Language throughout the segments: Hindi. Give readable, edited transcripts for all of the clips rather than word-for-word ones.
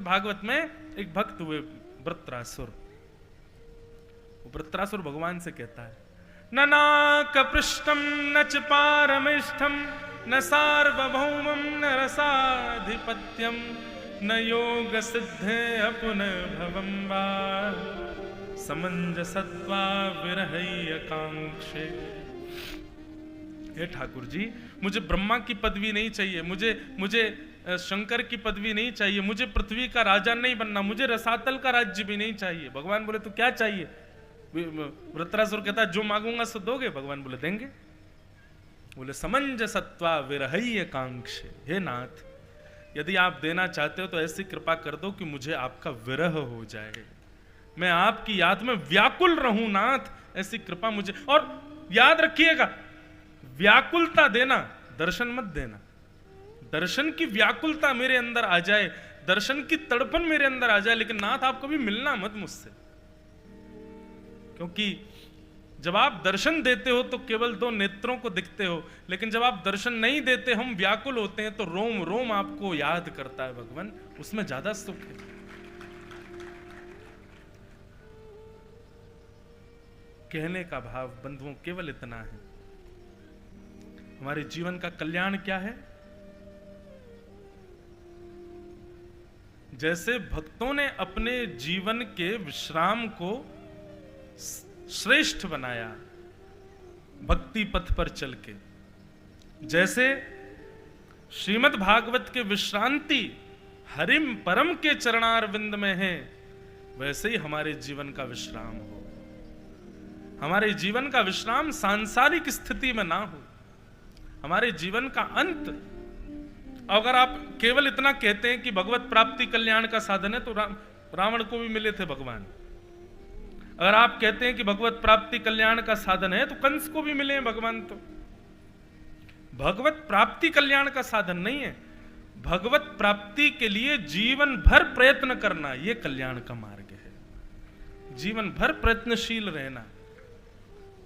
भागवत में एक भक्त हुए वृत्रासुर। वृत्रासुर भगवान से कहता है, न नाक पृष्ठम न च पारमिष्ठम न सार्वभौमम न रसाधिपत्यम न योग सिद्धे पुनर्भवम वा समंजसत्वा विरहय कांक्षे। हे ठाकुर जी, मुझे ब्रह्मा की पदवी नहीं चाहिए, मुझे शंकर की पदवी नहीं चाहिए, मुझे पृथ्वी का राजा नहीं बनना, मुझे रसातल का राज्य भी नहीं चाहिए। भगवान बोले तो क्या चाहिए? वृत्रासुर कहता है जो मांगूंगा सो दोगे। भगवान बोले देंगे। बोले समंजसत्वा विरहय कांक्षे। हे नाथ, यदि आप देना चाहते हो तो ऐसी कृपा कर दो कि मुझे आपका विरह हो जाए, मैं आपकी याद में व्याकुल रहूं नाथ, ऐसी कृपा मुझे। और याद रखिएगा, व्याकुलता देना, दर्शन मत देना। दर्शन की व्याकुलता मेरे अंदर आ जाए, दर्शन की तड़पन मेरे अंदर आ जाए, लेकिन नाथ आप कभी मिलना मत मुझसे। क्योंकि जब आप दर्शन देते हो तो केवल दो नेत्रों को दिखते हो, लेकिन जब आप दर्शन नहीं देते, हम व्याकुल होते हैं, तो रोम रोम आपको याद करता है भगवान, उसमें ज्यादा सुख है। कहने का भाव बंधुओं केवल इतना है, हमारे जीवन का कल्याण क्या है? जैसे भक्तों ने अपने जीवन के विश्राम को श्रेष्ठ बनाया भक्ति पथ पर चल के, जैसे श्रीमद् भागवत के विश्रांति हरिम परम के चरणारविंद में है, वैसे ही हमारे जीवन का विश्राम हो। हमारे जीवन का विश्राम सांसारिक स्थिति में ना हो, हमारे जीवन का अंत। अगर आप केवल इतना कहते हैं कि भगवत प्राप्ति कल्याण का साधन है, तो रावण को भी मिले थे भगवान। अगर आप कहते हैं कि भगवत प्राप्ति कल्याण का साधन है, तो कंस को भी मिले हैं भगवान। तो भगवत प्राप्ति कल्याण का साधन नहीं है, भगवत प्राप्ति के लिए जीवन भर प्रयत्न करना, यह कल्याण का मार्ग है। जीवन भर प्रयत्नशील रहना,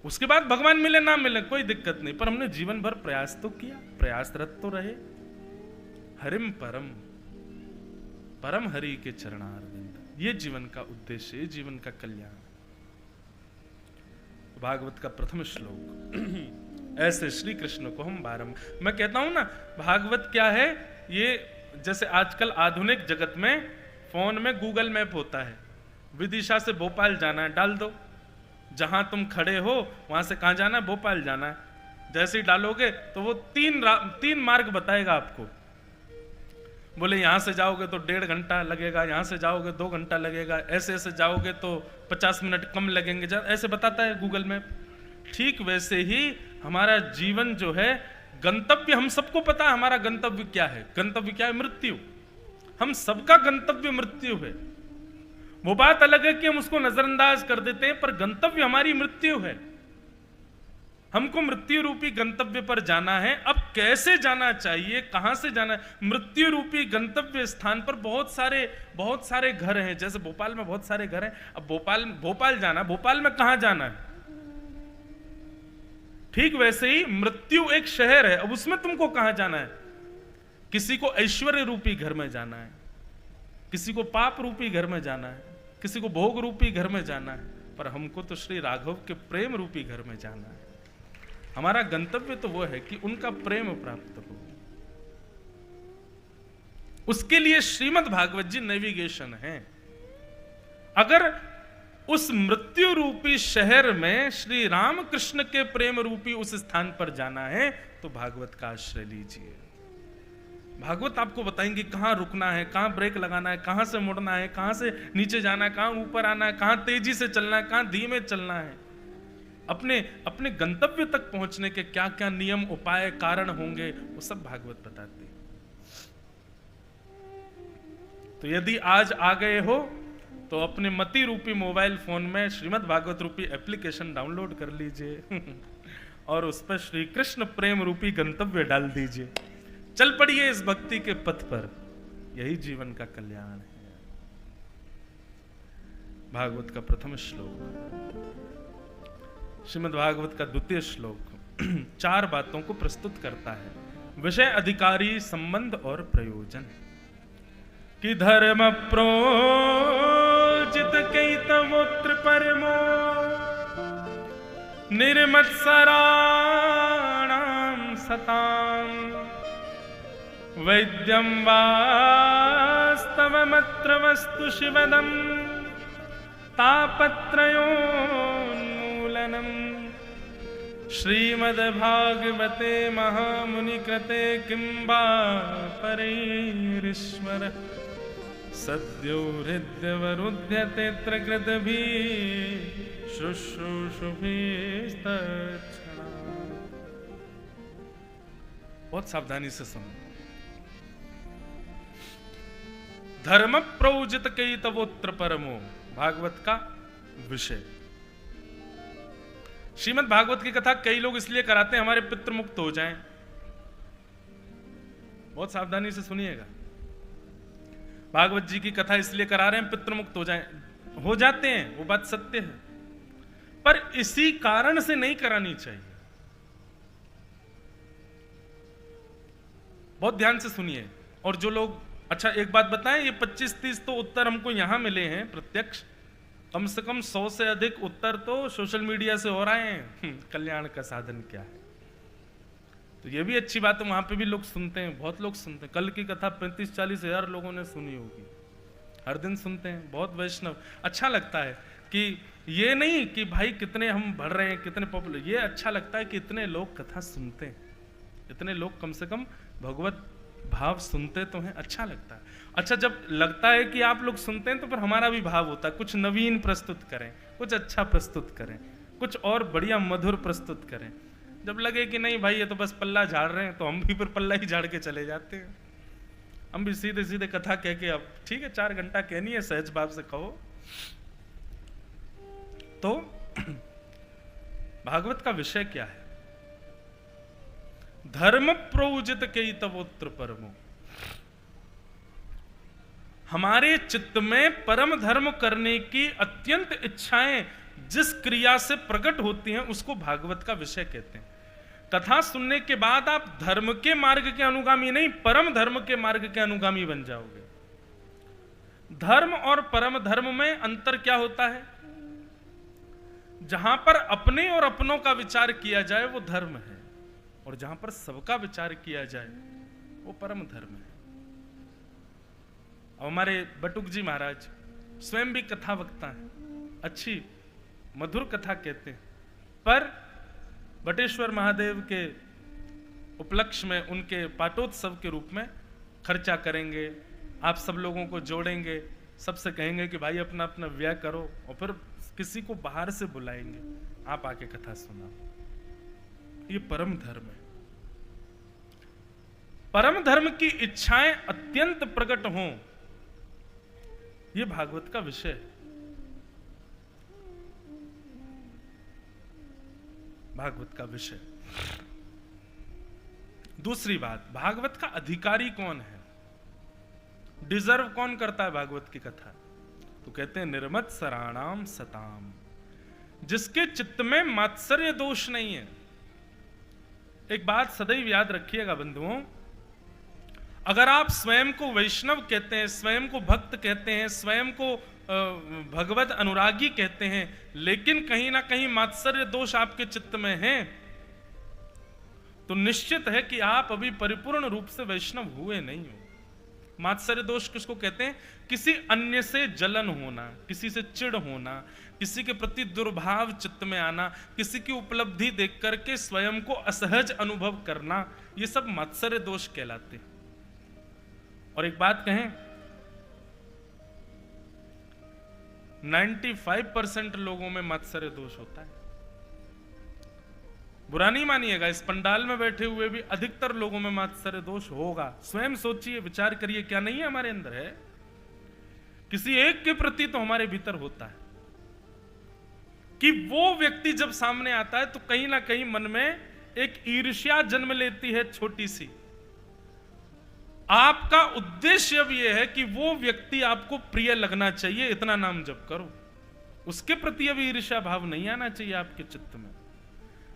उसके बाद भगवान मिले ना मिले कोई दिक्कत नहीं, पर हमने जीवन भर प्रयास तो किया, प्रयासरत तो रहे। हरिम परम, परम हरि के चरणारविंद, ये जीवन का उद्देश्य, ये जीवन का कल्याण। भागवत का प्रथम श्लोक ऐसे श्री कृष्ण को हम मैं कहता हूं ना, भागवत क्या है? ये जैसे आजकल आधुनिक जगत में फोन में गूगल मैप होता है, विदिशा से भोपाल जाना है, डाल दो, जहां तुम खड़े हो वहां से कहां जाना है, भोपाल जाना है। जैसे ही डालोगे तो वो तीन मार्ग बताएगा आपको। बोले यहां से जाओगे तो 1.5 घंटा लगेगा, यहां से जाओगे 2 घंटा लगेगा, ऐसे ऐसे जाओगे तो 50 मिनट कम लगेंगे, ऐसे बताता है गूगल मैप। ठीक वैसे ही हमारा जीवन जो है, गंतव्य हम सबको पता है, हमारा गंतव्य क्या है? गंतव्य क्या है? मृत्यु। हम सबका गंतव्य मृत्यु है। वो बात अलग है कि हम उसको नजरअंदाज कर देते हैं, पर गंतव्य हमारी मृत्यु है। हमको मृत्यु रूपी गंतव्य पर जाना है। अब कैसे जाना चाहिए, कहां से जाना है? मृत्यु रूपी गंतव्य स्थान पर बहुत सारे घर हैं। जैसे भोपाल में बहुत सारे घर हैं। अब भोपाल जाना, भोपाल में कहां जाना है? ठीक वैसे ही मृत्यु एक शहर है, अब उसमें तुमको कहां जाना है? किसी को ऐश्वर्य रूपी घर में जाना है, किसी को पाप रूपी घर में जाना है, किसी को भोग रूपी घर में जाना है, पर हमको तो श्री राघव के प्रेम रूपी घर में जाना है। हमारा गंतव्य तो वो है कि उनका प्रेम प्राप्त हो। उसके लिए श्रीमद् भागवत जी नेविगेशन है। अगर उस मृत्यु रूपी शहर में श्री राम कृष्ण के प्रेम रूपी उस स्थान पर जाना है, तो भागवत का आश्रय लीजिए। भागवत आपको बताएंगे कहां रुकना है, कहां ब्रेक लगाना है, कहां से मुड़ना है, कहां से नीचे जाना है, कहां ऊपर आना है, कहां तेजी से चलना है, कहां धीमे चलना है। अपने गंतव्य तक पहुंचने के क्या क्या नियम, उपाय, कारण होंगे, वो सब भागवत बताती है। तो यदि आज आ गए हो तो अपने मति रूपी मोबाइल फोन में श्रीमद् भागवत रूपी एप्लीकेशन डाउनलोड कर लीजिए और उस पर श्री कृष्ण प्रेम रूपी गंतव्य डाल दीजिए। चल पड़िए इस भक्ति के पथ पर, यही जीवन का कल्याण है। भागवत का प्रथम श्लोक, श्रीमद् भागवत का द्वितीय श्लोक 4 बातों को प्रस्तुत करता है। विषय, अधिकारी, संबंध और प्रयोजन। कि धर्म प्रोजित कैतवोत्र परमो निर्मत्सराणां सतां वैद्यं वास्तवमत्र वस्तु शिवदं तापत्रयोन्मूलनम् श्रीमद्भागवते महामुनिकृते किं वा परैरीश्वर सद्यो हृद्यवरुध्यतेऽत्र कृतभिः शुश्रूषुभिस्तत्क्षणात्। बहुत सावधानी से सुनो। धर्म प्रोजित कैतवोत्र परमो, भागवत का विषय। श्रीमद् भागवत की कथा कई लोग इसलिए कराते हैं हमारे पितृ मुक्त हो जाएं। बहुत सावधानी से सुनिएगा। भागवत जी की कथा इसलिए करा रहे हैं पितृ मुक्त हो जाएं। हो जाते हैं, वो बात सत्य है, पर इसी कारण से नहीं करानी चाहिए। बहुत ध्यान से सुनिए। और जो लोग, अच्छा एक बात बताएं, ये 25-30 तो उत्तर हमको यहां मिले हैं प्रत्यक्ष, कम से कम 100 से अधिक उत्तर तो सोशल मीडिया से हो रहे हैं। कल्याण का साधन क्या है, तो ये भी अच्छी बात है। वहां पे भी लोग सुनते हैं, बहुत लोग सुनते हैं। कल की कथा 35-40 हजार लोगों ने सुनी होगी। हर दिन सुनते हैं, बहुत वैष्णव। अच्छा लगता है कि ये नहीं कि भाई कितने हम बढ़ रहे हैं, कितने पॉपुलर, ये अच्छा लगता है कि इतने लोग कथा सुनते हैं, इतने लोग कम से कम भगवत भाव सुनते तो हैं। अच्छा लगता है। अच्छा, जब लगता है कि आप लोग सुनते हैं तो फिर हमारा भी भाव होता है कुछ नवीन प्रस्तुत करें, कुछ अच्छा प्रस्तुत करें, कुछ और बढ़िया मधुर प्रस्तुत करें। जब लगे कि नहीं भाई ये तो बस पल्ला झाड़ रहे हैं, तो हम भी फिर पल्ला ही झाड़ के चले जाते हैं। हम भी सीधे सीधे कथा कह के, अब ठीक है 4 घंटा कहनी है, सहज भाव से कहो। तो भागवत का विषय क्या है? धर्म प्रोजित कैतवोत्र परमो। हमारे चित्त में परम धर्म करने की अत्यंत इच्छाएं जिस क्रिया से प्रकट होती हैं उसको भागवत का विषय कहते हैं। कथा सुनने के बाद आप धर्म के मार्ग के अनुगामी नहीं, परम धर्म के मार्ग के अनुगामी बन जाओगे। धर्म और परम धर्म में अंतर क्या होता है? जहां पर अपने और अपनों का विचार किया जाए वो धर्म है, और जहां पर सबका विचार किया जाए वो परम धर्म है। अब हमारे बटुक जी महाराज स्वयं भी कथा वक्ता है, अच्छी मधुर कथा कहते हैं, पर बटेश्वर महादेव के उपलक्ष्य में उनके पाटोत्सव के रूप में खर्चा करेंगे, आप सब लोगों को जोड़ेंगे, सबसे कहेंगे कि भाई अपना अपना व्यय करो, और फिर किसी को बाहर से बुलाएंगे, आप आके कथा सुनाओ। ये परम धर्म है। परम धर्म की इच्छाएं अत्यंत प्रकट हों, यह भागवत का विषय है। भागवत का विषय। दूसरी बात, भागवत का अधिकारी कौन है? डिजर्व कौन करता है भागवत की कथा? तो कहते हैं निर्मत्सराणाम सताम, जिसके चित्त में मात्सर्य दोष नहीं है। एक बात सदैव याद रखिएगा बंधुओं, अगर आप स्वयं को वैष्णव कहते हैं, स्वयं को भक्त कहते हैं, स्वयं को भगवत अनुरागी कहते हैं, लेकिन कहीं ना कहीं मात्सर्य दोष आपके चित्त में है, तो निश्चित है कि आप अभी परिपूर्ण रूप से वैष्णव हुए नहीं हो। मात्सर्य दोष किसको कहते हैं? किसी अन्य से जलन होना, किसी से चिढ़ होना, किसी के प्रति दुर्भाव चित्त में आना, किसी की उपलब्धि देख करके स्वयं को असहज अनुभव करना, ये सब मात्सर्य दोष कहलाते हैं। और एक बात कहें, 95% लोगों में मात्सर्य दोष होता है। बुरा नहीं मानिएगा, इस पंडाल में बैठे हुए भी अधिकतर लोगों में मात्सर्य दोष होगा। स्वयं सोचिए, विचार करिए, क्या नहीं है हमारे अंदर? है किसी एक के प्रति तो हमारे भीतर होता है कि वो व्यक्ति जब सामने आता है तो कहीं ना कहीं मन में एक ईर्ष्या जन्म लेती है, छोटी सी। आपका उद्देश्य अब यह है कि वो व्यक्ति आपको प्रिय लगना चाहिए, इतना नाम जप करो, उसके प्रति अब ईर्ष्या भाव नहीं आना चाहिए आपके चित्त में।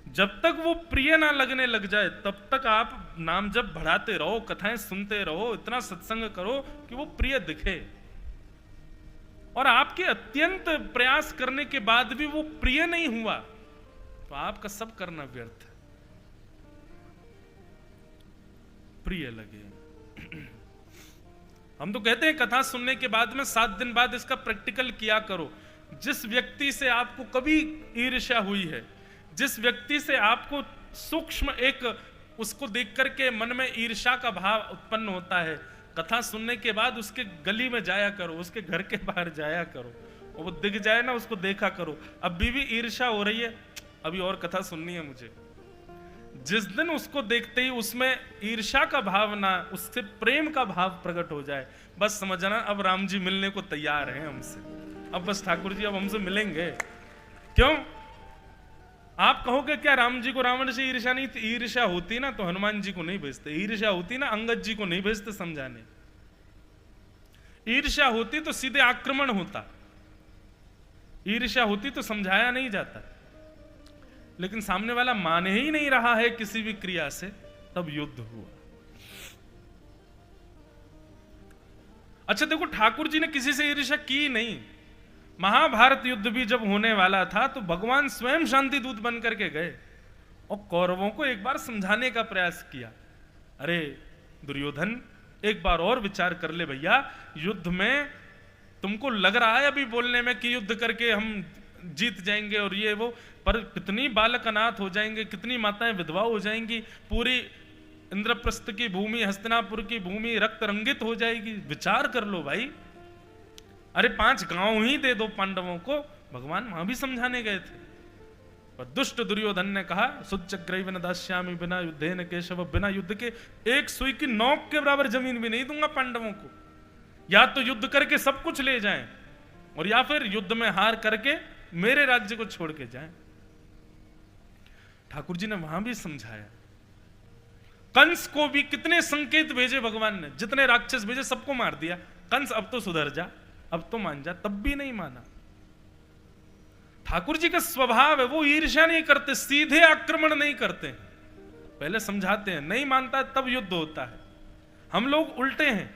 जब तक वो प्रिय ना लगने लग जाए तब तक आप नाम जप बढ़ाते रहो, कथाएं सुनते रहो, इतना सत्संग करो कि वो प्रिय दिखे। और आपके अत्यंत प्रयास करने के बाद भी वो प्रिय नहीं हुआ तो आपका सब करना व्यर्थ है। प्रिय लगे। हम तो कहते हैं कथा सुनने के बाद में 7 दिन बाद इसका प्रैक्टिकल किया करो। जिस व्यक्ति से आपको कभी ईर्ष्या हुई है, जिस व्यक्ति से आपको सूक्ष्म एक उसको देख करके मन में ईर्ष्या का भाव उत्पन्न होता है, कथा सुनने के बाद उसके गली में जाया करो, उसके घर के बाहर जाया करो, और वो दिख जाए ना उसको देखा करो। अब भी ईर्ष्या हो रही है, अभी और कथा सुननी है मुझे। जिस दिन उसको देखते ही उसमें ईर्ष्या का भाव ना, उससे प्रेम का भाव प्रकट हो जाए, बस समझना अब राम जी मिलने को तैयार हैं हमसे। अब बस ठाकुर जी अब हमसे मिलेंगे। क्यों? आप कहोगे क्या राम जी को रावण से ईर्ष्या नहीं थी? ईर्ष्या होती ना तो हनुमान जी को नहीं भेजते, ईर्ष्या होती ना अंगद जी को नहीं भेजते समझाने, ईर्ष्या होती तो सीधे आक्रमण होता, ईर्ष्या होती तो समझाया नहीं जाता। लेकिन सामने वाला मान ही नहीं रहा है किसी भी क्रिया से, तब युद्ध हुआ। अच्छा देखो, ठाकुर जी ने किसी से ईर्ष्या की नहीं। महाभारत युद्ध भी जब होने वाला था तो भगवान स्वयं शांति दूत बन करके गए और कौरवों को एक बार समझाने का प्रयास किया। अरे दुर्योधन, एक बार और विचार कर ले भैया, युद्ध में तुमको लग रहा है अभी बोलने में कि युद्ध करके हम जीत जाएंगे और ये वो, पर कितनी बालक अनाथ हो जाएंगे, कितनी माताएं विधवा हो जाएंगी, पूरी इंद्रप्रस्थ की भूमि, हस्तिनापुर की भूमि रक्त रंगित हो जाएगी। विचार कर लो भाई। अरे 5 गांव ही दे दो पांडवों को। भगवान वहां भी समझाने गए थे, पर दुष्ट दुर्योधन ने कहा सुचक्रैवन दास्यामि बिना युद्धेन केशव, बिना युद्ध के एक सुई की नोक के बराबर जमीन भी नहीं दूंगा पांडवों को। या तो युद्ध करके सब कुछ ले जाएं और या फिर युद्ध में हार करके मेरे राज्य को छोड़ के जाएं। ठाकुर जी ने वहां भी समझाया। कंस को भी कितने संकेत भेजे भगवान ने, जितने राक्षस भेजे सबको मार दिया। कंस अब तो सुधर जा, अब तो मान जा, तब भी नहीं माना। ठाकुर जी का स्वभाव है, वो ईर्ष्या नहीं करते, सीधे आक्रमण नहीं करते, पहले समझाते हैं, नहीं मानता तब युद्ध होता है। हम लोग उल्टे हैं,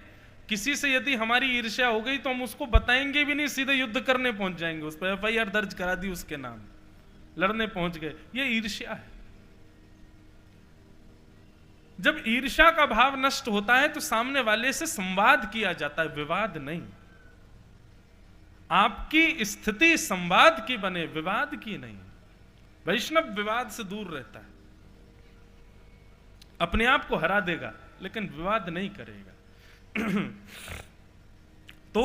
किसी से यदि हमारी ईर्ष्या हो गई तो हम उसको बताएंगे भी नहीं, सीधे युद्ध करने पहुंच जाएंगे, उस पर FIR दर्ज करा दी उसके नाम, लड़ने पहुंच गए। ये ईर्ष्या है। जब ईर्ष्या का भाव नष्ट होता है तो सामने वाले से संवाद किया जाता है, विवाद नहीं। आपकी स्थिति संवाद की बने, विवाद की नहीं। वैष्णव विवाद से दूर रहता है, अपने आप को हरा देगा लेकिन विवाद नहीं करेगा। तो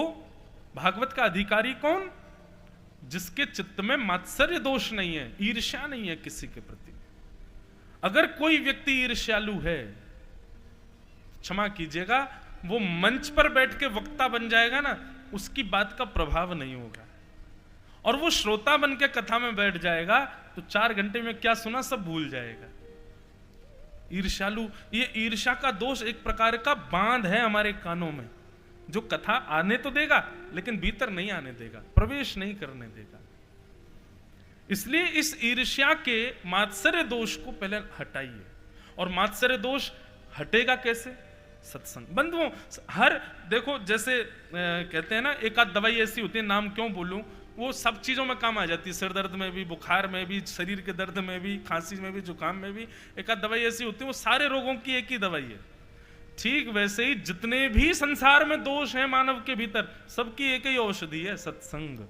भागवत का अधिकारी कौन? जिसके चित्त में मात्सर्य दोष नहीं है, ईर्ष्या नहीं है किसी के प्रति। अगर कोई व्यक्ति ईर्ष्यालु है, क्षमा कीजिएगा, वो मंच पर बैठ के वक्ता बन जाएगा ना, उसकी बात का प्रभाव नहीं होगा। और वो श्रोता बन के कथा में बैठ जाएगा तो 4 घंटे में क्या सुना सब भूल जाएगा। ईर्ष्यालु, ये ईर्ष्या का दोष एक प्रकार का बांध है हमारे कानों में, जो कथा आने तो देगा लेकिन भीतर नहीं आने देगा, प्रवेश नहीं करने देगा। इसलिए इस ईर्ष्या के मात्सर्य दोष को पहले हटाइए। और मात्सर्य दोष हटेगा कैसे? सत्संग। बंधुओं, हर देखो जैसे कहते हैं ना, एक आध दवाई ऐसी होती है, नाम क्यों बोलूं, वो सब चीजों में काम आ जाती है, सिर दर्द में भी, बुखार में भी, शरीर के दर्द में भी, खांसी में भी, जुकाम में भी। एक आध दवाई ऐसी होती है, वो सारे रोगों की एक ही दवाई है। ठीक वैसे ही जितने भी संसार में दोष हैं मानव के भीतर, सबकी एक ही औषधि है, सत्संग।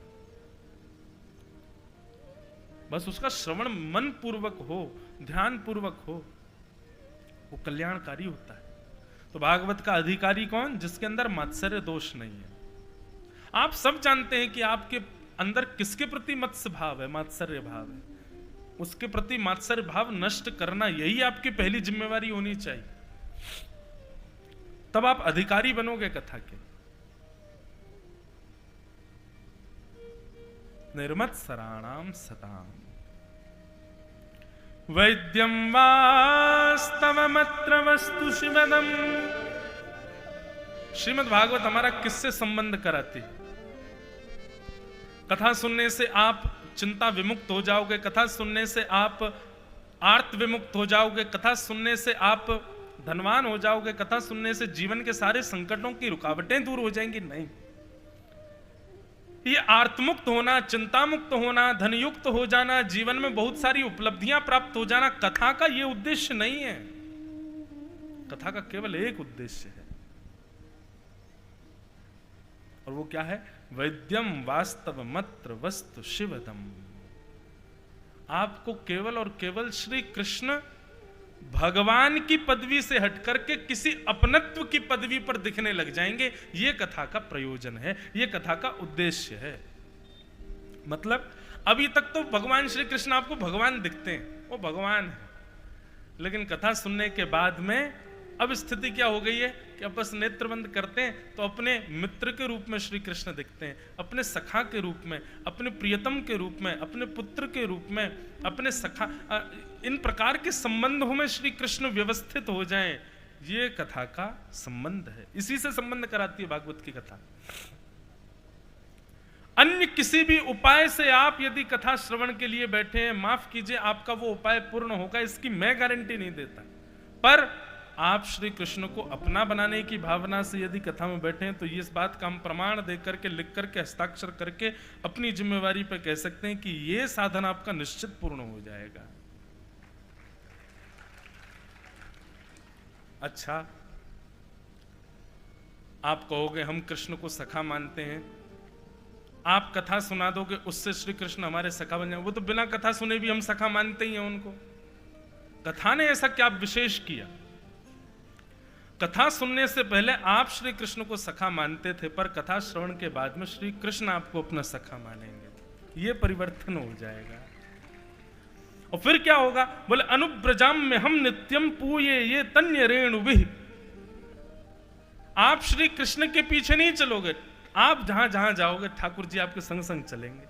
बस उसका श्रवण मन पूर्वक हो, ध्यान पूर्वक हो, वो कल्याणकारी होता है। तो भागवत का अधिकारी कौन? जिसके अंदर मात्सर्य दोष नहीं है। आप सब जानते हैं कि आपके अंदर किसके प्रति मत्स्य भाव है, मात्सर्य भाव है। उसके प्रति मात्सर्य भाव नष्ट करना, यही आपकी पहली जिम्मेवारी होनी चाहिए। तब आप अधिकारी बनोगे कथा के। निर्मत्सराणाम सताम वैद्यम वास्तवमत्र वस्तु शिवदम। श्रीमद् भागवत हमारा किससे संबंध कराती है? कथा सुनने से आप चिंता विमुक्त हो जाओगे, कथा सुनने से आप आर्त विमुक्त हो जाओगे, कथा सुनने से आप धनवान हो जाओगे, कथा सुनने से जीवन के सारे संकटों की रुकावटें दूर हो जाएंगी। नहीं, ये आर्तमुक्त होना, चिंता मुक्त होना, धनयुक्त हो जाना, जीवन में बहुत सारी उपलब्धियां प्राप्त हो जाना, कथा का ये उद्देश्य नहीं है। कथा का केवल एक उद्देश्य है, और वो क्या है? वैद्यम वास्तव मत्र वस्तु शिवदम। आपको केवल और केवल श्री कृष्ण भगवान की पदवी से हटकर के किसी अपनत्व की पदवी पर दिखने लग जाएंगे। ये कथा का प्रयोजन है, ये कथा का उद्देश्य है। मतलब अभी तक तो भगवान श्री कृष्ण आपको भगवान दिखते हैं, वो भगवान है, लेकिन कथा सुनने के बाद में अब स्थिति क्या हो गई है कि अब बस नेत्र बंद करते हैं तो अपने मित्र के रूप में श्री कृष्ण दिखते हैं, अपने सखा के रूप में, अपने प्रियतम के रूप में, अपने पुत्र के रूप में, अपने सखा, इन प्रकार के संबंधों में श्री कृष्ण व्यवस्थित हो जाएं। ये कथा का संबंध है, इसी से संबंध कराती है भागवत की कथा। अन्य किसी भी उपाय से आप यदि कथा श्रवण के लिए बैठे हैं, माफ कीजिए, आपका वो उपाय पूर्ण होगा इसकी मैं गारंटी नहीं देता, पर आप श्री कृष्ण को अपना बनाने की भावना से यदि कथा में बैठे हैं तो ये इस बात का हम प्रमाण दे करके, लिख करके, हस्ताक्षर करके अपनी जिम्मेवारी पर कह सकते हैं कि ये साधन आपका निश्चित पूर्ण हो जाएगा। अच्छा, आप कहोगे हम कृष्ण को सखा मानते हैं, आप कथा सुना दोगे उससे श्री कृष्ण हमारे सखा बन जाएंगे। वो तो बिना कथा सुने भी हम सखा मानते ही हैं उनको। कथा ने ऐसा क्या विशेष किया? कथा सुनने से पहले आप श्री कृष्ण को सखा मानते थे, पर कथा श्रवण के बाद में श्री कृष्ण आपको अपना सखा मानेंगे। ये परिवर्तन हो जाएगा। और फिर क्या होगा? बोले अनुब्रजाम में हम नित्यम पूये ये तन्य रेणु विह। आप श्री कृष्ण के पीछे नहीं चलोगे, आप जहां जहां जाओगे ठाकुर जी आपके संग संग चलेंगे।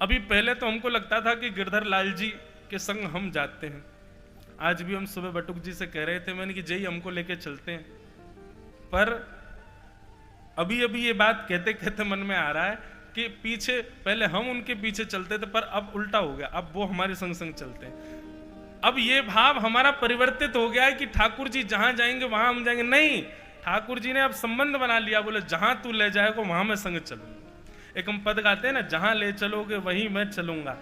अभी पहले तो हमको लगता था कि गिरधर लाल जी के संग हम जाते हैं। आज भी हम सुबह बटुक जी से कह रहे थे, मैंने कि जय हमको लेके चलते हैं, पर अभी अभी ये बात कहते कहते मन में आ रहा है कि पीछे पहले हम उनके पीछे चलते थे, पर अब उल्टा हो गया, अब वो हमारे संग संग चलते हैं। अब ये भाव हमारा परिवर्तित हो गया है कि ठाकुर जी जहां जाएंगे वहां हम जाएंगे। नहीं, ठाकुर जी ने अब संबंध बना लिया, बोले जहां तू ले जाएगा वहां मैं संग चलूंगा। एक हम पद गाते हैं ना, जहां ले चलोगे वहीं मैं चलूंगा।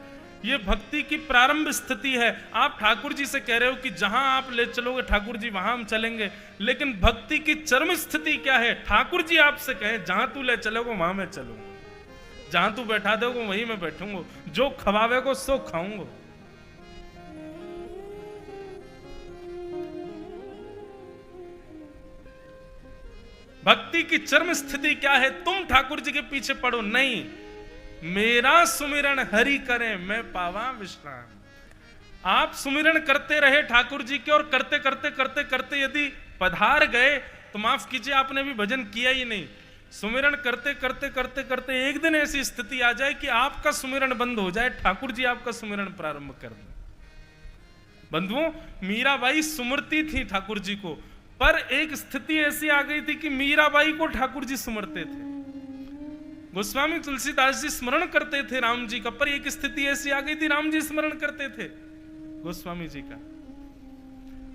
ये भक्ति की प्रारंभ स्थिति है। आप ठाकुर जी से कह रहे हो कि जहां आप ले चलोगे ठाकुर जी वहां हम चलेंगे, लेकिन भक्ति की चरम स्थिति क्या है? ठाकुर जी आपसे कहें जहां तू ले चलोगे वहां मैं चलूंगा, जहां तू बैठा दोगे वहीं मैं बैठूंगा, जो खवावेगो सो खाऊंगा। भक्ति की चरम स्थिति क्या है? तुम ठाकुर जी के पीछे पड़ो नहीं, मेरा सुमिरन हरि करें मैं पावा विश्राम। आप सुमिरन करते रहे ठाकुर जी के, और करते करते करते करते यदि पधार गए तो माफ कीजिए आपने भी भजन किया ही नहीं। सुमिरन करते करते करते करते एक दिन ऐसी स्थिति आ जाए कि आपका सुमिरन बंद हो जाए, ठाकुर जी आपका सुमिरन प्रारंभ कर दें। बंधुओं, मीराबाई सुमरती थी ठाकुर जी को, पर एक स्थिति ऐसी आ गई थी कि मीराबाई को ठाकुर जी सुमरते थे। गोस्वामी तुलसीदास जी स्मरण करते थे राम जी का, पर एक स्थिति ऐसी आ गई थी राम जी स्मरण करते थे गोस्वामी जी का।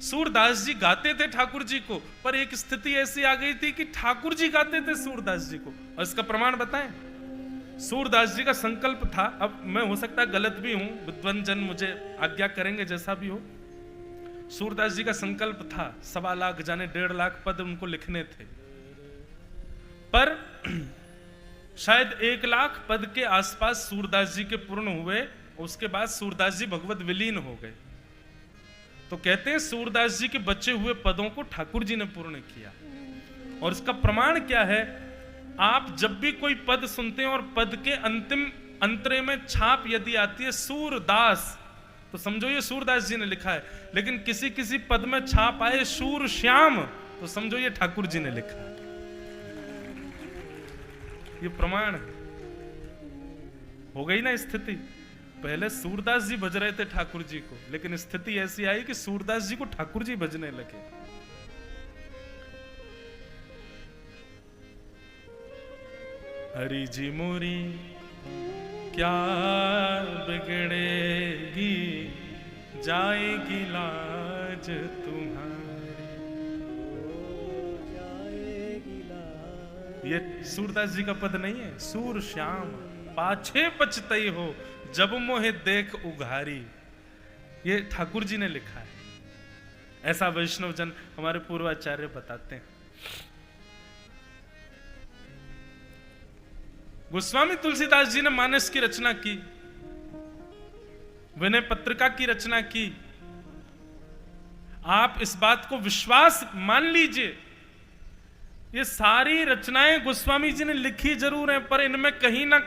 सूरदास जी गाते थे ठाकुर जी को, पर एक स्थिति ऐसी आ गई थी कि ठाकुर जी गाते थे सूरदास जी को। और इसका प्रमाण बताएं, सूरदास जी का संकल्प था, अब मैं हो सकता है गलत भी हूं, विद्वान जन मुझे आज्ञा करेंगे जैसा भी हो। सूरदास जी का संकल्प था 1.25 लाख जाने 1.5 लाख पद उनको लिखने थे, पर शायद 1 लाख पद के आसपास सूरदास जी के पूर्ण हुए। उसके बाद सूरदास जी भगवत विलीन हो गए। तो कहते हैं सूरदास जी के बचे हुए पदों को ठाकुर जी ने पूर्ण किया। और इसका प्रमाण क्या है? आप जब भी कोई पद सुनते हैं और पद के अंतिम अंतरे में छाप यदि आती है सूरदास, तो समझो ये सूरदास जी ने लिखा है। लेकिन किसी किसी पद में छाप आए सूर श्याम, तो समझो ये ठाकुर जी ने लिखा है। ये प्रमाण हो गई ना स्थिति। पहले सूरदास जी भज रहे थे ठाकुर जी को, लेकिन स्थिति ऐसी आई कि सूरदास जी को ठाकुर जी भजने लगे। हरि जी मोरी क्या बिगड़ेगी जाएगी लाज तुम्हारी। ये सूरदास जी का पद नहीं है। सूर श्याम पाछे पछतई हो जब मोहे देख उघारी, ये ठाकुर जी ने लिखा है। ऐसा वैष्णव जन हमारे पूर्वाचार्य बताते हैं। गोस्वामी तुलसीदास जी ने मानस की रचना की, विनय पत्रिका की रचना की। आप इस बात को विश्वास मान लीजिए, ये सारी रचनाएं गोस्वामी जी ने लिखी जरूर हैं, पर इनमें कहीं ना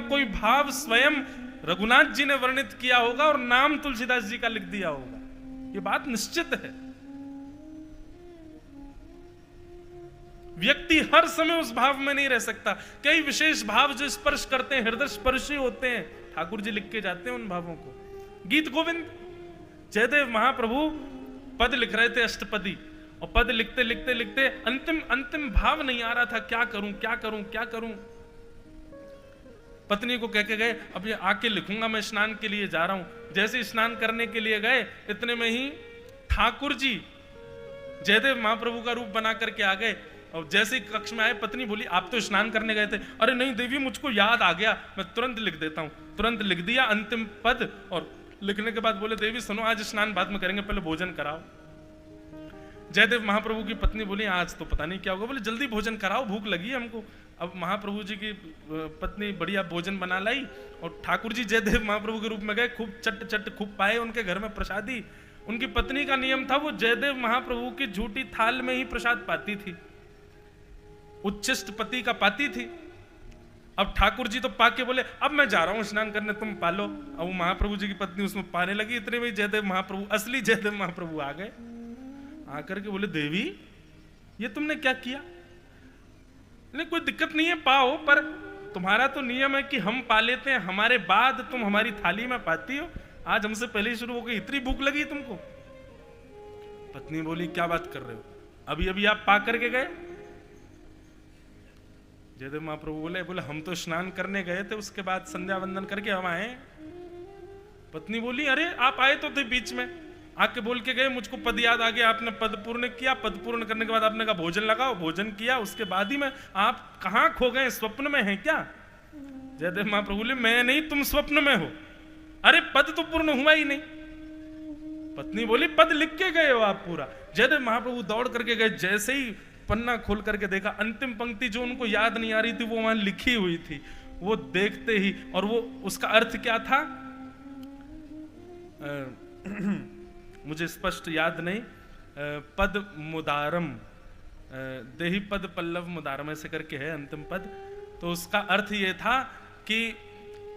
कोई भाव स्वयं रघुनाथ जी ने वर्णित किया होगा और नाम तुलसीदास जी का लिख दिया होगा। ये बात निश्चित है। व्यक्ति हर समय उस भाव में नहीं रह सकता। कई विशेष भाव जो स्पर्श करते हैं, हृदय स्पर्शी होते हैं, ठाकुर जी लिख के जाते हैं उन भावों को। गीत गोविंद जयदेव महाप्रभु पद लिख रहे थे अष्टपदी, और पद लिखते लिखते लिखते अंतिम भाव नहीं आ रहा था। क्या करूं क्या करूं क्या करूं। पत्नी को कह के गए, अब ये आके लिखूंगा, मैं स्नान के लिए जा रहा हूं। जैसे स्नान करने के लिए गए, इतने में ही ठाकुर जी जयदेव महाप्रभु का रूप बना करके आ गए। और जैसे ही कक्ष में आए, पत्नी बोली, आप तो स्नान करने गए थे। अरे नहीं देवी, मुझको याद आ गया, मैं तुरंत लिख देता हूं। तुरंत लिख दिया अंतिम पद, और लिखने के बाद बोले, देवी सुनो, आज स्नान बाद में करेंगे, पहले भोजन कराओ। जयदेव महाप्रभु की पत्नी बोली, आज तो पता नहीं क्या होगा। बोले जल्दी भोजन कराओ, भूख लगी है हमको। अब महाप्रभु जी की पत्नी बढ़िया भोजन बना लाई, और ठाकुर जी जयदेव महाप्रभु के रूप में गए, खूब चट खूब पाए उनके घर में प्रसादी। उनकी पत्नी का नियम था, वो जयदेव महाप्रभु की झूठी थाल में ही प्रसाद पाती थी, उच्छिष्ट पति का पाती थी। अब ठाकुर जी तो पाके बोले, अब मैं जा रहा हूं स्नान करने, तुम पालो। अब वो महाप्रभु जी की पत्नी उसमें पाने लगी। इतने में जयदेव महाप्रभु, असली जयदेव महाप्रभु आ गए। आकर के बोले, देवी ये तुमने क्या किया? नहीं कोई दिक्कत नहीं है, पाओ, पर तुम्हारा तो नियम है कि हम पा लेते हैं, हमारे बाद तुम हमारी थाली में पाती हो। आज हमसे पहले ही शुरू हो गई, इतनी भूख लगी तुमको? पत्नी बोली, क्या बात कर रहे हो, अभी अभी आप पा करके गए? जयदेव महाप्रभु बोले हम तो स्नान करने गए थे, उसके बाद संध्या वंदन करके हम आए। पत्नी बोली, अरे आप आए तो थे बीच में, आके बोल के गए, मुझको पद याद आ गया, आपने पद पूर्ण किया। पद पूर्ण करने के बाद आपने कहा भोजन लगाओ, भोजन किया, उसके बाद ही मैं, आप कहां खो गए, स्वप्न में हैं क्या? जयदेव महाप्रभु बोले, मैं नहीं, तुम स्वप्न में हो। अरे पद तो पूर्ण हुआ ही नहीं। पत्नी बोली, पद लिख के गए हो आप पूरा। जयदेव महाप्रभु दौड़ करके गए, जैसे ही पन्ना खोल करके देखा, अंतिम पंक्ति जो उनको याद नहीं आ रही थी वो वहां लिखी हुई थी। वो देखते ही, और वो उसका अर्थ क्या था मुझे स्पष्ट याद नहीं, पद मुदारम, देही पद पल्लव मुदारम ऐसे करके है अंतिम पद। तो उसका अर्थ ये था कि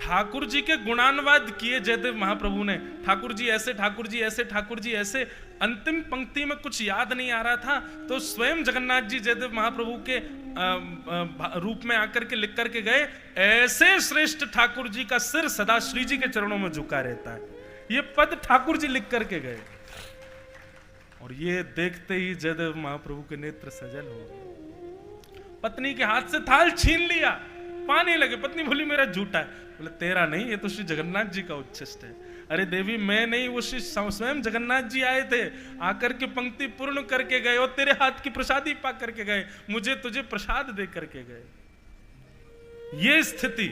ठाकुर जी के गुणानुवाद किए जयदेव महाप्रभु ने, ठाकुर जी ऐसे, ठाकुर जी ऐसे, ठाकुर जी ऐसे। अंतिम पंक्ति में कुछ याद नहीं आ रहा था, तो स्वयं जगन्नाथ जी जयदेव महाप्रभु के रूप में आकर के लिख करके गए, ऐसे श्रेष्ठ ठाकुर जी का सिर सदा श्री जी के चरणों में झुका रहता है। ये पद ठाकुर जी लिख करके गए, और ये देखते ही जयदेव महाप्रभु के नेत्र सजल हो गए। पत्नी के हाथ से थाल छीन लिया, पाने लगे। पत्नी बोली, मेरा झूठा है। बोले, तेरा नहीं, ये तो श्री जगन्नाथ जी का उच्छिष्ट है। अरे देवी, मैं नहीं, वो श्री स्वयं जगन्नाथ जी आए थे, आकर के पंक्ति पूर्ण करके गए, और तेरे हाथ की प्रसादी पा करके गए, मुझे तुझे प्रसाद दे करके गए। ये स्थिति,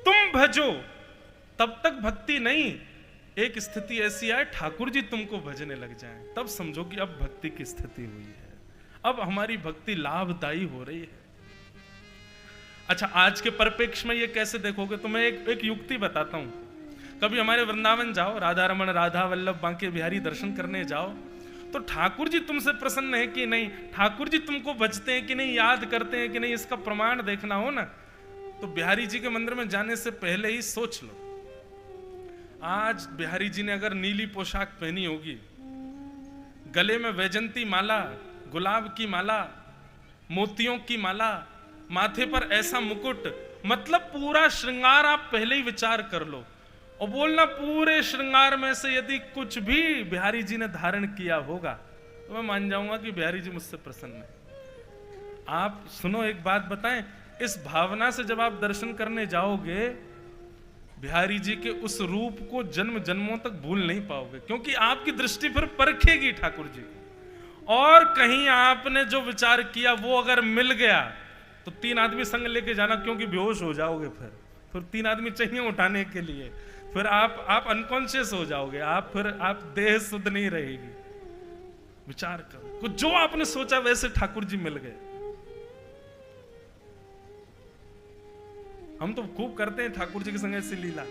तुम भजो तब तक भक्ति नहीं, एक स्थिति ऐसी आए ठाकुर जी तुमको भजने लग जाएं, तब समझो कि अब भक्ति की स्थिति हुई है, अब हमारी भक्ति लाभदायी हो रही है। अच्छा, आज के परिप्रेक्ष्य में ये कैसे देखोगे, तो मैं एक युक्ति बताता हूं। कभी हमारे वृंदावन जाओ, राधा रमन, राधा वल्लभ, बांके बिहारी दर्शन करने जाओ, तो ठाकुर जी तुमसे प्रसन्न है कि नहीं, ठाकुर जी तुमको भजते हैं कि नहीं, याद करते हैं कि नहीं, इसका प्रमाण देखना हो ना, तो बिहारी जी के मंदिर में जाने से पहले ही सोच लो, आज बिहारी जी ने अगर नीली पोशाक पहनी होगी, गले में वैजंती माला, गुलाब की माला, मोतियों की माला, माथे पर ऐसा मुकुट, मतलब पूरा श्रृंगार आप पहले ही विचार कर लो, और बोलना पूरे श्रृंगार में से यदि कुछ भी बिहारी जी ने धारण किया होगा तो मैं मान जाऊंगा कि बिहारी जी मुझसे प्रसन्न है। आप सुनो, एक बात बताएं, इस भावना से जब आप दर्शन करने जाओगे, बिहारी जी के उस रूप को जन्म जन्मों तक भूल नहीं पाओगे, क्योंकि आपकी दृष्टि फिर परखेगी ठाकुर जी को। और कहीं आपने जो विचार किया वो अगर मिल गया तो 3 आदमी संग लेके जाना, क्योंकि बेहोश हो जाओगे। फिर 3 आदमी चाहिए उठाने के लिए, फिर आप अनकॉन्शियस हो जाओगे, आप देह शुद्ध नहीं रहेगी। विचार करो, कुछ जो आपने सोचा वैसे ठाकुर जी मिल गए। हम तो खूब करते हैं ठाकुर जी के संग ऐसी लीला।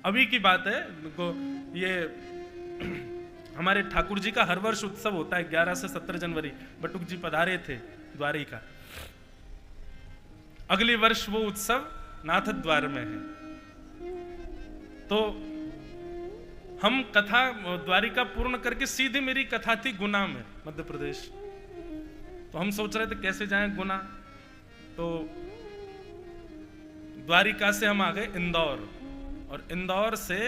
अभी की बात है, ये हमारे ठाकुर जी का हर वर्ष उत्सव होता है 11 से 17 जनवरी। बटुक जी पधारे थे द्वारिका। अगले वर्ष वो उत्सव नाथ द्वार में है। तो हम कथा द्वारिका पूर्ण करके सीधे मेरी कथा थी गुना में, मध्य प्रदेश। तो हम सोच रहे थे कैसे जाएं गुना। तो द्वारिका से हम आ गए इंदौर, और इंदौर से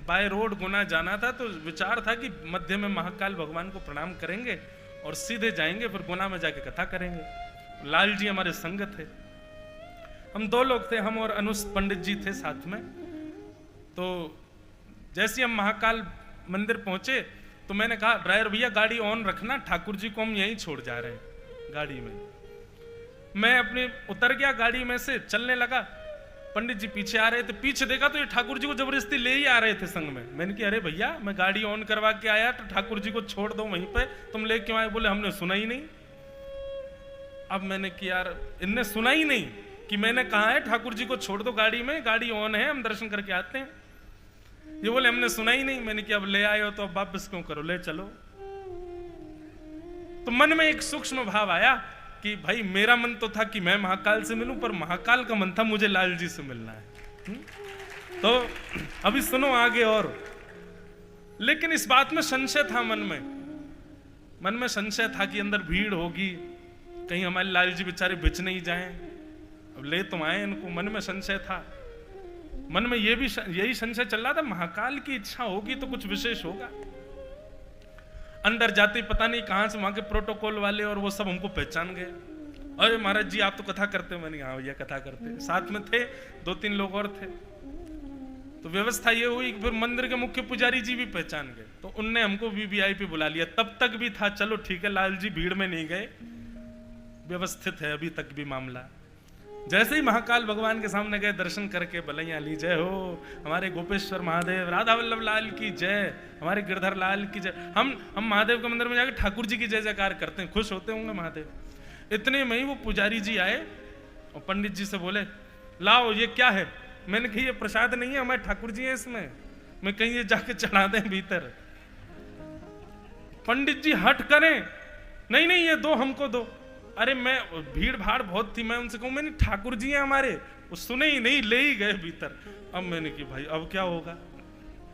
बाय रोड गुना जाना था। तो विचार था कि मध्य में महाकाल भगवान को प्रणाम करेंगे और सीधे जाएंगे, फिर गुना में जाके कथा करेंगे। लाल जी हमारे संग थे, हम 2 लोग थे, हम और अनुस पंडित जी थे साथ में। तो जैसे हम महाकाल मंदिर पहुंचे तो मैंने कहा ड्राइवर भैया गाड़ी ऑन रखना, ठाकुर जी को हम यहीं छोड़ जा रहे हैं गाड़ी में। मैं अपने उतर गया गाड़ी में से, चलने लगा। पंडित जी पीछे आ रहे थे, पीछे देखा तो ये ठाकुर जी को जबरदस्ती ले ही आ रहे थे संग में। मैंने कहा अरे भैया मैं गाड़ी ऑन करवा के आया, तो ठाकुर जी को छोड़ दो वहीं पे, तुम ले क्यों आए? बोले हमने सुना ही नहीं। अब मैंने किया यार इनने सुना ही नहीं कि मैंने कहा है ठाकुर जी को छोड़ दो गाड़ी में, गाड़ी ऑन है, हम दर्शन करके आते हैं। ये बोले हमने सुना ही नहीं। मैंने किया अब ले आए हो तो अब वापस क्यों करो, ले चलो। तो मन में एक सूक्ष्म भाव आया कि भाई मेरा मन तो था कि मैं महाकाल से मिलूं, पर महाकाल का मन था मुझे लाल जी से मिलना है। तो अभी सुनो आगे और। लेकिन इस बात में संशय था मन में संशय था कि अंदर भीड़ होगी, कहीं हमारे लाल जी बेचारे बिच नहीं जाएं। अब ले तो आए इनको, मन में संशय था। मन में यही संशय चल रहा था, महाकाल की इच्छा होगी तो कुछ विशेष होगा। अंदर जाते पता नहीं कहां से वहां के प्रोटोकॉल वाले और वो सब हमको पहचान गए। अरे महाराज जी आप तो कथा करते हो। मैंने हाँ भैया कथा करते। साथ में थे 2-3 लोग और थे। तो व्यवस्था ये हुई कि फिर मंदिर के मुख्य पुजारी जी भी पहचान गए, तो उनने हमको वीवीआईपी बुला लिया। तब तक भी था चलो ठीक है, लाल जी भीड़ में नहीं गए, व्यवस्थित है अभी तक भी मामला। जैसे ही महाकाल भगवान के सामने गए, दर्शन करके बलैया ली जय हो, हमारे गोपेश्वर महादेव, राधा वल्लभ लाल की जय, हमारे गिरधर लाल की जय। हम महादेव के मंदिर में जाकर ठाकुर जी की जय जयकार करते हैं, खुश होते होंगे महादेव। इतने में ही वो पुजारी जी आए और पंडित जी से बोले लाओ ये क्या है? मैंने कहा ये प्रसाद नहीं है, हमारे ठाकुर जी है इसमें, मैं कहीं ये जाके चढ़ा दें भीतर। पंडित जी हट करें, नहीं नहीं ये दो हमको दो। अरे मैं भीड़ भाड़ बहुत थी, मैं उनसे कहूं मैंने ठाकुर जी हैं हमारे, वो सुने ही नहीं, ले ही गए भीतर। अब मैंने की भाई अब क्या होगा,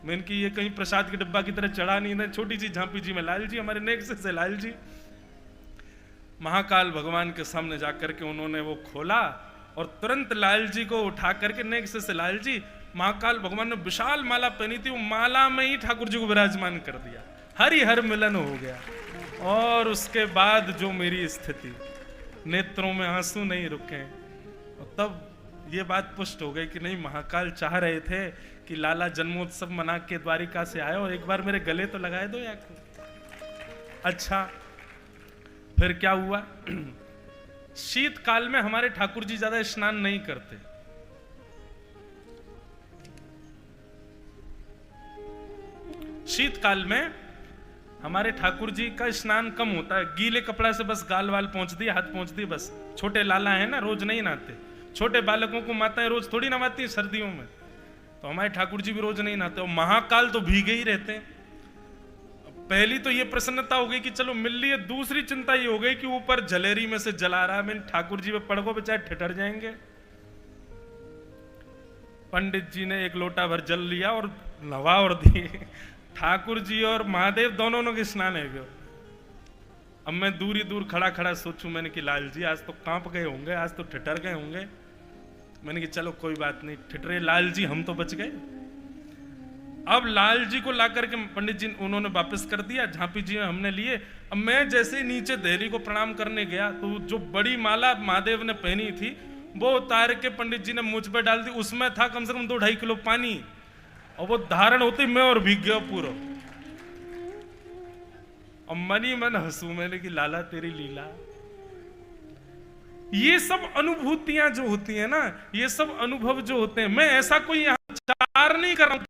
मैंने की ये कहीं प्रसाद के डिब्बा की तरह चढ़ा नहीं ना, छोटी सी झांपी जी में लाल जी हमारे नेक्स्ट से लाल जी। महाकाल भगवान के सामने जाकर के उन्होंने वो खोला और तुरंत लाल जी को उठा करके नेक्स्ट से लाल जी, महाकाल भगवान ने विशाल माला पहनी थी, वो माला में ही ठाकुर जी को विराजमान कर दिया, हरि हर मिलन हो गया। और उसके बाद जो मेरी स्थिति, नेत्रों में आंसू नहीं रुके। और तब ये बात पुष्ट हो गई कि नहीं, महाकाल चाह रहे थे कि लाला जन्मोत्सव मना के द्वारिका से आए और एक बार मेरे गले तो लगाए दो या। अच्छा फिर क्या हुआ? शीतकाल में हमारे ठाकुर जी ज्यादा स्नान नहीं करते। शीतकाल में हमारे ठाकुर जी का स्नान कम होता है, गीले कपड़ा से बस गाल वाल पहुंच दिए, हाथ पहुंच दिए बस। छोटे लाला है ना, रोज नहीं नहाते। छोटे बालकों को माताएं रोज थोड़ी नहाती सर्दियों में, तो हमारे ठाकुर जी भी रोज नहीं नहाते। और महाकाल तो भीगे ही रहते हैं। पहली तो ये प्रसन्नता हो गई कि चलो मिल लिए, दूसरी चिंता ये हो गई कि ऊपर जलेरी में से जला रहा है, मैं ठाकुर जी पे पड़गो बेचारे ठिठर जाएंगे। पंडित जी ने 1 लोटा भर जल लिया और नवा और दिए। ठाकुर जी और महादेव दोनों के स्नान है गए। अब मैं दूर ही दूर खड़ा खड़ा सोचूं, मैंने कि लाल जी आज तो कांप गए होंगे, आज तो ठिठर गए होंगे। मैंने कि चलो कोई बात नहीं, ठिठरे लाल जी हम तो बच गए। अब लाल जी को ला करके पंडित जी उन्होंने वापस कर दिया, झांपी जी हमने लिए। अब मैं जैसे नीचे देहरी को प्रणाम करने गया तो जो बड़ी माला महादेव ने पहनी थी वो उतार के पंडित जी ने मुझ पे डाल दी, उसमें था कम से कम 2-2.5 किलो पानी, और वो धारण होती मैं और भीग गया पूरा। और मनी मन हंसू मैंने कि लाला तेरी लीला। ये सब अनुभूतियां जो होती है ना, ये सब अनुभव जो होते हैं, मैं ऐसा कोई यहां चार नहीं कर रहा हूं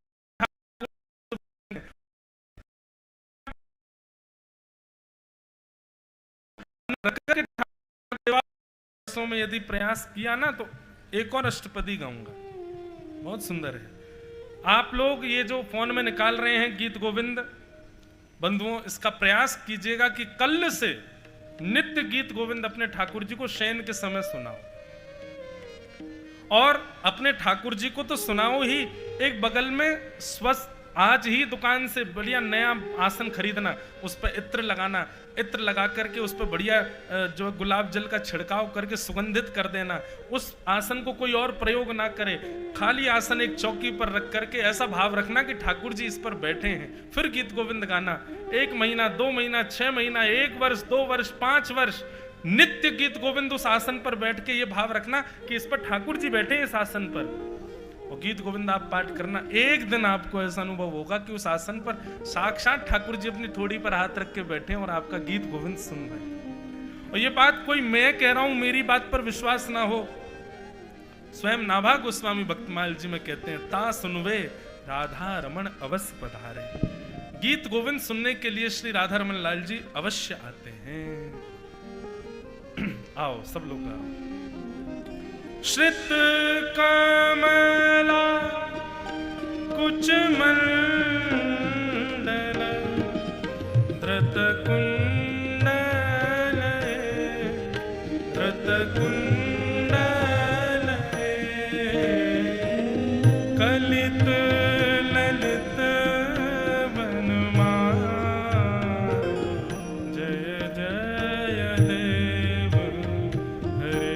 में यदि प्रयास किया ना तो एक और अष्टपदी गाऊंगा, बहुत सुंदर है। आप लोग ये जो फोन में निकाल रहे हैं गीत गोविंद बंधुओं, इसका प्रयास कीजिएगा कि कल से नित्य गीत गोविंद अपने ठाकुर जी को शयन के समय सुनाओ, और अपने ठाकुर जी को तो सुनाओ ही, एक बगल में स्वस्थ आज ही दुकान से बढ़िया नया आसन खरीदना, उस पर इत्र लगाना, इत्र लगा करके उस पर बढ़िया जो गुलाब जल का छिड़काव करके सुगंधित कर देना। उस आसन को कोई और प्रयोग ना करे, खाली आसन एक चौकी पर रख करके ऐसा भाव रखना कि ठाकुर जी इस पर बैठे हैं, फिर गीत गोविंद गाना। 1 महीना, 2 महीना, 6 महीना, 1 वर्ष, 2 वर्ष, 5 वर्ष नित्य गीत गोविंद उस आसन पर बैठ के ये भाव रखना कि इस पर ठाकुर जी बैठे हैं इस आसन पर, और गीत गोविंद आप पाठ करना। एक दिन आपको ऐसा अनुभव होगा कि उस आसन पर साक्षात ठाकुर जी अपनी थोड़ी पर हाथ रख के बैठे और आपका गीत गोविंद सुन रहे। और ये बात कोई मैं कह रहा हूं, मेरी बात पर विश्वास ना हो, स्वयं नाभा गोस्वामी भक्तमाल जी में कहते हैं, ता सुनवे राधा रमन अवश्य पधारे। गीत गोविंद सुनने के लिए श्री राधा रमन लाल जी अवश्य आते हैं। आओ सब लोग आओ। श्रित कमला कुच मंडल धृत कुंडल धृत कुंडल कलित ललित वनमाल जय जय देव हरे।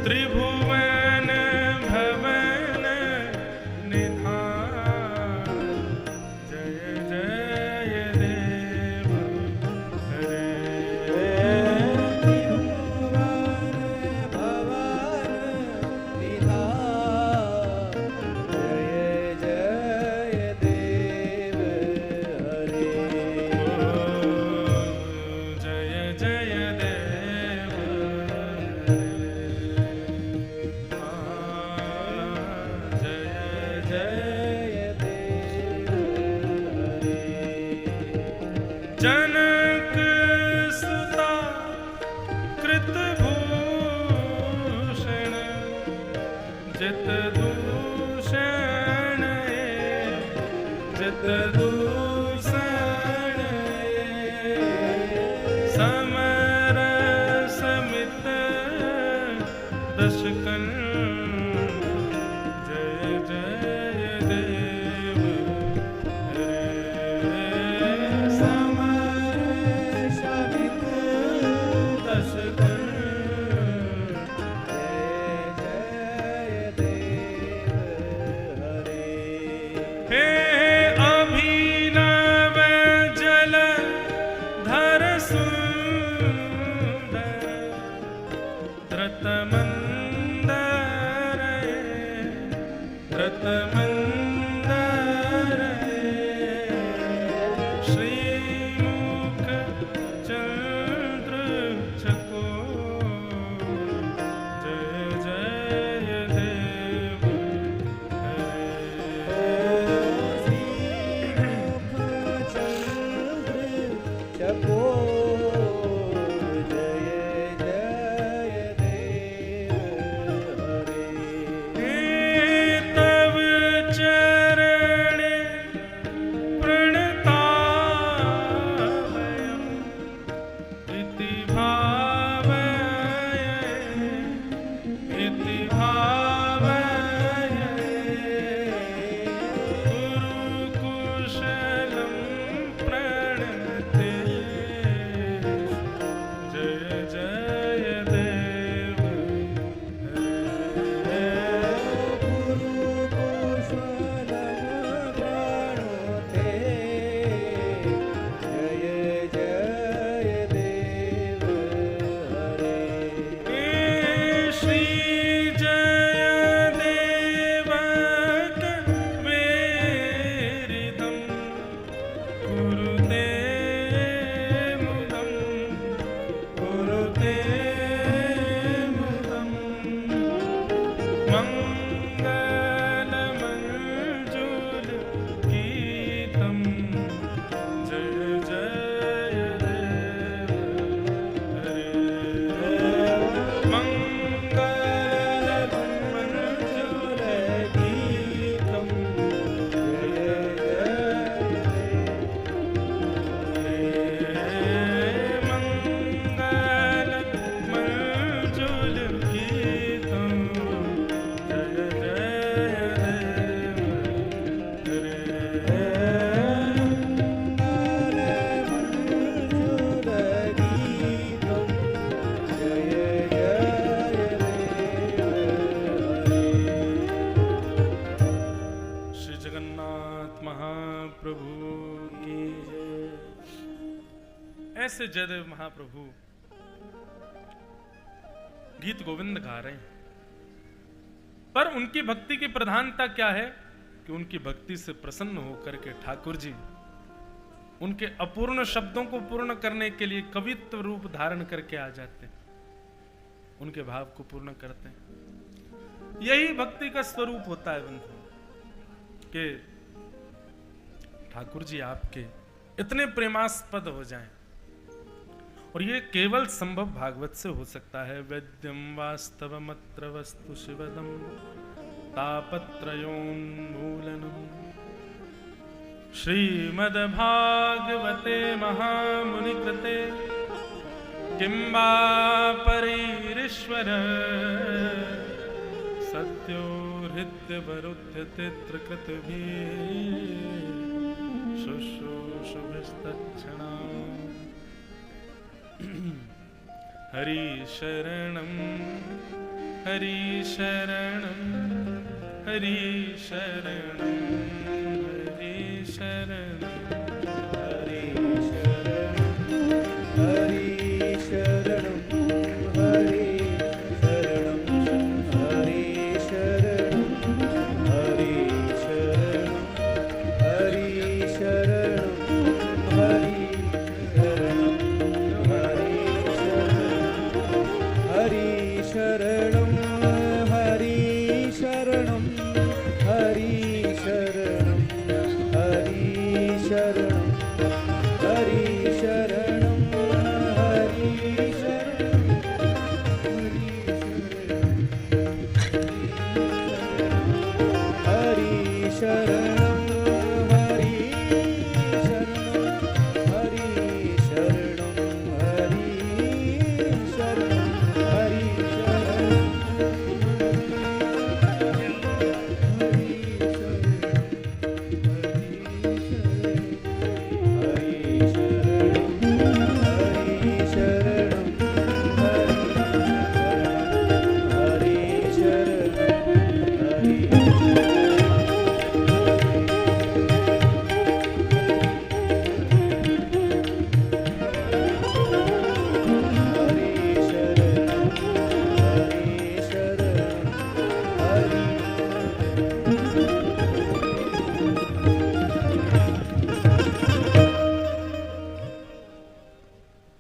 त्रिभुवन भवन निधान जय जय देव हरे त्रिभुवन भवन निधान जय जय देव हरे जय जय देव जय जय जनक सुता कृत भूषण जित दूषण जित दूषण समर समित दशकन जय जय देव हरे समर शमित दशकन जय देव हरे हे अभिनव जल धर सुंदर धृत मंदर धृत मंदर श्रीमुख चंद्र चकोर जय जय देव हरे श्रीमुख चंद्र चकोर जय जय देव हरे तव चरण प्रणतावयम् इति भावय इति भावय गुरुकुशलं प्रणते जय जय देव हरे श्री जय देवक वेरिदं कुरुते मुदं मंगलमंजुल गीतं जय जय देव हरे मंगलमंजुल गीतं मंगलमंजुल गीतं जय जय श्री जगन्नाथ महाप्रभु की जय। ऐसे जयदेव महाप्रभु गीत गोविंद गा रहे हैं, पर उनकी भक्ति की प्रधानता क्या है कि उनकी भक्ति से प्रसन्न होकर के ठाकुर जी उनके अपूर्ण शब्दों को पूर्ण करने के लिए कवित्व रूप धारण करके आ जाते हैं, उनके भाव को पूर्ण करते हैं। यही भक्ति का स्वरूप होता है बंधु, कि ठाकुर जी आपके इतने प्रेमास्पद हो जाएं, और ये केवल संभव भागवत से हो सकता है। वेद्यम वास्तवमत्र वस्तु शिवदम तापत्रयोन्मूलनम श्रीमद्भागवते महामुनिकृते किं वा परीरीश्वर सत्यो हृद्यवरुध्यतित्रकृतभिः शुश्रूषुभिस्तत्क्षणात् हरि शरणं हरि शरणं हरि शरणं हरि शरणं हरि शरणं हरि शरणं हरि शरणं हरि शरणं हरि शरणं हरि शरणं हरि शरणं हरि शरणं हरि शरणं हरि शरणं हरि शरणं हरि शरणं हरि शरणं हरि शरणं हरि शरणं हरि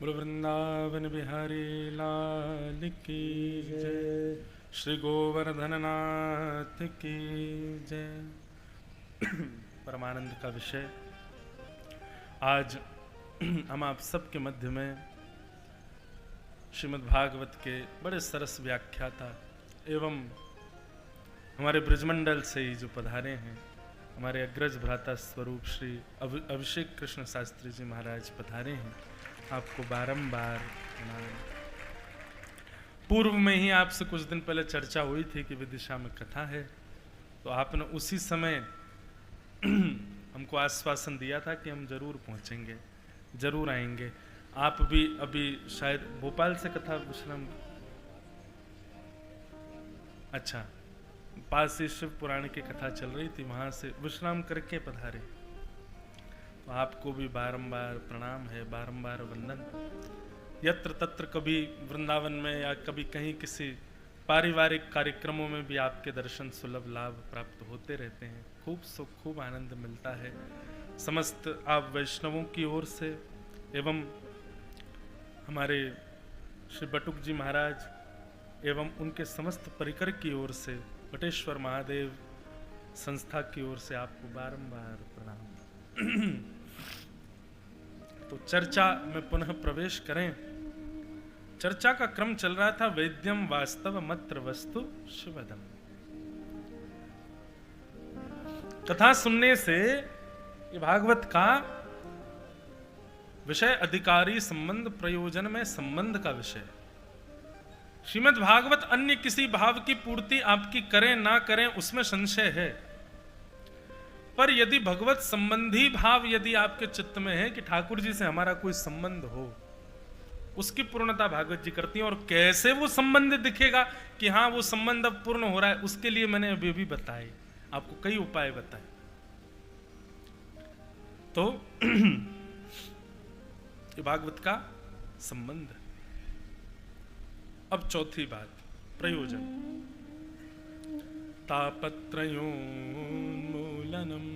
बोलो वृंदावन बिहारी लाल की जय, श्री गोवर्धन नाथ की जय। परमानंद का विषय आज हम आप सबके मध्य में श्रीमद् भागवत के बड़े सरस व्याख्याता एवं हमारे ब्रजमंडल से ही जो पधारे हैं हमारे अग्रज भ्राता स्वरूप श्री अभिषेक कृष्ण शास्त्री जी महाराज पधारे हैं। आपको बारंबार प्रणाम। पूर्व में ही आपसे कुछ दिन पहले चर्चा हुई थी कि विदिशा में कथा है, तो आपने उसी समय हमको आश्वासन दिया था कि हम जरूर पहुंचेंगे, जरूर आएंगे। आप भी अभी शायद भोपाल से कथा विश्राम, अच्छा, पास ही शिव पुराण की कथा चल रही थी, वहां से विश्राम करके पधारे। तो आपको भी बारंबार प्रणाम है, बारंबार वंदन। यत्र तत्र कभी वृंदावन में या कभी कहीं किसी पारिवारिक कार्यक्रमों में भी आपके दर्शन सुलभ लाभ प्राप्त होते रहते हैं। खूब सुख, खूब आनंद मिलता है। समस्त आप वैष्णवों की ओर से एवं हमारे श्री बटुक जी महाराज एवं उनके समस्त परिकर की ओर से, बटेश्वर महादेव संस्था की ओर से आपको बारंबार प्रणाम। तो चर्चा में पुनः प्रवेश करें। चर्चा का क्रम चल रहा था वेद्यम वास्तव मत्र वस्तु शिवदम। कथा सुनने से ये भागवत का विषय अधिकारी संबंध, प्रयोजन में संबंध का विषय। श्रीमद् भागवत अन्य किसी भाव की पूर्ति आपकी करें ना करें उसमें संशय है, पर यदि भगवत संबंधी भाव यदि आपके चित्त में है कि ठाकुर जी से हमारा कोई संबंध हो, उसकी पूर्णता भागवत जी करती हैं। और कैसे वो संबंध दिखेगा कि हाँ वो संबंध अब पूर्ण हो रहा है, उसके लिए मैंने अभी भी बताए, आपको कई उपाय बताए। तो ये भागवत का संबंध। अब चौथी बात, प्रयोजन। तापत्रयोन्मूलनम।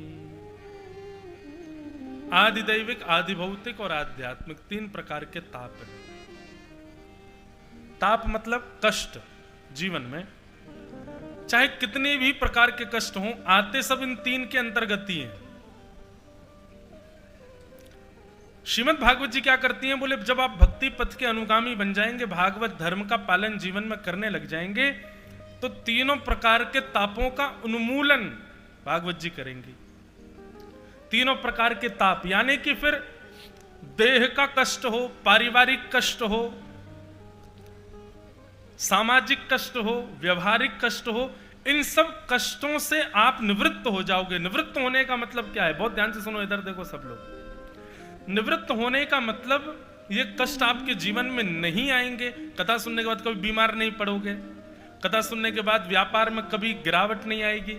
आदिदैविक, आदिभौतिक और आध्यात्मिक तीन प्रकार के ताप हैं। ताप मतलब कष्ट। जीवन में चाहे कितने भी प्रकार के कष्ट हों, आते सब इन तीन के अंतर्गत ही हैं। श्रीमद् भागवत जी क्या करती हैं, बोले जब आप भक्ति पथ के अनुगामी बन जाएंगे, भागवत धर्म का पालन जीवन में करने लग जाएंगे, तो तीनों प्रकार के तापों का उन्मूलन भागवत जी करेंगी। तीनों प्रकार के ताप यानी कि फिर देह का कष्ट हो, पारिवारिक कष्ट हो, सामाजिक कष्ट हो, व्यवहारिक कष्ट हो, इन सब कष्टों से आप निवृत्त हो जाओगे। निवृत्त होने का मतलब क्या है, बहुत ध्यान से सुनो, इधर देखो सब लोग। निवृत्त होने का मतलब ये कष्ट आपके जीवन में नहीं आएंगे। कथा सुनने के बाद कभी बीमार नहीं पड़ोगे, कथा सुनने के बाद व्यापार में कभी गिरावट नहीं आएगी,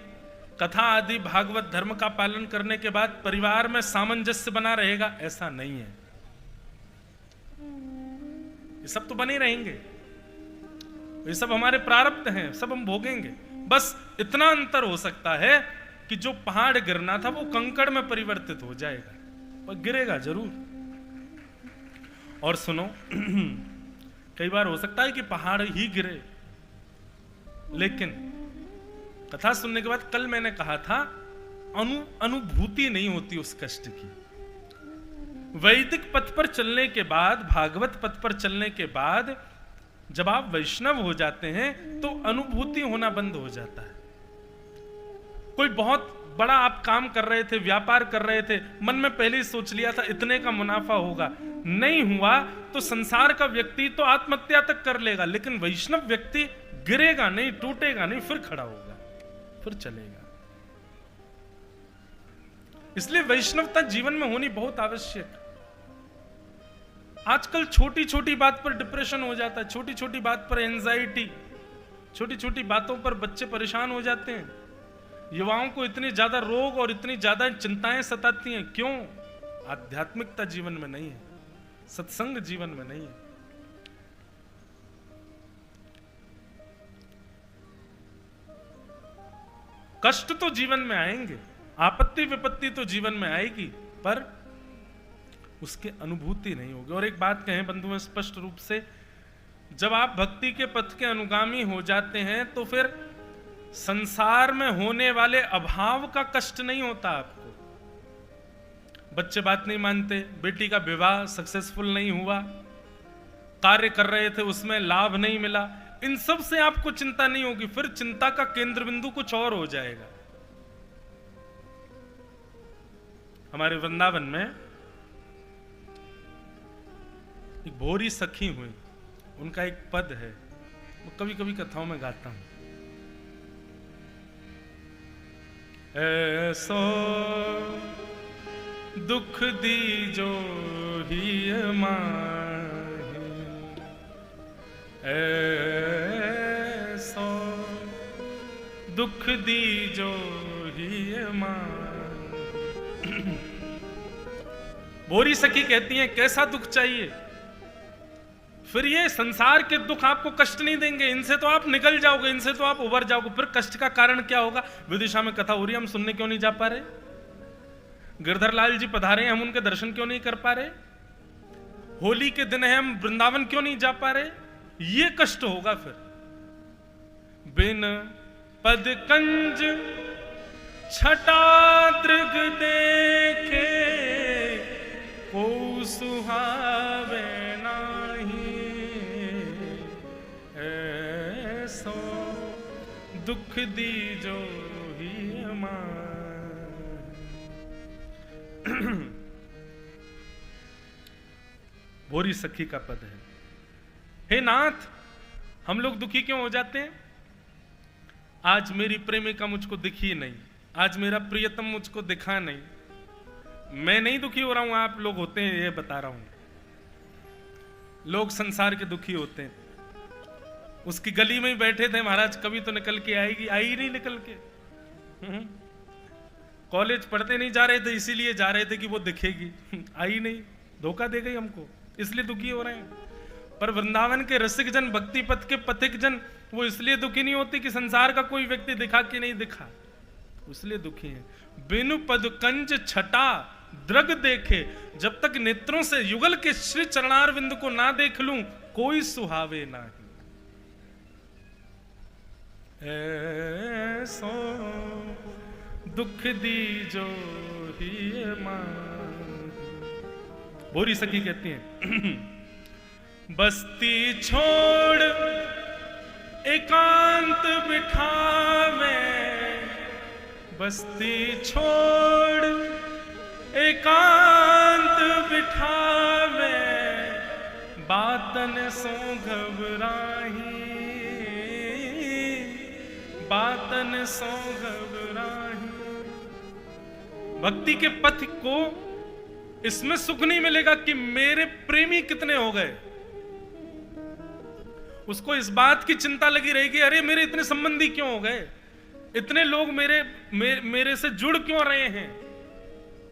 कथा आदि भागवत धर्म का पालन करने के बाद परिवार में सामंजस्य बना रहेगा, ऐसा नहीं है। ये सब तो बने रहेंगे, ये सब हमारे प्रारब्ध हैं, सब हम भोगेंगे। बस इतना अंतर हो सकता है कि जो पहाड़ गिरना था वो कंकड़ में परिवर्तित हो जाएगा, पर गिरेगा जरूर। और सुनो, कई बार हो सकता है कि पहाड़ ही गिरे, लेकिन कथा सुनने के बाद, कल मैंने कहा था, अनुभूति नहीं होती उस कष्ट की। वैदिक पथ पर चलने के बाद, भागवत पथ पर चलने के बाद जब आप वैष्णव हो जाते हैं तो अनुभूति होना बंद हो जाता है। कोई बहुत बड़ा आप काम कर रहे थे, व्यापार कर रहे थे, मन में पहले ही सोच लिया था इतने का मुनाफा होगा, नहीं हुआ तो संसार का व्यक्ति तो आत्महत्या तक कर लेगा, लेकिन वैष्णव व्यक्ति गिरेगा नहीं, टूटेगा नहीं, फिर खड़ा होगा, फिर चलेगा। इसलिए वैष्णवता जीवन में होनी बहुत आवश्यक। आजकल छोटी छोटी बात पर डिप्रेशन हो जाता है, छोटी छोटी बात पर एंजाइटी, छोटी छोटी बातों पर बच्चे परेशान हो जाते हैं। युवाओं को इतने ज्यादा रोग और इतनी ज्यादा चिंताएं सताती हैं, क्यों? आध्यात्मिकता जीवन में नहीं है, सत्संग जीवन में नहीं है। कष्ट तो जीवन में आएंगे, आपत्ति विपत्ति तो जीवन में आएगी, पर उसकी अनुभूति नहीं होगी। और एक बात कहें बंधुओं स्पष्ट रूप से, जब आप भक्ति के पथ के अनुगामी हो जाते हैं तो फिर संसार में होने वाले अभाव का कष्ट नहीं होता आपको। बच्चे बात नहीं मानते, बेटी का विवाह सक्सेसफुल नहीं हुआ, कार्य कर रहे थे उसमें लाभ नहीं मिला, इन सब से आपको चिंता नहीं होगी। फिर चिंता का केंद्र बिंदु कुछ और हो जाएगा। हमारे वृंदावन में एक भोरी सखी हुई, उनका एक पद है, वो कभी कभी कथाओं में गाता हूं। ऐसो दुख दीजो ही माही, ऐसो दुख दीजो ही माही। भोरी सखी कहती हैं कैसा दुख चाहिए? फिर ये संसार के दुख आपको कष्ट नहीं देंगे, इनसे तो आप निकल जाओगे, इनसे तो आप उबर जाओगे। फिर कष्ट का कारण क्या होगा? विदिशा में कथा हो रही है, हम सुनने क्यों नहीं जा पा रहे? गिरधर लाल जी पधारे, हम उनके दर्शन क्यों नहीं कर पा रहे? होली के दिन है, हम वृंदावन क्यों नहीं जा पा रहे? ये कष्ट होगा फिर। बिन पद कंज छटा दृग देखे, को सुहावे दुख दीजो ही भोरी सखी का पद है। हे नाथ, हम लोग दुखी क्यों हो जाते हैं? आज मेरी प्रेमिका मुझको दिखी नहीं, आज मेरा प्रियतम मुझको दिखा नहीं। मैं नहीं दुखी हो रहा हूं, आप लोग होते हैं, ये बता रहा हूं। लोग संसार के दुखी होते हैं। उसकी गली में ही बैठे थे महाराज, कभी तो निकल के आएगी, आई नहीं निकल के। कॉलेज पढ़ते नहीं जा रहे थे, इसीलिए जा रहे थे कि वो दिखेगी, आई नहीं, धोखा दे गई हमको, इसलिए दुखी हो रहे हैं। पर वृंदावन के रसिक जन, भक्ति पथ के पथिक जन, वो इसलिए दुखी नहीं होते कि संसार का कोई व्यक्ति दिखा कि नहीं दिखा, इसलिए दुखी है। बिनु पद कंज छटा द्रग देखे, जब तक नेत्रों से युगल के श्री चरणारविंद को ना देख लूं, कोई सुहावे नहीं। ऐसो दुख दीजो ही माही। भोरी सखी कहती हैं बस्ती छोड़ एकांत बिठावे, बस्ती छोड़ एकांत बिठावे, बातन सो घबराही, बातन सो घबराही। भक्ति के पथ को इसमें सुख नहीं मिलेगा कि मेरे प्रेमी कितने हो गए। उसको इस बात की चिंता लगी रहेगी, अरे मेरे इतने संबंधी क्यों हो गए, इतने लोग मेरे से जुड़ क्यों रहे हैं।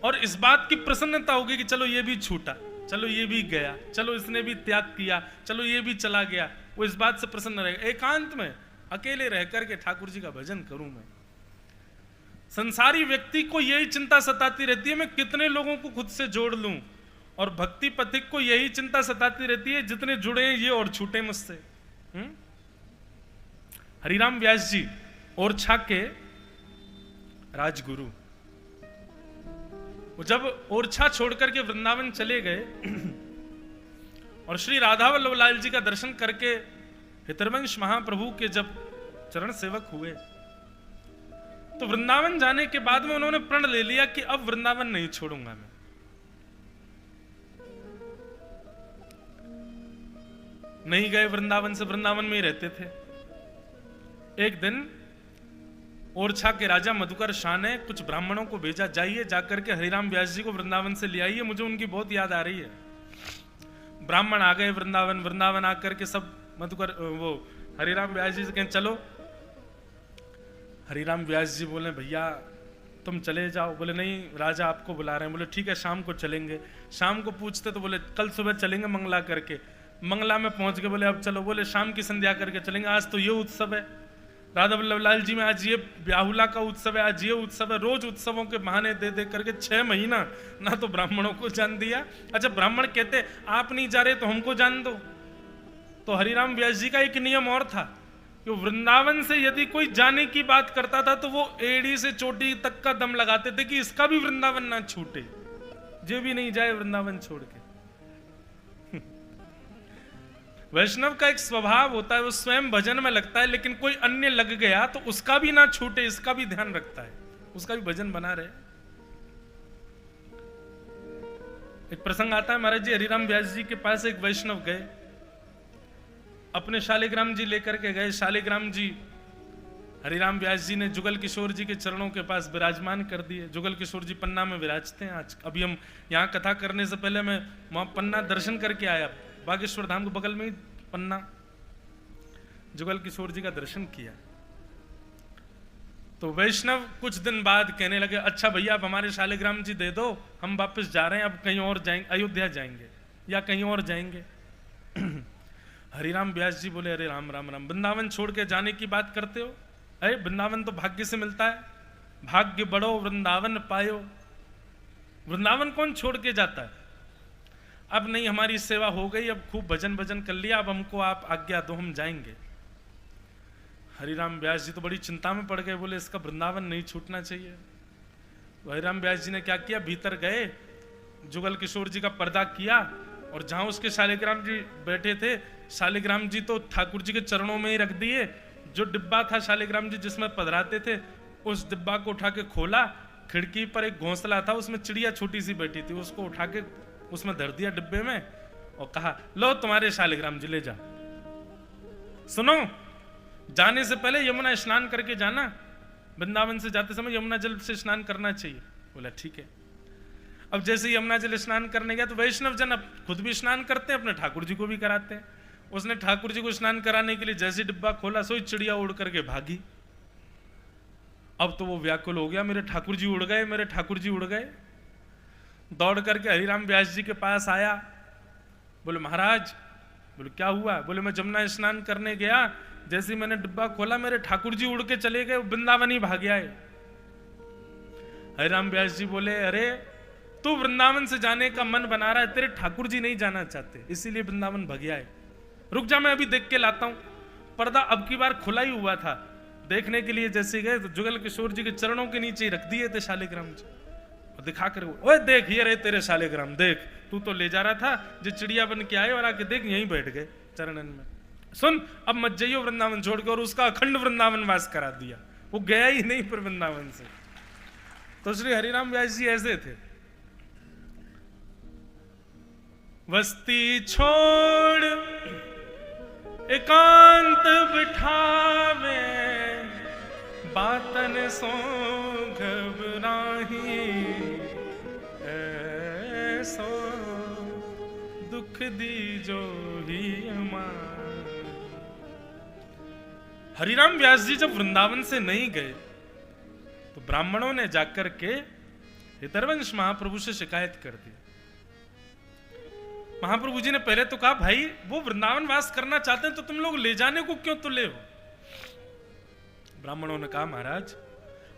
और इस बात की प्रसन्नता होगी कि चलो ये भी छूटा, चलो ये भी गया, चलो इसने भी त्याग किया, चलो ये भी चला गया। वो इस बात से प्रसन्न रहेगा। एकांत में अकेले रह करके ठाकुर जी का भजन करूं मैं। संसारी व्यक्ति को यही चिंता सताती रहती है, मैं कितने लोगों को खुद से जोड़ लूं। और भक्ति पथिक को यही चिंता सताती रहती है, जितने जुड़े हैं ये और छूटे मुझसे। हरिराम व्यास जी ओरछा के राजगुरु, वो जब ओरछा छोड़ करके वृंदावन चले गए और श्री राधा वल्लभ लाल जी का दर्शन करके हितरवंश महाप्रभु के जब चरण सेवक हुए, तो वृंदावन जाने के बाद में उन्होंने प्रण ले लिया कि अब वृंदावन नहीं छोड़ूंगा मैं। नहीं गए वृंदावन से, वृंदावन में ही रहते थे। एक दिन ओरछा के राजा मधुकर शाह ने कुछ ब्राह्मणों को भेजा, जाइए जाकर के हरिराम व्यास जी को वृंदावन से ले आइए, मुझे उनकी बहुत याद आ रही है। ब्राह्मण आ गए वृंदावन। वृंदावन आकर के सब मधुकर वो हरिराम व्यास जी से कहें चलो। हरिराम व्यास जी बोले भैया तुम चले जाओ। बोले नहीं राजा आपको बुला रहे हैं। बोले ठीक है शाम को चलेंगे। शाम को पूछते तो बोले कल सुबह चलेंगे मंगला करके। मंगला में पहुंच गए, बोले अब चलो। बोले शाम की संध्या करके चलेंगे, आज तो ये उत्सव है राधा वल्लभ लाल जी में, आज ये ब्याहुला का उत्सव है, आज ये उत्सव है। रोज उत्सवों के बहाने दे दे करके 6 महीना ना तो ब्राह्मणों को जान दिया। अच्छा ब्राह्मण कहते आप नहीं जा रहे तो हमको जान दो। तो हरिराम व्यास जी का एक नियम और था कि वृंदावन से यदि कोई जाने की बात करता था तो वो एड़ी से चोटी तक का दम लगाते थे कि इसका भी वृंदावन ना छूटे, जे भी नहीं जाए वृंदावन छोड़ के। वैष्णव का एक स्वभाव होता है, वो स्वयं भजन में लगता है, लेकिन कोई अन्य लग गया तो उसका भी ना छूटे, इसका भी ध्यान रखता है, उसका भी भजन बना रहे। एक प्रसंग आता है, महाराज जी हरिराम व्यास जी के पास एक वैष्णव गए, अपने शालिग्राम जी लेकर के गए। शालिग्राम जी हरिराम व्यास जी ने जुगल किशोर जी के चरणों के पास विराजमान कर दिए। जुगल किशोर जी पन्ना में विराजते हैं। आज अभी हम यहाँ कथा करने से पहले मैं वहां पन्ना दर्शन करके आया, बागेश्वर धाम के बगल में ही पन्ना, जुगल किशोर जी का दर्शन किया। तो वैष्णव कुछ दिन बाद कहने लगे अच्छा भैया आप हमारे शालिग्राम जी दे दो, हम वापस जा रहे हैं, अब कहीं और जाएंगे, अयोध्या जाएंगे या कहीं और जाएंगे। हरिराम व्यास जी बोले अरे राम राम राम, वृंदावन छोड़ के जाने की बात करते हो? अरे वृंदावन तो भाग्य से मिलता है, भाग्य बढ़ो वृंदावन पायो। वृंदावन कौन छोड़ के जाता है? अब नहीं हमारी सेवा हो गई, अब खूब भजन भजन कर लिया, अब हमको आप आज्ञा दो हम जाएंगे। हरिराम व्यास जी तो बड़ी चिंता में पड़ गए, बोले इसका वृंदावन नहीं छूटना चाहिए। तो हरिराम व्यास जी ने क्या किया, भीतर गए, जुगल किशोर जी का पर्दा किया और जहां उसके शालिग्राम जी बैठे थे, शालिग्राम जी तो ठाकुर जी के चरणों में ही रख दिए। जो डिब्बा था शालिग्राम जी जिसमें पधराते थे, उस डिब्बा को उठा के खोला, खिड़की पर एक घोंसला था, उसमें चिड़िया छोटी सी बैठी थी, उसको उठा के उसमें धर दिया डिब्बे में और कहा लो तुम्हारे शालिग्राम जी ले जा। सुनो, जाने से पहले यमुना स्नान करके जाना, वृंदावन से जाते समय यमुना जल से स्नान करना चाहिए। बोला ठीक है। अब जैसे यमुना जल स्नान करने गया तो वैष्णव जन अब खुद भी स्नान करते हैं, अपने ठाकुर जी को भी कराते हैं। उसने ठाकुर जी को स्नान कराने के लिए जैसे डिब्बा खोला, सोई चिड़िया उड़ करके भागी। अब तो वो व्याकुल हो गया, मेरे ठाकुर जी उड़ गए, मेरे ठाकुर जी उड़ गए। दौड़ करके हरिराम व्यास जी के पास आया, बोले महाराज, बोले क्या हुआ? बोले मैं जमुना स्नान करने गया, जैसे मैंने डिब्बा खोला मेरे ठाकुर जी उड़ के चले गए, वृंदावन ही भाग आए। हरिराम व्यास जी बोले अरे तू वृंदावन से जाने का मन बना रहा है, तेरे ठाकुर जी नहीं जाना चाहते, इसीलिए वृंदावन भाग आए। रुक जा मैं अभी देख के लाता हूं। पर्दा अब की बार खुला ही हुआ था, देखने के लिए जैसे गए तो जुगल किशोर जी के चरणों के नीचे ही रख दिए थे शालिग्राम जी, और दिखा कर ओए देख ये रहे तेरे शालिग्राम, देख तू तो ले जा रहा था, जो चिड़िया बन के आए और आके देख यहीं बैठ गए चरणन में। सुन अब मत जाइयो वृंदावन छोड़ के, और उसका अखंड वृंदावन वास करा दिया, वो गया ही नहीं फिर वृंदावन से। तो श्री हरिराम व्यास जी ऐसे थे, वस्ती छोड़ एकांत बिठावे, बातन सो घबराही सो दुख दीजो ही हमार। हरिराम व्यास जी जब वृंदावन से नहीं गए तो ब्राह्मणों ने जाकर के हितरवंश महाप्रभु से शिकायत कर दी। महाप्रभु जी ने पहले तो कहा, भाई वो वृंदावन वास करना चाहते हैं तो तुम लोग ले जाने को क्यों तुले हो? ब्राह्मणों ने कहा, महाराज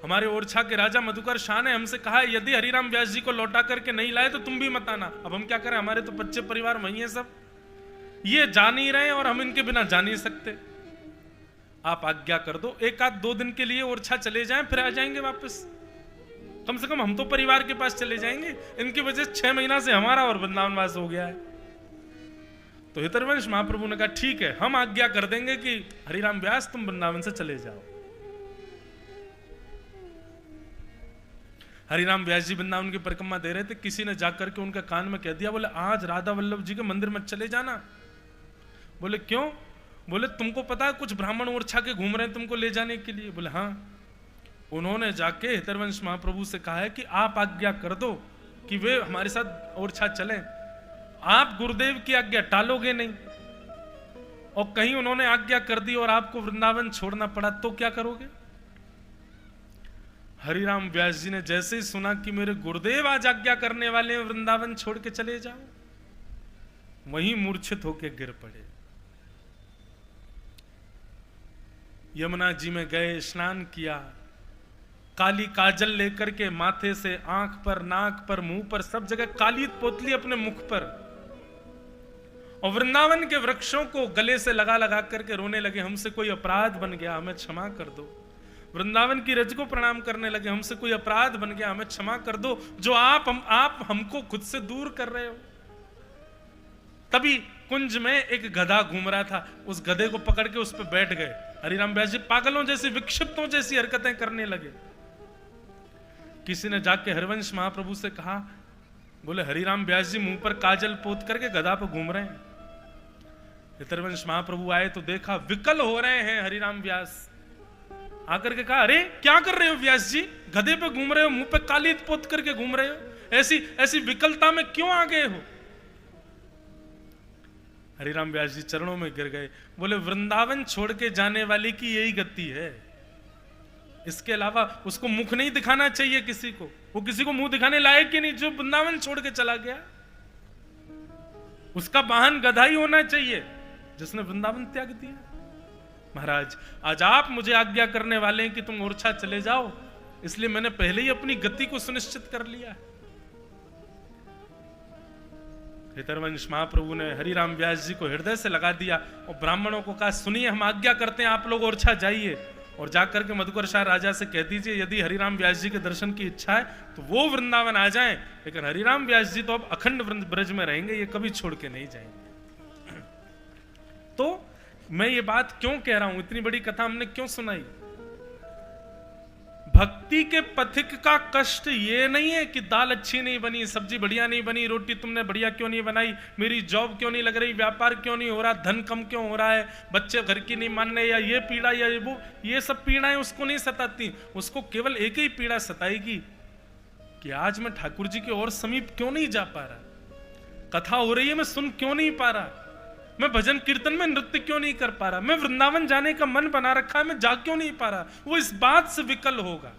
हमारे ओरछा के राजा मधुकर शाह ने हमसे कहा यदि हरिराम व्यास जी को लौटा करके नहीं लाए तो तुम भी मत आना। अब हम क्या करें, हमारे तो बच्चे परिवार वही है सब, ये जा नहीं रहे और हम इनके बिना जा नहीं सकते। आप आज्ञा कर दो, एक आध 2 दिन के लिए ओरछा चले जाएं, फिर आ जाएंगे वापस। कम से कम हम तो परिवार के पास चले जाएंगे। इनकी वजह से 6 महीना से हमारा और वृंदावन वास हो गया है। तो हितरवंश महाप्रभु ने कहा, ठीक है, हम आज्ञा कर देंगे कि हरिराम व्यास तुम वृंदावन से चले जाओ। हरिराम व्यास जी वृंदावन की परिक्रमा दे रहे थे, किसी ने जाकर के उनके कान में कह दिया, बोले आज राधा वल्लभ जी के मंदिर में चले जाना। बोले क्यों? बोले तुमको पता है कुछ ब्राह्मण ओरछा के घूम रहे हैं तुमको ले जाने के लिए। बोले हाँ। उन्होंने जाके हितरवंश महाप्रभु से कहा है कि आप आज्ञा कर दो कि वे हमारे साथ ओरछा चलें। आप गुरुदेव की आज्ञा टालोगे नहीं, और कहीं उन्होंने आज्ञा कर दी और आपको वृंदावन छोड़ना पड़ा तो क्या करोगे? हरिराम व्यास जी ने जैसे ही सुना कि मेरे गुरुदेव आज आज्ञा करने वाले हैं वृंदावन छोड़ के चले जाओ, वहीं मूर्छित होकर गिर पड़े। यमुना जी में गए, स्नान किया, काली काजल लेकर के माथे से आंख पर, नाक पर, मुंह पर, सब जगह काली पोतली अपने मुख पर, और वृंदावन के वृक्षों को गले से लगा लगा करके रोने लगे, हमसे कोई अपराध बन गया, हमें क्षमा कर दो। वृंदावन की रज को प्रणाम करने लगे, हमसे कोई अपराध बन गया, हमें क्षमा कर दो, जो आप हमको खुद से दूर कर रहे हो। तभी कुंज में एक गधा घूम रहा था, उस गधे को पकड़ के उस पर बैठ गए। हरिराम व्यास जी पागलों जैसी, विक्षिप्तों जैसी हरकतें करने लगे। किसी ने जाके हरिवंश महाप्रभु से कहा, बोले हरिराम व्यास जी मुंह पर काजल पोत करके गधा पर घूम रहे हैं। हितरवंश महाप्रभु आए तो देखा विकल हो रहे हैं हरिराम व्यास। आकर के कहा, अरे क्या कर रहे हो व्यास जी, गधे पे घूम रहे हो, मुंह पे काली पोत करके घूम रहे हो, ऐसी विकलता में क्यों आ गए हो? हरिराम व्यास जी चरणों में गिर गए, बोले वृंदावन छोड़ के जाने वाली की यही गति है, इसके अलावा उसको मुख नहीं दिखाना चाहिए किसी को, वो किसी को मुंह दिखाने लायक ही नहीं। जो वृंदावन छोड़ के चला गया उसका वाहन गधा ही होना चाहिए जिसने वृंदावन त्याग दिया। महाराज आज आप मुझे आज्ञा करने वाले हैं कि तुम ओरछा चले जाओ, इसलिए मैंने पहले ही अपनी गति को सुनिश्चित कर लिया। हितरवंश महाप्रभु ने हरिराम व्यास जी को हृदय से लगा दिया और ब्राह्मणों को कहा, सुनिए हम आज्ञा करते हैं, आप लोग ओरछा जाइए और जाकर के मधुकर शाह राजा से कह दीजिए यदि हरिराम व्यास जी के दर्शन की इच्छा है तो वो वृंदावन आ जाएं, लेकिन हरिराम व्यास जी तो अब अखंड ब्रज में रहेंगे, ये कभी छोड़ के नहीं जाएंगे। तो मैं ये बात क्यों कह रहा हूं, इतनी बड़ी कथा हमने क्यों सुनाई? भक्ति के पथिक का कष्ट ये नहीं है कि दाल अच्छी नहीं बनी, सब्जी बढ़िया नहीं बनी, रोटी तुमने बढ़िया क्यों नहीं बनाई, मेरी जॉब क्यों नहीं लग रही, व्यापार क्यों नहीं हो रहा, धन कम क्यों हो रहा है, बच्चे घर की नहीं मान रहे, या ये पीड़ा या वो, ये सब पीड़ाएं उसको नहीं सताती। उसको केवल एक ही पीड़ा सताएगी कि आज मैं ठाकुर जी के और समीप क्यों नहीं जा पा रहा, कथा हो रही है मैं सुन क्यों नहीं पा रहा, मैं भजन कीर्तन में नृत्य क्यों नहीं कर पा रहा, मैं वृंदावन जाने का मन बना रखा है मैं जा क्यों नहीं पा रहा। वो इस बात से विकल होगा।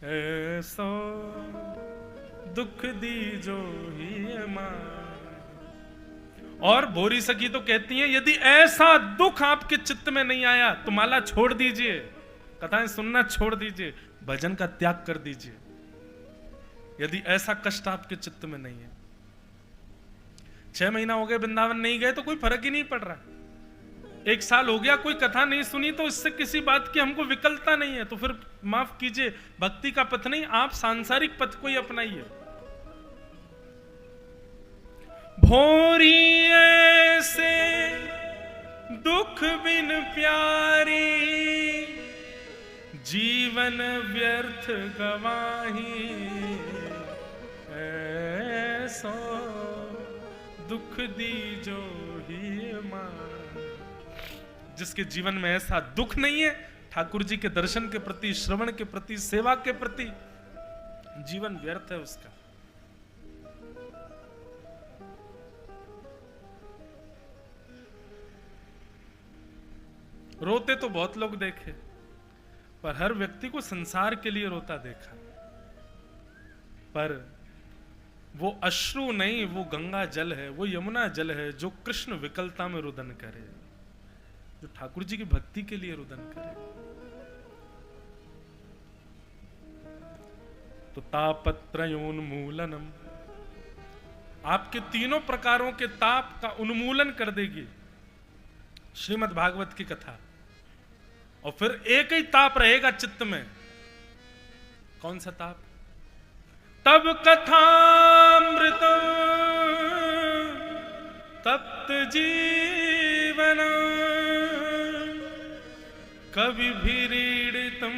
ऐसो दुख दीजो ही मां। और भोरी सखी तो कहती हैं यदि ऐसा दुख आपके चित्त में नहीं आया तो माला छोड़ दीजिए, कथाएं सुनना छोड़ दीजिए, भजन का त्याग कर दीजिए, यदि ऐसा कष्ट आपके चित्त में नहीं है। 6 महीना हो गए वृंदावन नहीं गए तो कोई फर्क ही नहीं पड़ रहा, 1 साल हो गया कोई कथा नहीं सुनी तो इससे किसी बात की हमको विकलता नहीं है, तो फिर माफ कीजिए भक्ति का पथ नहीं, आप सांसारिक पथ को ही अपनाइए। भोरी ऐसे दुख बिन प्यारी, जीवन व्यर्थ गवाही, ऐसो दुख दीजो ही मां। जिसके जीवन में ऐसा दुख नहीं है, ठाकुर जी के दर्शन के प्रति, श्रवण के प्रति, सेवा के प्रति, जीवन व्यर्थ है उसका। रोते तो बहुत लोग देखे, पर हर व्यक्ति को संसार के लिए रोता देखा। पर वो अश्रु नहीं, वो गंगा जल है, वो यमुना जल है जो कृष्ण विकलता में रुदन करे, जो ठाकुर जी की भक्ति के लिए रुदन करे। तो तापत्रयोन्मूलनम, आपके तीनों प्रकारों के ताप का उन्मूलन कर देगी श्रीमद् भागवत की कथा। और फिर एक ही ताप रहेगा चित्त में। कौन सा ताप? तब कथामृत तप्त जीवन कवि भीड़ितम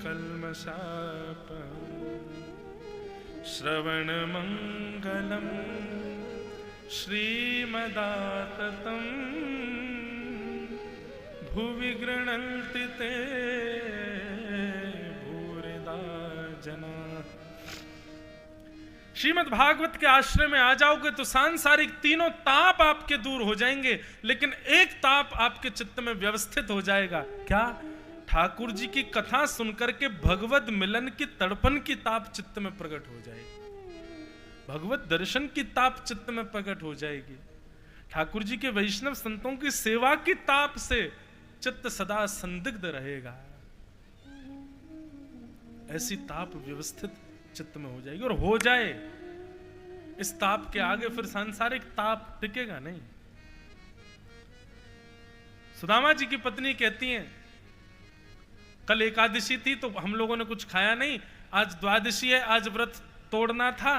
कल्मषाप श्रवण मंगलम श्रीमदाततम भुवि गृह्णन्ति ते भूरिदा जना। श्रीमद् भागवत के आश्रय में आ जाओगे तो सांसारिक तीनों ताप आपके दूर हो जाएंगे, लेकिन एक ताप आपके चित्त में व्यवस्थित हो जाएगा। क्या? ठाकुर जी की कथा सुनकर के भगवत मिलन की तड़पन की ताप चित्त में प्रकट हो जाएगी, भगवत दर्शन की ताप चित्त में प्रकट हो जाएगी, ठाकुर जी के वैष्णव संतों की सेवा की ताप से चित्त सदा संदिग्ध रहेगा। ऐसी ताप व्यवस्थित चित्त में हो जाएगी। और हो जाए, इस ताप के आगे फिर सांसारिक ताप टिकेगा नहीं। सुदामा जी की पत्नी कहती हैं, कल एकादशी थी तो हम लोगों ने कुछ खाया नहीं, आज द्वादशी है, आज व्रत तोड़ना था,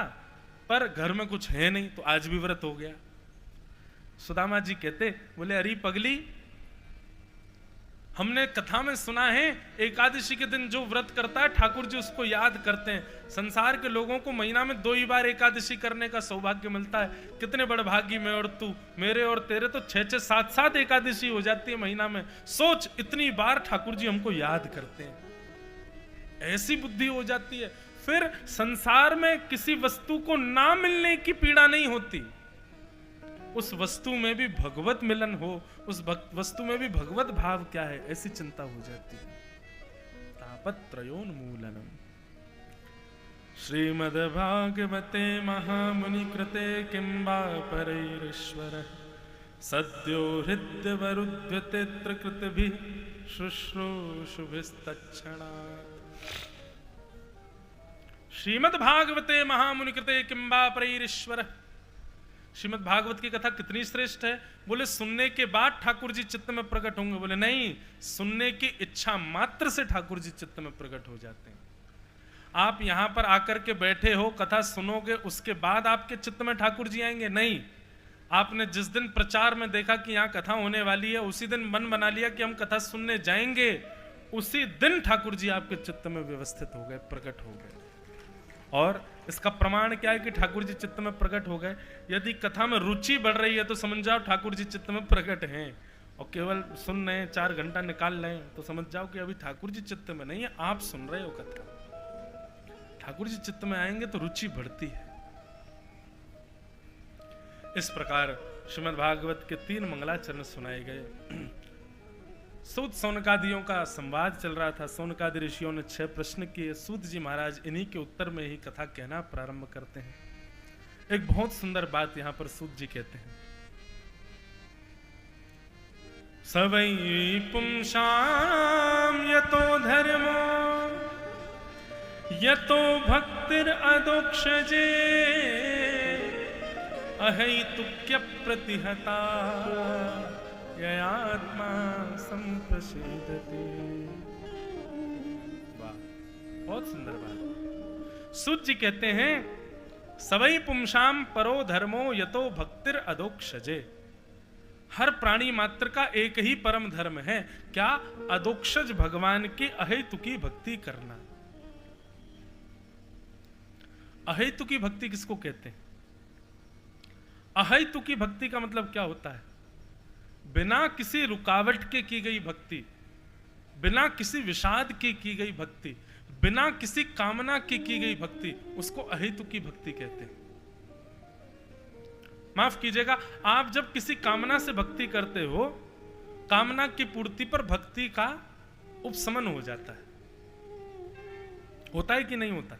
पर घर में कुछ है नहीं तो आज भी व्रत हो गया। सुदामा जी कहते, बोले अरे पगली, हमने कथा में सुना है एकादशी के दिन जो व्रत करता है ठाकुर जी उसको याद करते हैं। संसार के लोगों को महीना में 2 ही बार एकादशी करने का सौभाग्य मिलता है। कितने बड़भागी मैं और तू, मेरे और तेरे तो 6-6, 7-7 एकादशी हो जाती है महीना में। सोच, इतनी बार ठाकुर जी हमको याद करते हैं। ऐसी बुद्धि हो जाती है। फिर संसार में किसी वस्तु को ना मिलने की पीड़ा नहीं होती, उस वस्तु में भी भगवत मिलन हो, उस वस्तु में भी भगवत भाव क्या है, ऐसी चिंता हो जाती है। तापत्रयोन्मूलनम श्रीमद्भागवते महामुनि कृते किं वा परैरीश्वर सद्यो हृद्यवरुध्यतेऽत्र कृतभिः शुश्रूषुभिस्तत्क्षणात्। श्रीमद्भागवते महामुनि कृते किं वा परैरीश्वर। श्रीमद् भागवत की कथा कितनी श्रेष्ठ है। बोले सुनने के बाद ठाकुर जी चित्त में प्रकट होंगे। बोले नहीं, सुनने की इच्छा मात्र से ठाकुर जी चित्त में प्रकट हो जाते हैं। आप यहां पर आकर के बैठे हो, कथा सुनोगे, उसके बाद आपके चित्त में ठाकुर जी आएंगे? नहीं। आपने जिस दिन प्रचार में देखा कि यहाँ कथा होने वाली है, उसी दिन मन बना लिया कि हम कथा सुनने जाएंगे, उसी दिन ठाकुर जी आपके चित्त में व्यवस्थित हो गए, प्रकट हो गए। और इसका प्रमाण क्या है कि ठाकुर जी चित्त में प्रकट हो गए? यदि कथा में रुचि बढ़ रही है तो समझ जाओ ठाकुर जी चित्त में प्रकट हैं। और केवल सुन रहे हैं, 4 घंटा निकाल रहे हैं, तो समझ जाओ कि अभी ठाकुर जी चित्त में नहीं है, आप सुन रहे हो कथा। ठाकुर जी चित्त में आएंगे तो रुचि बढ़ती है। इस प्रकार श्रीमद् भागवत के 3 मंगलाचरण सुनाए गए। सूत सौनकादियों का संवाद चल रहा था। सौनकादि ऋषियों ने 6 प्रश्न किए। सूत जी महाराज इन्हीं के उत्तर में ही कथा कहना प्रारंभ करते हैं। एक बहुत सुंदर बात यहां पर सूत जी कहते हैं, सवै पुंसाम यतो धर्मो यतो भक्तिर अदोक्षजे अहैतुक्य प्रतिहता ययात्मा संप्रसिद्धति। वाह, बहुत सुंदर बात। सूत जी कहते हैं, सवै पुंसाम परो धर्मो यतो भक्तिर अदोक्षजे। हर प्राणी मात्र का एक ही परम धर्म है, क्या? अदोक्षज भगवान की अहेतुकी भक्ति करना। अहेतुकी भक्ति किसको कहते हैं? अहेतुकी भक्ति का मतलब क्या होता है? बिना किसी रुकावट के की गई भक्ति, बिना किसी विषाद की गई भक्ति, बिना किसी कामना की गई भक्ति, उसको अहेतुकी भक्ति कहते हैं। माफ कीजिएगा, आप जब किसी कामना से भक्ति करते हो कामना की पूर्ति पर भक्ति का उपशमन हो जाता है। होता है कि नहीं होता?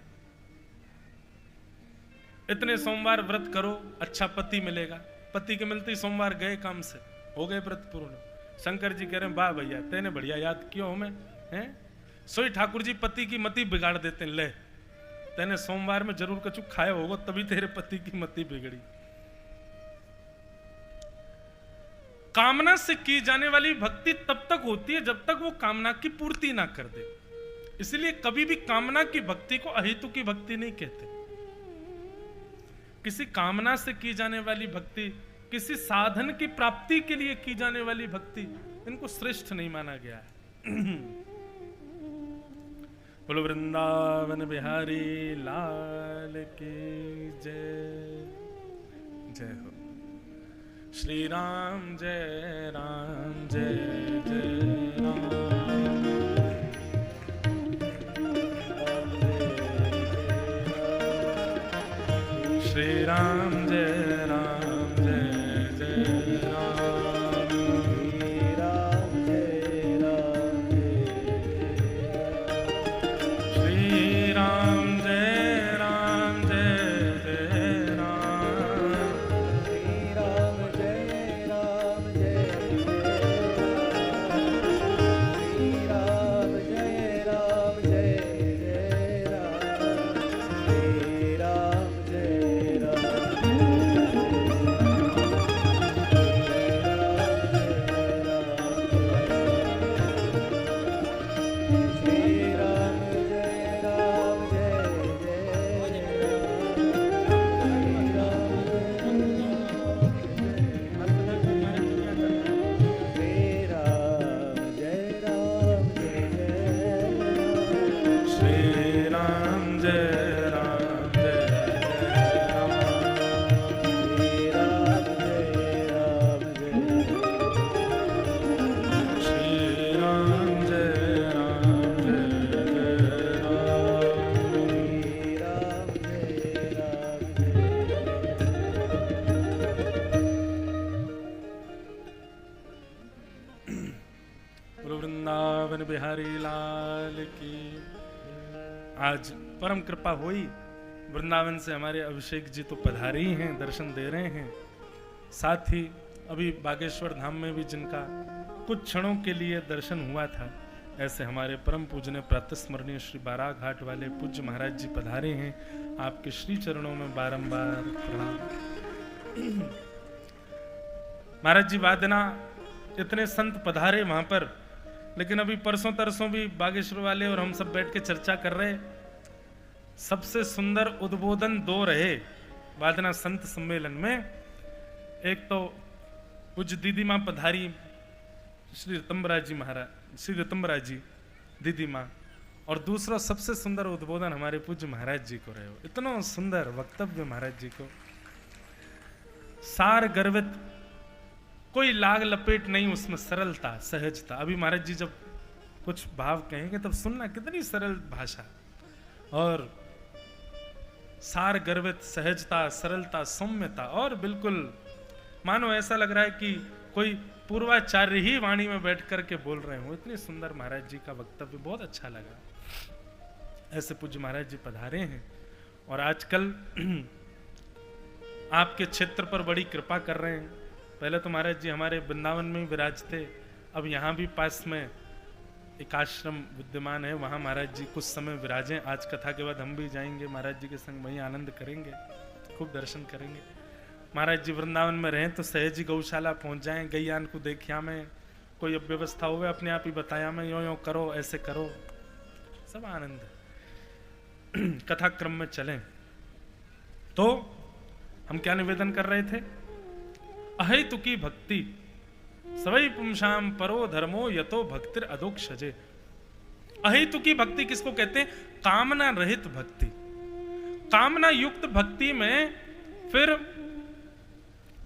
इतने सोमवार व्रत करो, अच्छा पति मिलेगा, पति के मिलते ही सोमवार गए काम से, हो गए व्रत पूर्ण। शंकर जी कह रहे हैं वाह भैया तेने बढ़िया याद क्यों हमें हैं। सोई ठाकुर जी पति की मति बिगाड़ देते हैं, ले तेने सोमवार में जरूर कछु खाया होगा तभी तेरे पति की मति बिगड़ी। कामना से की जाने वाली भक्ति तब तक होती है जब तक वो कामना की पूर्ति ना कर दे। इसलिए कभी भी कामना की भक्ति को अहेतु की भक्ति नहीं कहते। किसी कामना से की जाने वाली भक्ति, किसी साधन की प्राप्ति के लिए की जाने वाली भक्ति, इनको श्रेष्ठ नहीं माना गया है। बोलो वृंदावन बिहारी लाल की जय। जय हो। श्री राम जय जय राम। श्री राम जय जय राम। श्री राम जय श्री राम जय जय राम। श्री राम जय जय श्री राम जय जय राम। श्री राम जय वृंदावन बिहारी लाल की। आज परम कृपा हुई, वृंदावन से हमारे अभिषेक जी तो पधारे ही हैं, दर्शन दे रहे हैं। साथ ही अभी बागेश्वर धाम में भी जिनका कुछ क्षणों के लिए दर्शन हुआ था, ऐसे हमारे परम पूजनीय प्रातस्मरणीय श्री बारा घाट वाले पूज्य महाराज जी पधारे हैं। आपके श्री चरणों में बारंबार प्रणाम। महाराज जी वादना, इतने संत पधारे वहां पर, लेकिन अभी परसों तरसों भी बागेश्वर वाले और हम सब बैठ के चर्चा कर रहे, सबसे सुंदर उद्बोधन दो रहे वादना संत सम्मेलन में। एक तो पूज्य दीदी माँ पधारी श्री ऋतंबरा जी महाराज, श्री ऋतंबरा जी दीदी माँ, और दूसरा सबसे सुंदर उद्बोधन हमारे पूज्य महाराज जी को रहे हो। इतना सुंदर वक्तव्य महाराज जी को, सार गर्वित, कोई लाग लपेट नहीं, उसमें सरलता सहजता। अभी महाराज जी जब कुछ भाव कहेंगे तब सुनना, कितनी सरल भाषा, और सार गर्वित, सहजता, सरलता, सौम्यता, और बिल्कुल मानो ऐसा लग रहा है कि कोई पूर्वाचार्य ही वाणी में बैठ करके बोल रहे हो। इतनी सुंदर महाराज जी का वक्तव्य, बहुत अच्छा लगा। ऐसे पूज्य महाराज जी पधारे हैं और आजकल आपके क्षेत्र पर बड़ी कृपा कर रहे हैं। पहले तो महाराज जी हमारे वृंदावन में ही विराजते, अब यहाँ भी पास में एक आश्रम विद्यमान है, वहाँ महाराज जी कुछ समय विराजें। आज कथा के बाद हम भी जाएंगे महाराज जी के संग, वहीं आनंद करेंगे, खूब दर्शन करेंगे। महाराज जी वृंदावन में रहें तो सहजी गौशाला पहुँच जाएं, गैयान को देखिया में कोई अब व्यवस्था हो अपने आप ही बताया में, यो यो करो, ऐसे करो, सब आनंद। कथा क्रम में चलें तो हम क्या निवेदन कर रहे थे? अहेतुकी भक्ति सवै पुंसाम परो धर्मो यतो भक्तिर अधोक्षजे। अहेतुकी भक्ति किसको कहते हैं? कामना रहित भक्ति। कामना युक्त भक्ति में फिर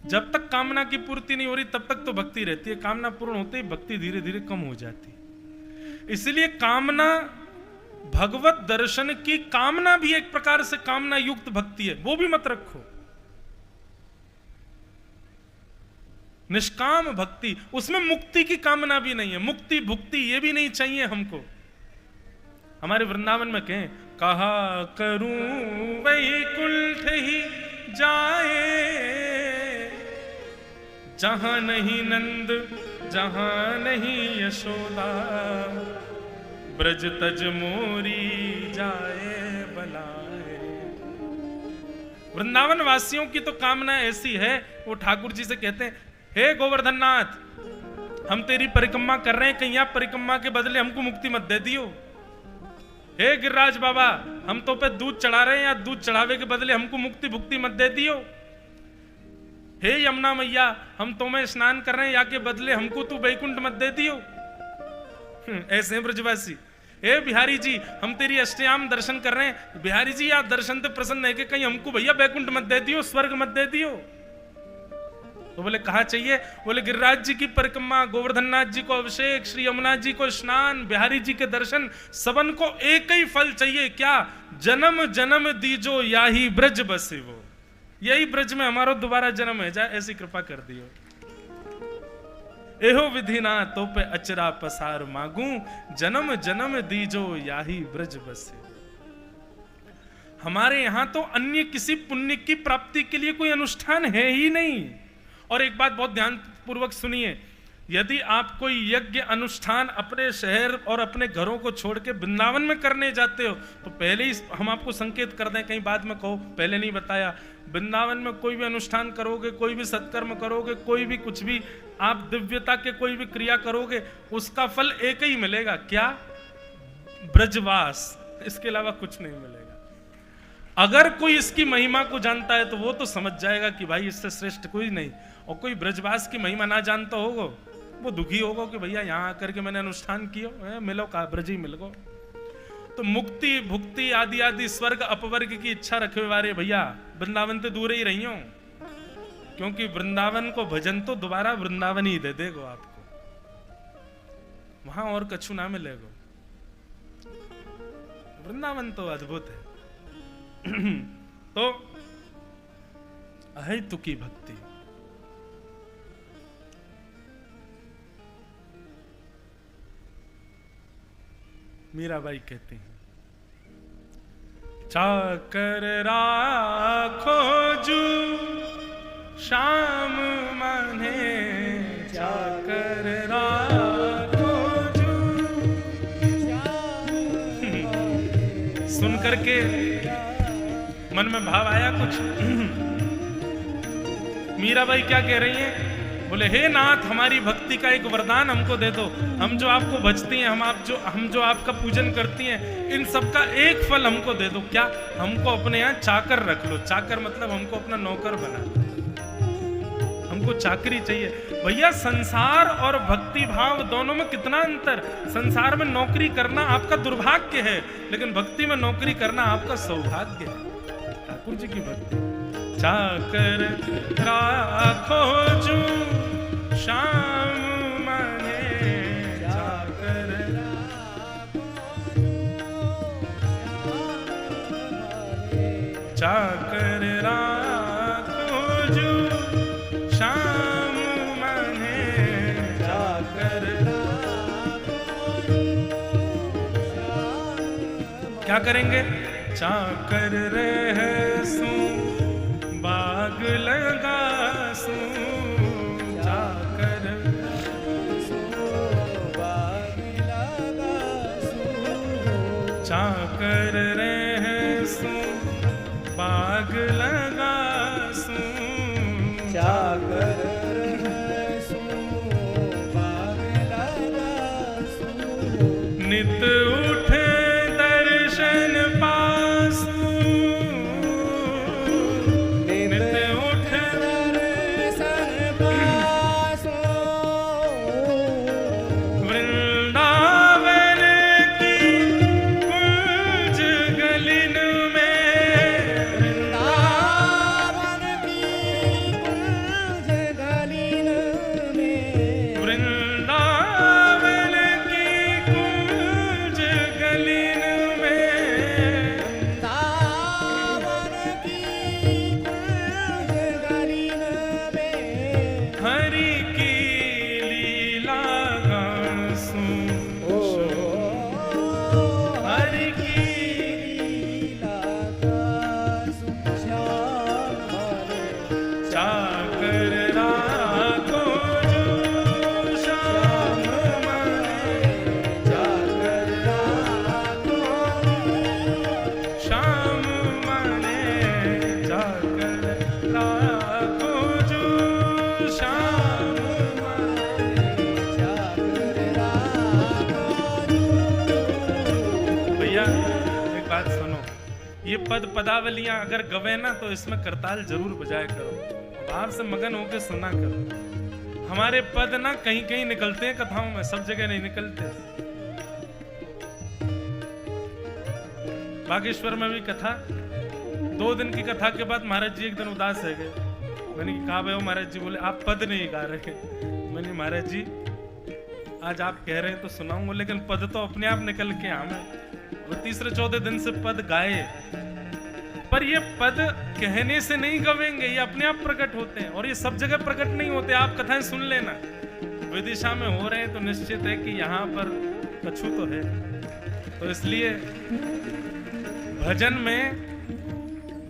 जब तक कामना की पूर्ति नहीं हो रही तब तक तो भक्ति रहती है, कामना पूर्ण होते ही भक्ति धीरे धीरे कम हो जाती है। इसलिए कामना, भगवत दर्शन की कामना भी एक प्रकार से कामना युक्त भक्ति है, वो भी मत रखो। निष्काम भक्ति, उसमें मुक्ति की कामना भी नहीं है, मुक्ति भुक्ति ये भी नहीं चाहिए हमको। हमारे वृंदावन में कहें, कहा करूं वैकुंठ ही जाए, जहां नहीं नंद जहां नहीं यशोदा, ब्रज तज मोरी जाए बलाए। वृंदावन वासियों की तो कामना ऐसी है, वो ठाकुर जी से कहते हैं, हे गोवर्धन नाथ, हम तेरी परिक्रमा कर रहे हैं, कहीं आप परिक्रमा के बदले हमको मुक्ति मत दे दियो। हे गिरिराज बाबा, हम तो पे दूध चढ़ा रहे हैं, या दूध चढ़ावे के बदले हमको मुक्ति भुक्ति मत दे दियो। हे यमुना मैया, हम तो में स्नान कर रहे हैं, या के बदले हमको तू वैकुंठ मत दे दियो। ऐसे हैं ब्रजवासी। हे बिहारी जी, हम तेरी अष्टयाम दर्शन कर रहे हैं, बिहारी जी आप दर्शन से प्रसन्न है कि कहीं हमको भैया वैकुंठ मत दे दियो, स्वर्ग मत दे दियो। तो बोले कहा चाहिए, बोले गिरिराज जी की परिक्रमा, गोवर्धन नाथ जी को अभिषेक, श्री यमुना जी को स्नान, बिहारी जी के दर्शन, सबन को एक ही फल चाहिए, क्या? जन्म जन्म दीजो याही ब्रज बसे वो, यही ब्रज में हमारा दोबारा जन्म है जाए, ऐसी कृपा कर दियो। एहो विधि ना तो पे अचरा पसार मांगू, जन्म जन्म दीजो याही ब्रज बसे। हमारे यहां तो अन्य किसी पुण्य की प्राप्ति के लिए कोई अनुष्ठान है ही नहीं। और एक बात बहुत ध्यान पूर्वक सुनिए, यदि आप कोई यज्ञ अनुष्ठान अपने शहर और अपने घरों को छोड़ के वृंदावन में करने जाते हो, तो पहले ही हम आपको संकेत कर दें, कहीं बाद में कहो पहले नहीं बताया, वृंदावन में कोई भी अनुष्ठान करोगे, कोई भी सत्कर्म करोगे, कोई भी कुछ भी आप दिव्यता के कोई भी क्रिया करोगे, उसका फल एक ही मिलेगा, क्या? ब्रजवास, इसके अलावा कुछ नहीं मिलेगा। अगर कोई इसकी महिमा को जानता है तो वो तो समझ जाएगा कि भाई इससे श्रेष्ठ कोई नहीं, और कोई ब्रजवास की महिमा ना जानता होगा वो दुखी होगा कि भैया यहाँ आकर के मैंने अनुष्ठान किया, मिलो का ब्रज ही मिल गो। तो मुक्ति भुक्ति आदि आदि स्वर्ग अपवर्ग की इच्छा रखे वाले भैया वृंदावन से दूर ही रही हो, क्योंकि वृंदावन को भजन तो दोबारा वृंदावन ही दे देगो आपको, वहां और कछु ना मिलेगा। वृंदावन तो अद्भुत है। तो अहेतु की भक्ति, मीराबाई कहती हैं, चाकर राखो जू शाम माने, चाकर राखो जू। सुन करके मन में भाव आया कुछ। मीराबाई क्या कह रही हैं? बोले हे नाथ, हमारी भक्ति का एक वरदान हमको दे दो, हम जो आपको भजती हैं, हम जो आपका पूजन करती हैं, इन सब का एक फल हमको दे दो। क्या? हमको अपने यहाँ चाकर रख लो। चाकर मतलब हमको अपना नौकर बना, हमको चाकरी चाहिए। भैया संसार और भक्ति भाव दोनों में कितना अंतर। संसार में नौकरी करना आपका दुर्भाग्य है, लेकिन भक्ति में नौकरी करना आपका सौभाग्य है। ठाकुर जी की भक्ति, चाकर राखो जू शाम माने, चाकर चाकर राखो जू शाम माने, चाकर। क्या करेंगे? चाकर रहसू बाग लगासू, चाकर बाग लगासू, चाकर रहसू बाग लगासू, चाकर रहसू बाग लगासू। नित उठे दर्शन पासू, चाकर राखो जो श्याम भैया एक बात सुनो, ये पद पदावलियां अगर गवे ना तो इसमें करताल जरूर बजाया करो, भाव से मगन होकर सुना करो। हमारे पद ना कहीं कहीं निकलते हैं कथाओं में, सब जगह नहीं निकलते। बागेश्वर में भी कथा, 2 दिन की कथा के बाद महाराज जी एक दिन उदास है गए। मैंने कहा भाई महाराज जी, बोले आप पद नहीं गा रहे। मैंने महाराज जी आज आप कह रहे हैं तो सुनाऊंगा, लेकिन पद तो अपने आप निकल के आवे। वो तीसरे चौथे दिन से पद गाए, पर ये पद कहने से नहीं गवेंगे, ये अपने आप प्रकट होते हैं। और ये सब जगह प्रकट नहीं होते, आप कथाएं सुन लेना। विदिशा में हो रहे हैं तो निश्चित है कि यहाँ पर कछु तो है। तो इसलिए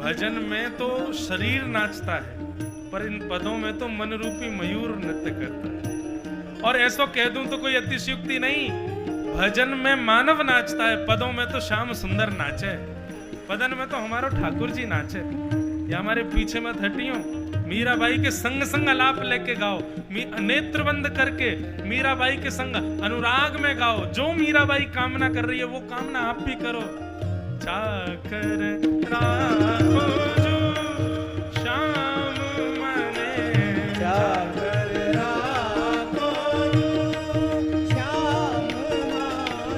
भजन में तो शरीर नाचता है, पर इन पदों में तो मन रूपी मयूर नृत्य करता है। और ऐसा कह दूं तो कोई अतिशयोक्ति नहीं, भजन में मानव नाचता है, पदों में तो श्याम सुंदर नाचे। पदन में तो हमारा ठाकुर जी नाचे। या हमारे पीछे मत हटियो, मीराबाई के संग संग आलाप लेके गाओ, नेत्र बंद करके मीराबाई के संग अनुराग में गाओ। जो मीराबाई कामना कर रही है वो कामना आप भी करो। चाकर राखो जो श्याम मने, चाकर राखो जो श्याम माने,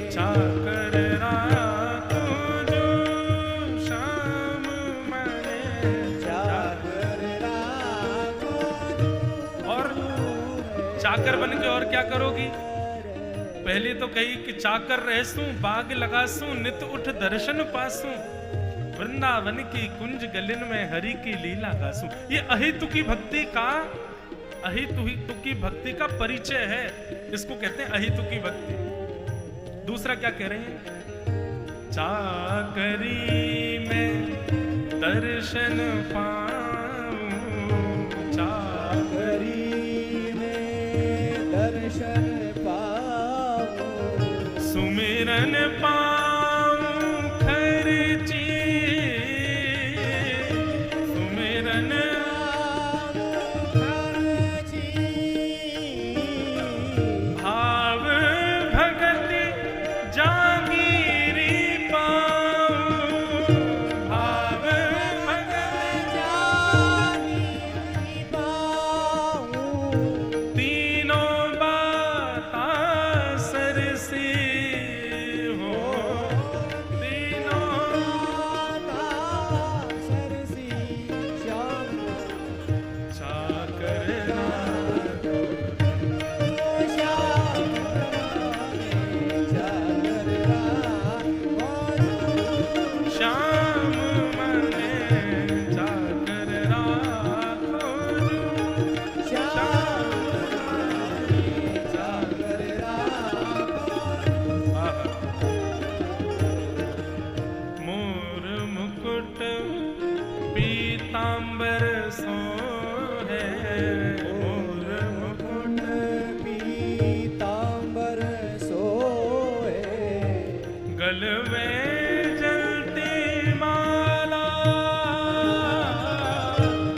चाकर राखो जो श्याम मने, चाकर राखो जो। और चाकर बन के और क्या करोगी? पहले तो कही कि चाकर रहसूं, बाग लगासूं, नित उठ दर्शन पासूं, वृंदावन की कुंज गलिन में हरि की लीला गासूं। ये अहितु की भक्ति का परिचय है, इसको कहते हैं अहितु की भक्ति। दूसरा क्या कह रहे हैं? चाकरी में दर्शन पाऊं, चाकरी में दर्शन सुमिरन पाऊं खर्ची, सुमिरन खर्ची, भाव भगति जागीरी पाऊं, भाव भगति जागीरी पाऊं, तीनों बाता सरसी पीतांबर सोहे, मोर मुकुट पीतांबर सोहे, गल में जलती माला,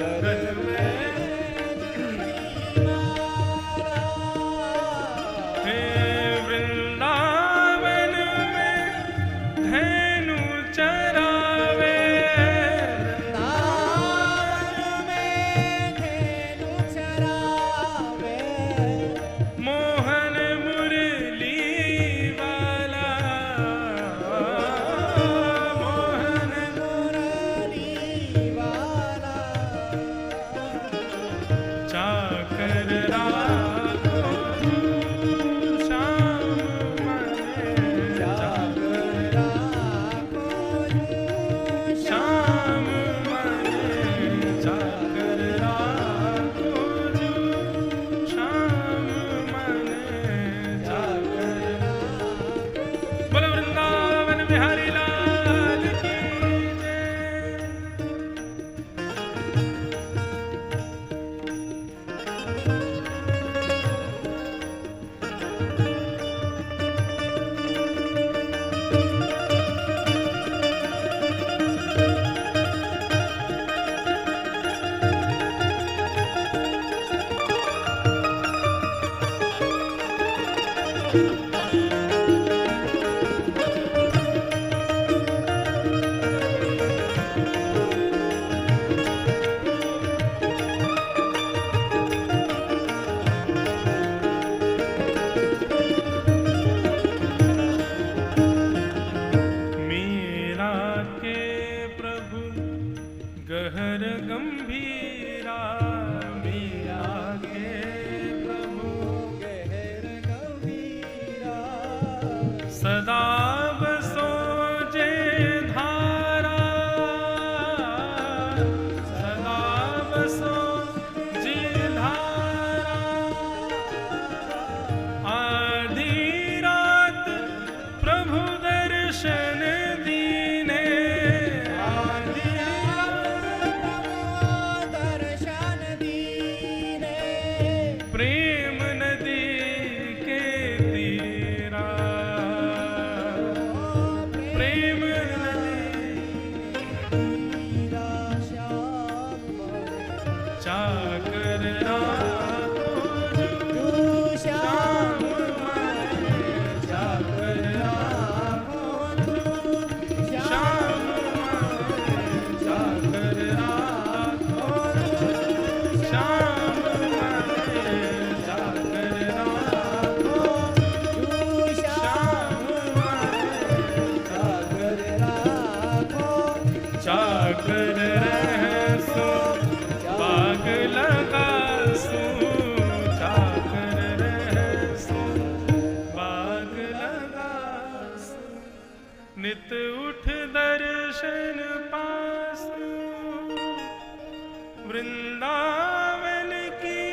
गल में जलती माला, हे वृंदावन में धेनु चरावे, वृंदावन में मीरा के प्रभु गहर गंभीरा, मीरा के प्रभु गहर गंभीरा, सदा बसो जे धारा, सदा बसो जे धारा। आधी रात प्रभु दर्शन दीने, आधी दर्शन दीने, प्रेम नदी के तीरा, प्रेम नदी तीरा श्याम मन, चाकर राखो तू श्याम मन, चाकर राखो श्याम चाकर राखो श्याम चाकर राखो तू श्याम सागर राखो, चाकर रहसो बाग लगासो, चाकर रहसो बाग लगासो। नित उठ दर्शन पासो, वृंदावन की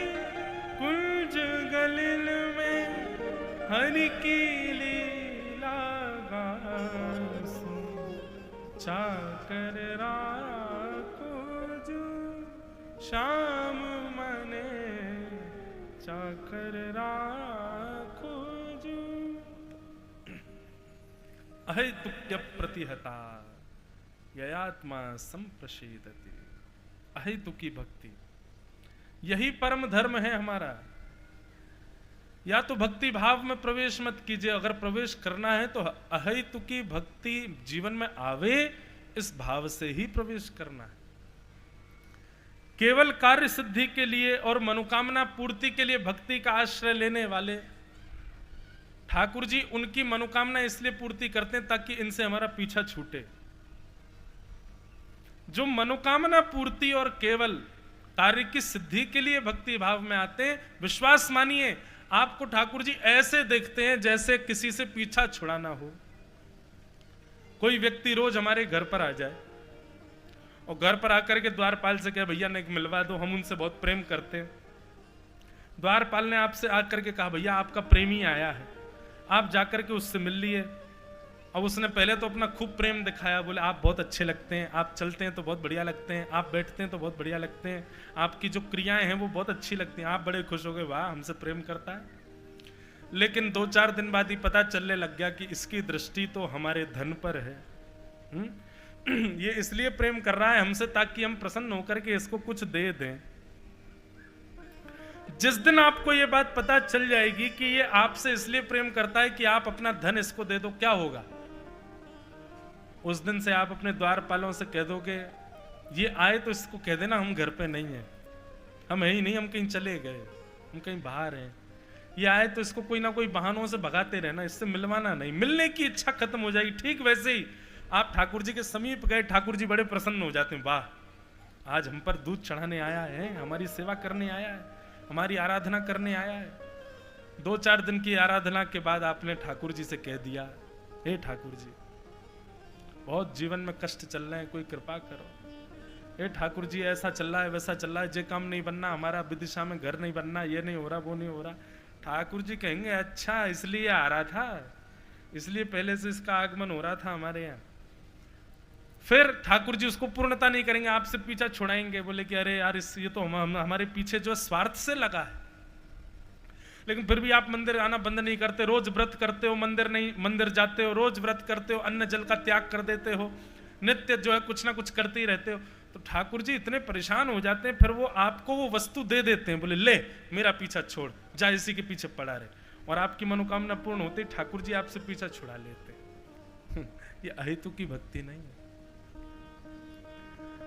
कुंज गलिल में हरि की लीला गासो। चाकर राखो जो श्याम मने, चाकर राखो जो। अहेतुक्य प्रतिहता ययात्मा संप्रशीदति। अहेतुकी भक्ति, यही परम धर्म है हमारा। या तो भक्ति भाव में प्रवेश मत कीजिए, अगर प्रवेश करना है तो अहेतुकी भक्ति जीवन में आवे, इस भाव से ही प्रवेश करना है। केवल कार्य सिद्धि के लिए और मनोकामना पूर्ति के लिए भक्ति का आश्रय लेने वाले ठाकुर जी उनकी मनोकामना इसलिए पूर्ति करते हैं ताकि इनसे हमारा पीछा छूटे। जो मनोकामना पूर्ति और केवल कार्य की सिद्धि के लिए भक्ति भाव में आते हैं, विश्वास मानिए आपको ठाकुर जी ऐसे देखते हैं जैसे किसी से पीछा छुड़ाना हो। कोई व्यक्ति रोज हमारे घर पर आ जाए और घर पर आकर के द्वारपाल से कहे भैया ने मिलवा दो, हम उनसे बहुत प्रेम करते हैं। द्वारपाल ने आपसे आकर के कहा भैया आपका प्रेमी आया है, आप जाकर के उससे मिल लिए। अब उसने पहले तो अपना खूब प्रेम दिखाया, बोले आप बहुत अच्छे लगते हैं, आप चलते हैं तो बहुत बढ़िया लगते हैं, आप बैठते हैं तो बहुत बढ़िया लगते हैं, आपकी जो क्रियाएं हैं वो बहुत अच्छी लगती हैं। आप बड़े खुश हो गए, वाह हमसे प्रेम करता है। लेकिन 2-4 दिन बाद ही पता चलने लग गया कि इसकी दृष्टि तो हमारे धन पर है। ये इसलिए प्रेम कर रहा है हमसे ताकि हम प्रसन्न होकर के इसको कुछ दे दें। जिस दिन आपको ये बात पता चल जाएगी कि ये आपसे इसलिए प्रेम करता है कि आप अपना धन इसको दे दो, क्या होगा? उस दिन से आप अपने द्वारपालों से कह दोगे ये आए तो इसको कह देना हम घर पे नहीं है, हम है ही नहीं, हम कहीं चले गए, हम कहीं बाहर हैं। ये आए तो इसको कोई ना कोई बहानों से भगाते रहना, इससे मिलवाना नहीं, मिलने की इच्छा खत्म हो जाएगी। ठीक वैसे ही आप ठाकुर जी के समीप गए, ठाकुर जी बड़े प्रसन्न हो जाते हैं, वाह आज हम पर दूध चढ़ाने आया है, हमारी सेवा करने आया है, हमारी आराधना करने आया है। 2-4 दिन की आराधना के बाद आपने ठाकुर जी से कह दिया, हे ठाकुर जी बहुत जीवन में कष्ट चल रहे हैं, कोई कृपा करो। हे ठाकुर जी ऐसा चल रहा है, वैसा चल रहा है, ये काम नहीं बनना, हमारा विदिशा में घर नहीं बनना, ये नहीं हो रहा, वो नहीं हो रहा। ठाकुर जी कहेंगे अच्छा इसलिए आ रहा था, इसलिए पहले से इसका आगमन हो रहा था हमारे यहाँ। फिर ठाकुर जी उसको पूर्णता नहीं करेंगे, आपसे पीछा छुड़ाएंगे, बोले कि अरे यार ये तो हमारे पीछे जो स्वार्थ से लगा है। लेकिन फिर भी आप मंदिर आना बंद नहीं करते, रोज व्रत करते हो, मंदिर जाते हो, रोज व्रत करते हो, अन्न जल का त्याग कर देते हो, नित्य जो है कुछ ना कुछ करते ही रहते हो। तो ठाकुर जी इतने परेशान हो जाते हैं, फिर वो आपको वो वस्तु दे देते हैं, बोले ले मेरा पीछा छोड़, जा इसी के पीछे पड़ा रहे। और आपकी मनोकामना पूर्ण होते ठाकुर जी आपसे पीछा छुड़ा लेते। ये अहेतु की भक्ति नहीं है।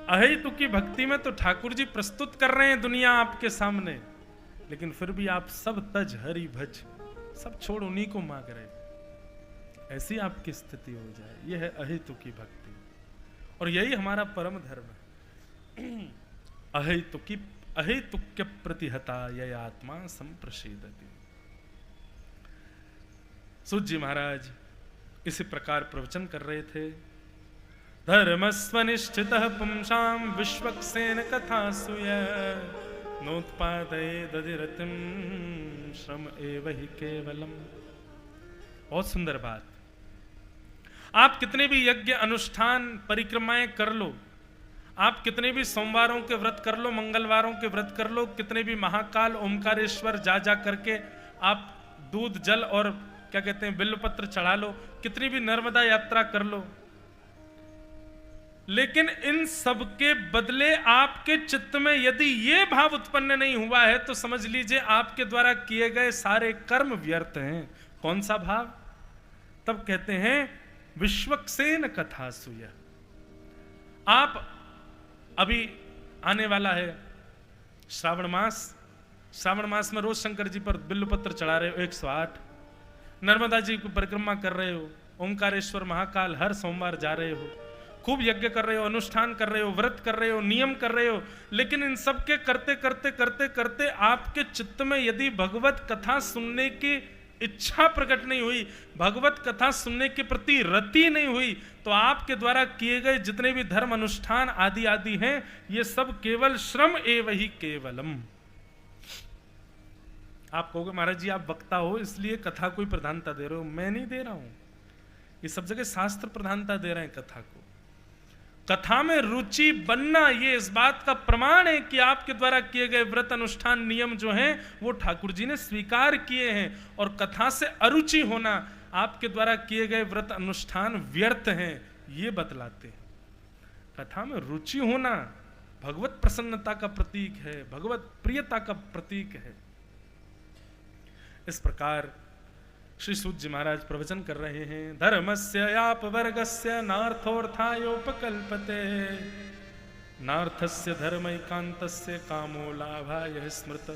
अहेतु की भक्ति में तो ठाकुर जी प्रस्तुत कर रहे हैं दुनिया आपके सामने, लेकिन फिर भी आप सब तज हरि भज, सब छोड़ उन्हीं को मांग रहे। ऐसी आपकी स्थिति हो जाए, यह है अहेतु की भक्ति, और यही हमारा परम धर्म है। अहेतुक्य प्रतिहता यह आत्मा संप्रसीदति। सूत जी महाराज इसी प्रकार प्रवचन कर रहे थे। धर्मस्वनिष्ठितः पुंसां विश्वक्सेन कथासुय नोत्पादये दधिरतिं श्रम एव हि केवलम। बहुत सुंदर बात। आप कितने भी यज्ञ अनुष्ठान परिक्रमाएं कर लो, आप कितने भी सोमवारों के व्रत कर लो, मंगलवारों के व्रत कर लो, कितने भी महाकाल ओमकारेश्वर जा करके आप दूध जल और क्या कहते हैं बिल्वपत्र चढ़ा लो, कितनी भी नर्मदा यात्रा कर लो, लेकिन इन सब के बदले आपके चित्त में यदि ये भाव उत्पन्न नहीं हुआ है तो समझ लीजिए आपके द्वारा किए गए सारे कर्म व्यर्थ हैं। कौन सा भाव? तब कहते हैं विश्वक्सेन कथासुय। आप अभी आने वाला है श्रावण मास, श्रावण मास में रोज शंकर जी पर बिल्वपत्र चढ़ा रहे हो 108, नर्मदा जी की परिक्रमा कर रहे हो, ओंकारेश्वर महाकाल हर सोमवार जा रहे हो, खूब यज्ञ कर रहे हो, अनुष्ठान कर रहे हो, व्रत कर रहे हो, नियम कर रहे हो, लेकिन इन सब के करते करते करते करते आपके चित्त में यदि भगवत कथा सुनने की इच्छा प्रकट नहीं हुई, भगवत कथा सुनने के प्रति रति नहीं हुई, तो आपके द्वारा किए गए जितने भी धर्म अनुष्ठान आदि आदि हैं ये सब केवल श्रम एव ही केवलम। आप कहोगे महाराज जी आप वक्ता हो इसलिए कथा को प्रधानता दे रहे हो। मैं नहीं दे रहा हूं, ये सब जगह शास्त्र प्रधानता दे रहे हैं कथा को। कथा में रुचि बनना ये इस बात का प्रमाण है कि आपके द्वारा किए गए व्रत अनुष्ठान नियम जो हैं वो ठाकुर जी ने स्वीकार किए हैं, और कथा से अरुचि होना आपके द्वारा किए गए व्रत अनुष्ठान व्यर्थ हैं ये बतलाते हैं। कथा में रुचि होना भगवत प्रसन्नता का प्रतीक है, भगवत प्रियता का प्रतीक है। इस प्रकार श्री सूत जी महाराज प्रवचन कर रहे हैं। धर्मस्य यापवर्गस्य नार्थोर्थायोपकल्पते नार्थस्य धर्मैकान्तस्य कामो लाभाय स्मृत।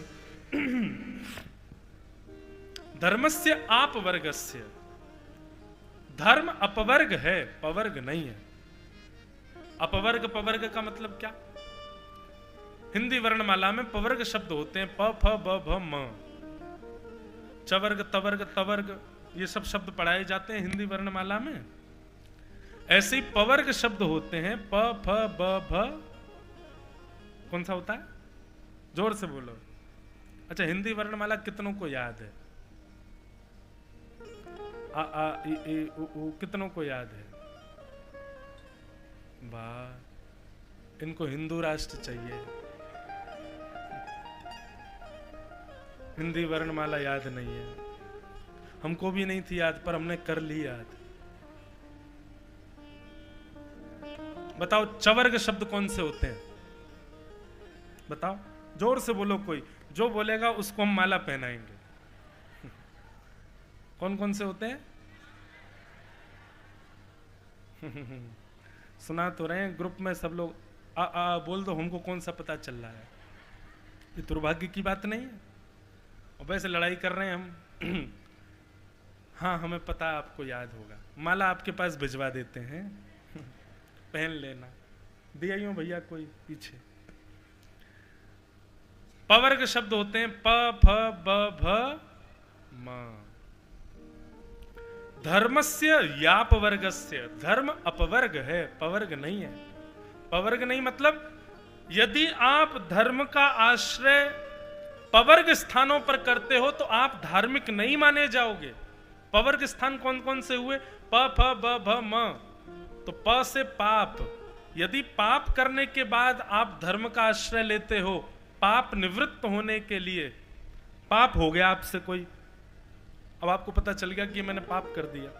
धर्मस्य आपवर्गस्य, धर्म अपवर्ग है, पवर्ग नहीं है। अपवर्ग पवर्ग का मतलब क्या? हिंदी वर्णमाला में पवर्ग शब्द होते हैं, प फ ब भ म, चवर्ग तवर्ग तवर्ग, ये सब शब्द पढ़ाए जाते हैं हिंदी वर्णमाला में। ऐसे ही पवर्ग शब्द होते हैं प फ ब भ। कौन सा होता है? जोर से बोलो। अच्छा, हिंदी वर्णमाला कितनों को याद है? आ आ इ ए उ ऊ कितनों को याद है? वाह, इनको हिंदू राष्ट्र चाहिए। हिंदी वर्णमाला याद नहीं है, हमको भी नहीं थी याद पर हमने कर ली याद। बताओ चवर्ग शब्द कौन से होते हैं? बताओ, जोर से बोलो, कोई जो बोलेगा उसको हम माला पहनाएंगे। कौन कौन से होते हैं? सुना तो रहे हैं ग्रुप में सब लोग, आ बोल दो, हमको कौन सा पता चल रहा है? ये दुर्भाग्य की बात नहीं है? और वैसे लड़ाई कर रहे हैं हम। हाँ, हमें पता है आपको याद होगा, माला आपके पास भिजवा देते हैं, पहन लेना। दिया ही हो भैया कोई पीछे। पवर्ग शब्द होते हैं प फ ब भ म। धर्मस्य यापवर्गस्य, धर्म अपवर्ग है, पवर्ग नहीं है। पवर्ग नहीं मतलब यदि आप धर्म का आश्रय पवर्ग स्थानों पर करते हो तो आप धार्मिक नहीं माने जाओगे। पवर्ग स्थान कौन कौन से हुए? प फ ब भ म। तो प से पाप, यदि पाप करने के बाद आप धर्म का आश्रय लेते हो, पाप निवृत्त होने के लिए, पाप हो गया आपसे कोई, अब आपको पता चल गया कि मैंने पाप कर दिया,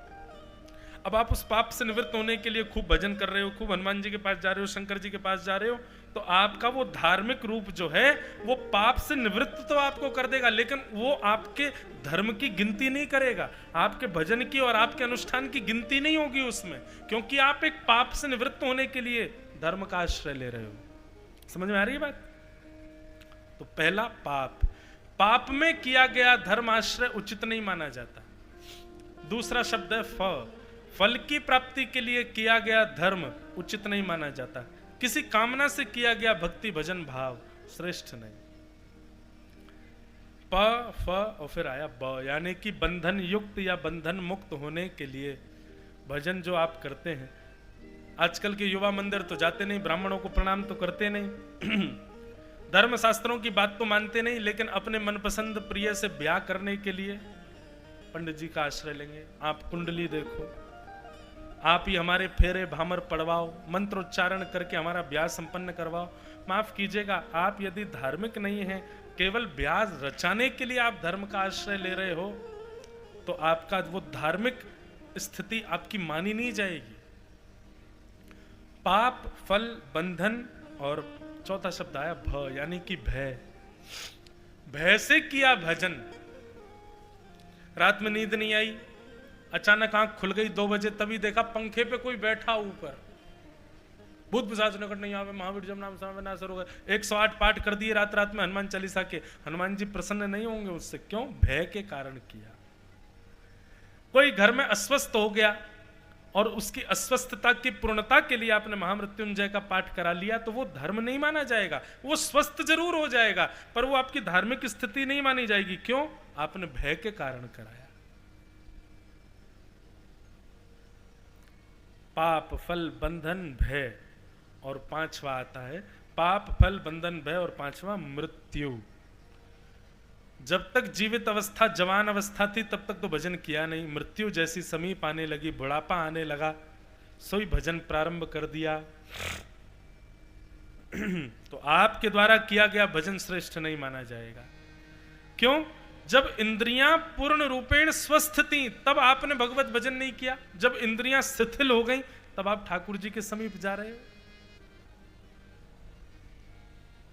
अब आप उस पाप से निवृत्त होने के लिए खूब भजन कर रहे हो, खूब हनुमान जी के पास जा रहे हो, शंकर जी के पास जा रहे हो, तो आपका वो धार्मिक रूप जो है वो पाप से निवृत्त तो आपको कर देगा, लेकिन वो आपके धर्म की गिनती नहीं करेगा, आपके भजन की और आपके अनुष्ठान की गिनती नहीं होगी उसमें, क्योंकि आप एक पाप से निवृत्त होने के लिए धर्म का आश्रय ले रहे हो। समझ में आ रही है बात? तो पहला पाप, पाप में किया गया धर्म आश्रय उचित नहीं माना जाता। दूसरा शब्द है फल की प्राप्ति के लिए किया गया धर्म उचित नहीं माना जाता। किसी कामना से किया गया भक्ति भजन भाव श्रेष्ठ नहीं। प फ और फिर आया ब, यानी कि बंधन युक्त या बंधन मुक्त होने के लिए भजन जो आप करते हैं। आजकल के युवा मंदिर तो जाते नहीं, ब्राह्मणों को प्रणाम तो करते नहीं, धर्म शास्त्रों की बात तो मानते नहीं, लेकिन अपने मनपसंद प्रिय से ब्याह करने के लिए पंडित जी का आश्रय लेंगे। आप कुंडली देखो, आप ही हमारे फेरे भामर पड़वाओ, मंत्रोच्चारण करके हमारा ब्याह संपन्न करवाओ। माफ कीजिएगा, आप यदि धार्मिक नहीं हैं, केवल ब्याह रचाने के लिए आप धर्म का आश्रय ले रहे हो, तो आपका वो धार्मिक स्थिति आपकी मानी नहीं जाएगी। पाप फल बंधन, और चौथा शब्द आया भ, यानी कि भय। भय से किया भजन। रात में नींद नहीं आई, अचानक आंख खुल गई 2 बजे, तभी देखा पंखे पे कोई बैठा ऊपर, भूत पिशाच निकट नहीं आवे, महावीर जब नाम सामे ना सर हो गए। 108 पाठ कर दिए रात में हनुमान चालीसा के। हनुमान जी प्रसन्न नहीं होंगे उससे, क्यों? भय के कारण किया। कोई घर में अस्वस्थ हो गया और उसकी अस्वस्थता की पूर्णता के लिए आपने महामृत्युंजय का पाठ करा लिया, तो वो धर्म नहीं माना जाएगा। वो स्वस्थ जरूर हो जाएगा, पर वो आपकी धार्मिक स्थिति नहीं मानी जाएगी। क्यों? आपने भय के कारण कराया। पाप फल बंधन भय, और 5वां आता है पाप फल बंधन भय, और 5वां मृत्यु। जब तक जीवित अवस्था जवान अवस्था थी तब तक तो भजन किया नहीं, मृत्यु जैसी समीप आने लगी, बुढ़ापा आने लगा, सोई भजन प्रारंभ कर दिया। तो आपके द्वारा किया गया भजन श्रेष्ठ नहीं माना जाएगा। क्यों? जब इंद्रियां पूर्ण रूपेण स्वस्थ थी तब आपने भगवत भजन नहीं किया, जब इंद्रियां शिथिल हो गई तब आप ठाकुर जी के समीप जा रहे हो।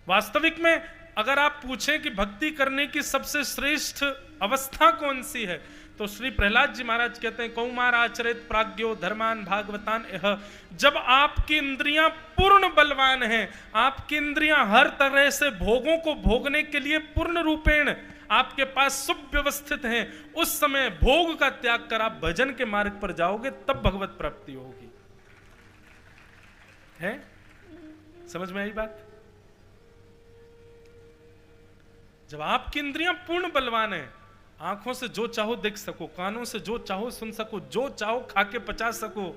वास्तविक में अगर आप पूछें कि भक्ति करने की सबसे श्रेष्ठ अवस्था कौन सी है, तो श्री प्रहलाद जी महाराज कहते हैं कौमार आचरित प्राज्ञो धर्मान भागवतान यह। जब आपकी इंद्रियां पूर्ण बलवान हैं, आपकी इंद्रियां हर तरह से भोगों को भोगने के लिए पूर्ण रूपेण आपके पास सुव्यवस्थित हैं, उस समय भोग का त्याग कर आप भजन के मार्ग पर जाओगे, तब भगवत प्राप्ति होगी। है? समझ में आई बात? जब आपकी इंद्रियां पूर्ण बलवान है, आंखों से जो चाहो देख सको, कानों से जो चाहो सुन सको, जो चाहो खा के पचा सको,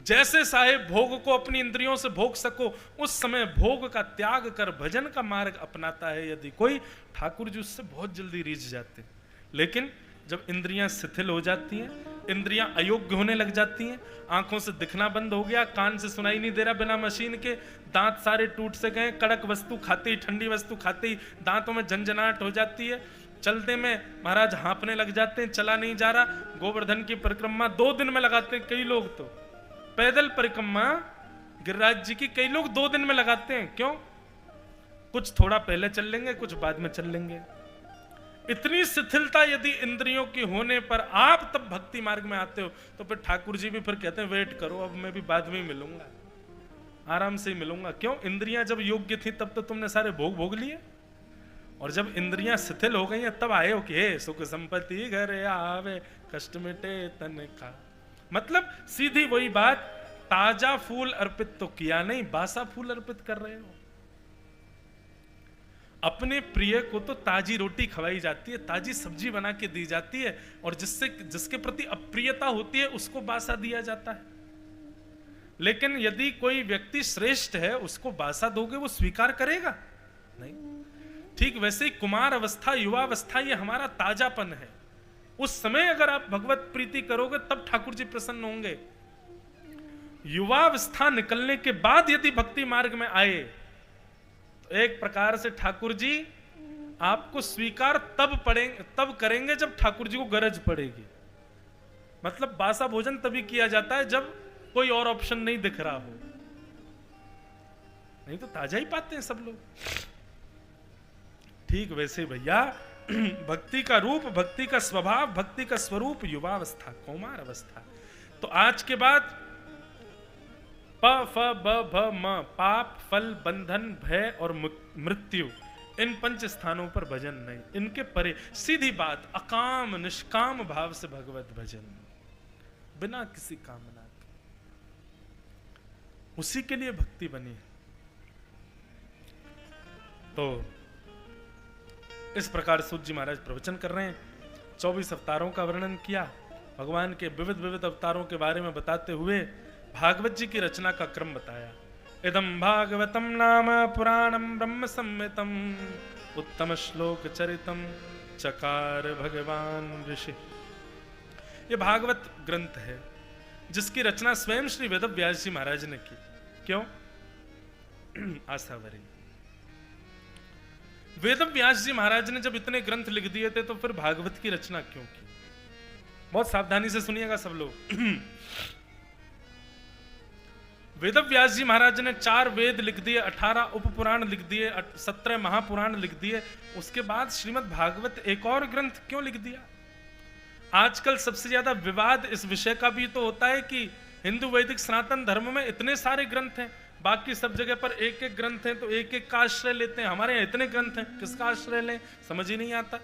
जैसे साहेब भोग को अपनी इंद्रियों से भोग सको, उस समय भोग का त्याग कर भजन का मार्ग अपनाता है यदि कोई, ठाकुर जी उससे बहुत जल्दी रीझ जाते हैं। लेकिन जब इंद्रियां शिथिल हो जाती हैं, इंद्रियां अयोग्य होने लग जाती हैं, आंखों से दिखना बंद हो गया, कान से सुनाई नहीं दे रहा बिना मशीन के, दांत सारे टूट से गए, कड़क वस्तु खाते ही, ठंडी वस्तु खाते ही दांतों में झंझनाहट हो जाती है, चलते में महाराज हाँफने लग जाते हैं, चला नहीं जा रहा। गोवर्धन की परिक्रमा 2 दिन में लगाते हैं कई लोग, तो पैदल परिक्रमा गिरिराज जी की कई लोग 2 दिन में लगाते हैं। क्यों? कुछ थोड़ा पहले चल लेंगे, कुछ बाद में चल लेंगे। इतनी शिथिलता यदि इंद्रियों की होने पर आप तब भक्ति मार्ग में आते हो, तो फिर ठाकुर जी भी फिर कहते हैं वेट करो, अब मैं भी बाद में मिलूंगा, आराम से ही मिलूंगा। क्यों? इंद्रियां जब योग्य थी तब तो तुमने सारे भोग भोग लिए, और जब इंद्रियां शिथिल हो गई हैं तब आए हो कि हे सुख संपत्ति घर आवे, कष्ट मिटे तन का। मतलब सीधी वही बात, ताजा फूल अर्पित तो किया नहीं, बासा फूल अर्पित कर रहे हो। अपने प्रिय को तो ताजी रोटी खवाई जाती है, ताजी सब्जी बना के दी जाती है, और जिसके प्रति अप्रियता होती है उसको बासा दिया जाता है। लेकिन यदि कोई व्यक्ति श्रेष्ठ है, उसको बासा दोगे वो स्वीकार करेगा नहीं। ठीक वैसे ही कुमार अवस्था, युवा अवस्था, ये हमारा ताजापन है। उस समय अगर आप भगवत प्रीति करोगे तब ठाकुर जी प्रसन्न होंगे। युवा अवस्था निकलने के बाद यदि भक्ति मार्ग में आए तो एक प्रकार से ठाकुर जी आपको स्वीकार तब करेंगे जब ठाकुर जी को गरज पड़ेगी। मतलब बासा भोजन तभी किया जाता है जब कोई और ऑप्शन नहीं दिख रहा हो। नहीं तो ताजा ही पाते हैं सब लोग। ठीक वैसे भैया भक्ति का रूप, भक्ति का स्वभाव, भक्ति का स्वरूप युवावस्था, कौमार अवस्था। तो आज के बाद प फ ब भ म, पाप, फल, बंधन, भय और मृत्यु, इन 5 स्थानों पर भजन नहीं, इनके परे सीधी बात अकाम निष्काम भाव से भगवत भजन, बिना किसी कामना के, उसी के लिए भक्ति बनी है। तो इस प्रकार सूत जी महाराज प्रवचन कर रहे हैं, 24 अवतारों का वर्णन किया, भगवान के विविध विविध अवतारों के बारे में बताते हुए भागवत जी की रचना का क्रम बताया। इदम भागवतम नाम पुराणम ब्रह्म संहितम उत्तम श्लोक चरितम चकार भगवान ऋषि। ये भागवत ग्रंथ है जिसकी रचना स्वयं श्री वेद व्यास जी महाराज ने की। क्यों? आसावरी वेद व्यास जी महाराज ने जब इतने ग्रंथ लिख दिए थे तो फिर भागवत की रचना क्यों की? बहुत सावधानी से सुनिएगा सब लोग। वेद व्यास जी महाराज ने 4 वेद लिख दिए, 18 उपपुराण लिख दिए, 17 महापुराण लिख दिए, उसके बाद श्रीमद् भागवत एक और ग्रंथ क्यों लिख दिया? आजकल सबसे ज्यादा विवाद इस विषय का भी तो होता है कि हिंदू वैदिक सनातन धर्म में इतने सारे ग्रंथ हैं, बाकी सब जगह पर एक एक ग्रंथ है, तो एक एक का आश्रय लेते हैं। हमारे यहाँ इतने ग्रंथ हैं, किसका आश्रय लें समझ ही नहीं आता।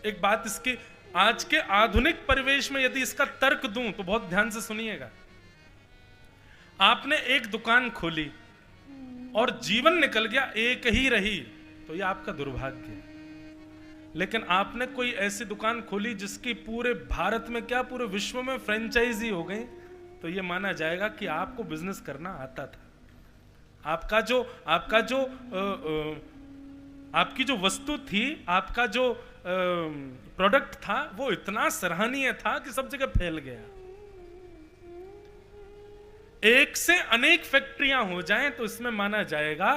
एक बात इसकी आज के आधुनिक परिवेश में यदि इसका तर्क दूं तो बहुत ध्यान से सुनिएगा। आपने एक दुकान खोली और जीवन निकल गया, एक ही रही, तो यह आपका दुर्भाग्य है। लेकिन आपने कोई ऐसी दुकान खोली जिसकी पूरे भारत में क्या पूरे विश्व में फ्रेंचाइजी हो गई, तो यह माना जाएगा कि आपको बिजनेस करना आता था। आपकी जो वस्तु थी, आपका जो प्रोडक्ट था, वो इतना सराहनीय था कि सब जगह फैल गया। एक से अनेक फैक्ट्रियां हो जाएं तो इसमें माना जाएगा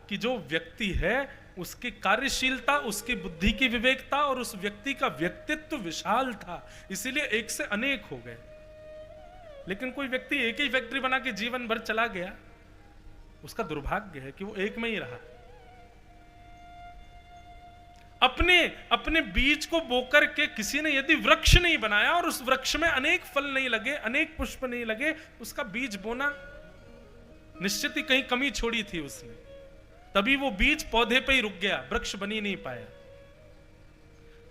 कि जो व्यक्ति है उसकी कार्यशीलता, उसकी बुद्धि की विवेकता और उस व्यक्ति का व्यक्तित्व विशाल था, इसीलिए एक से अनेक हो गए। लेकिन कोई व्यक्ति एक ही फैक्ट्री बना के जीवन भर चला गया, उसका दुर्भाग्य है कि वो एक में ही रहा। अपने बीज को बोकर के किसी ने यदि वृक्ष नहीं बनाया और उस वृक्ष में अनेक फल नहीं लगे, अनेक पुष्प नहीं लगे, उसका बीज बोना निश्चित ही कहीं कमी छोड़ी थी उसने, तभी वो बीज पौधे पे ही रुक गया, वृक्ष बन ही नहीं पाया।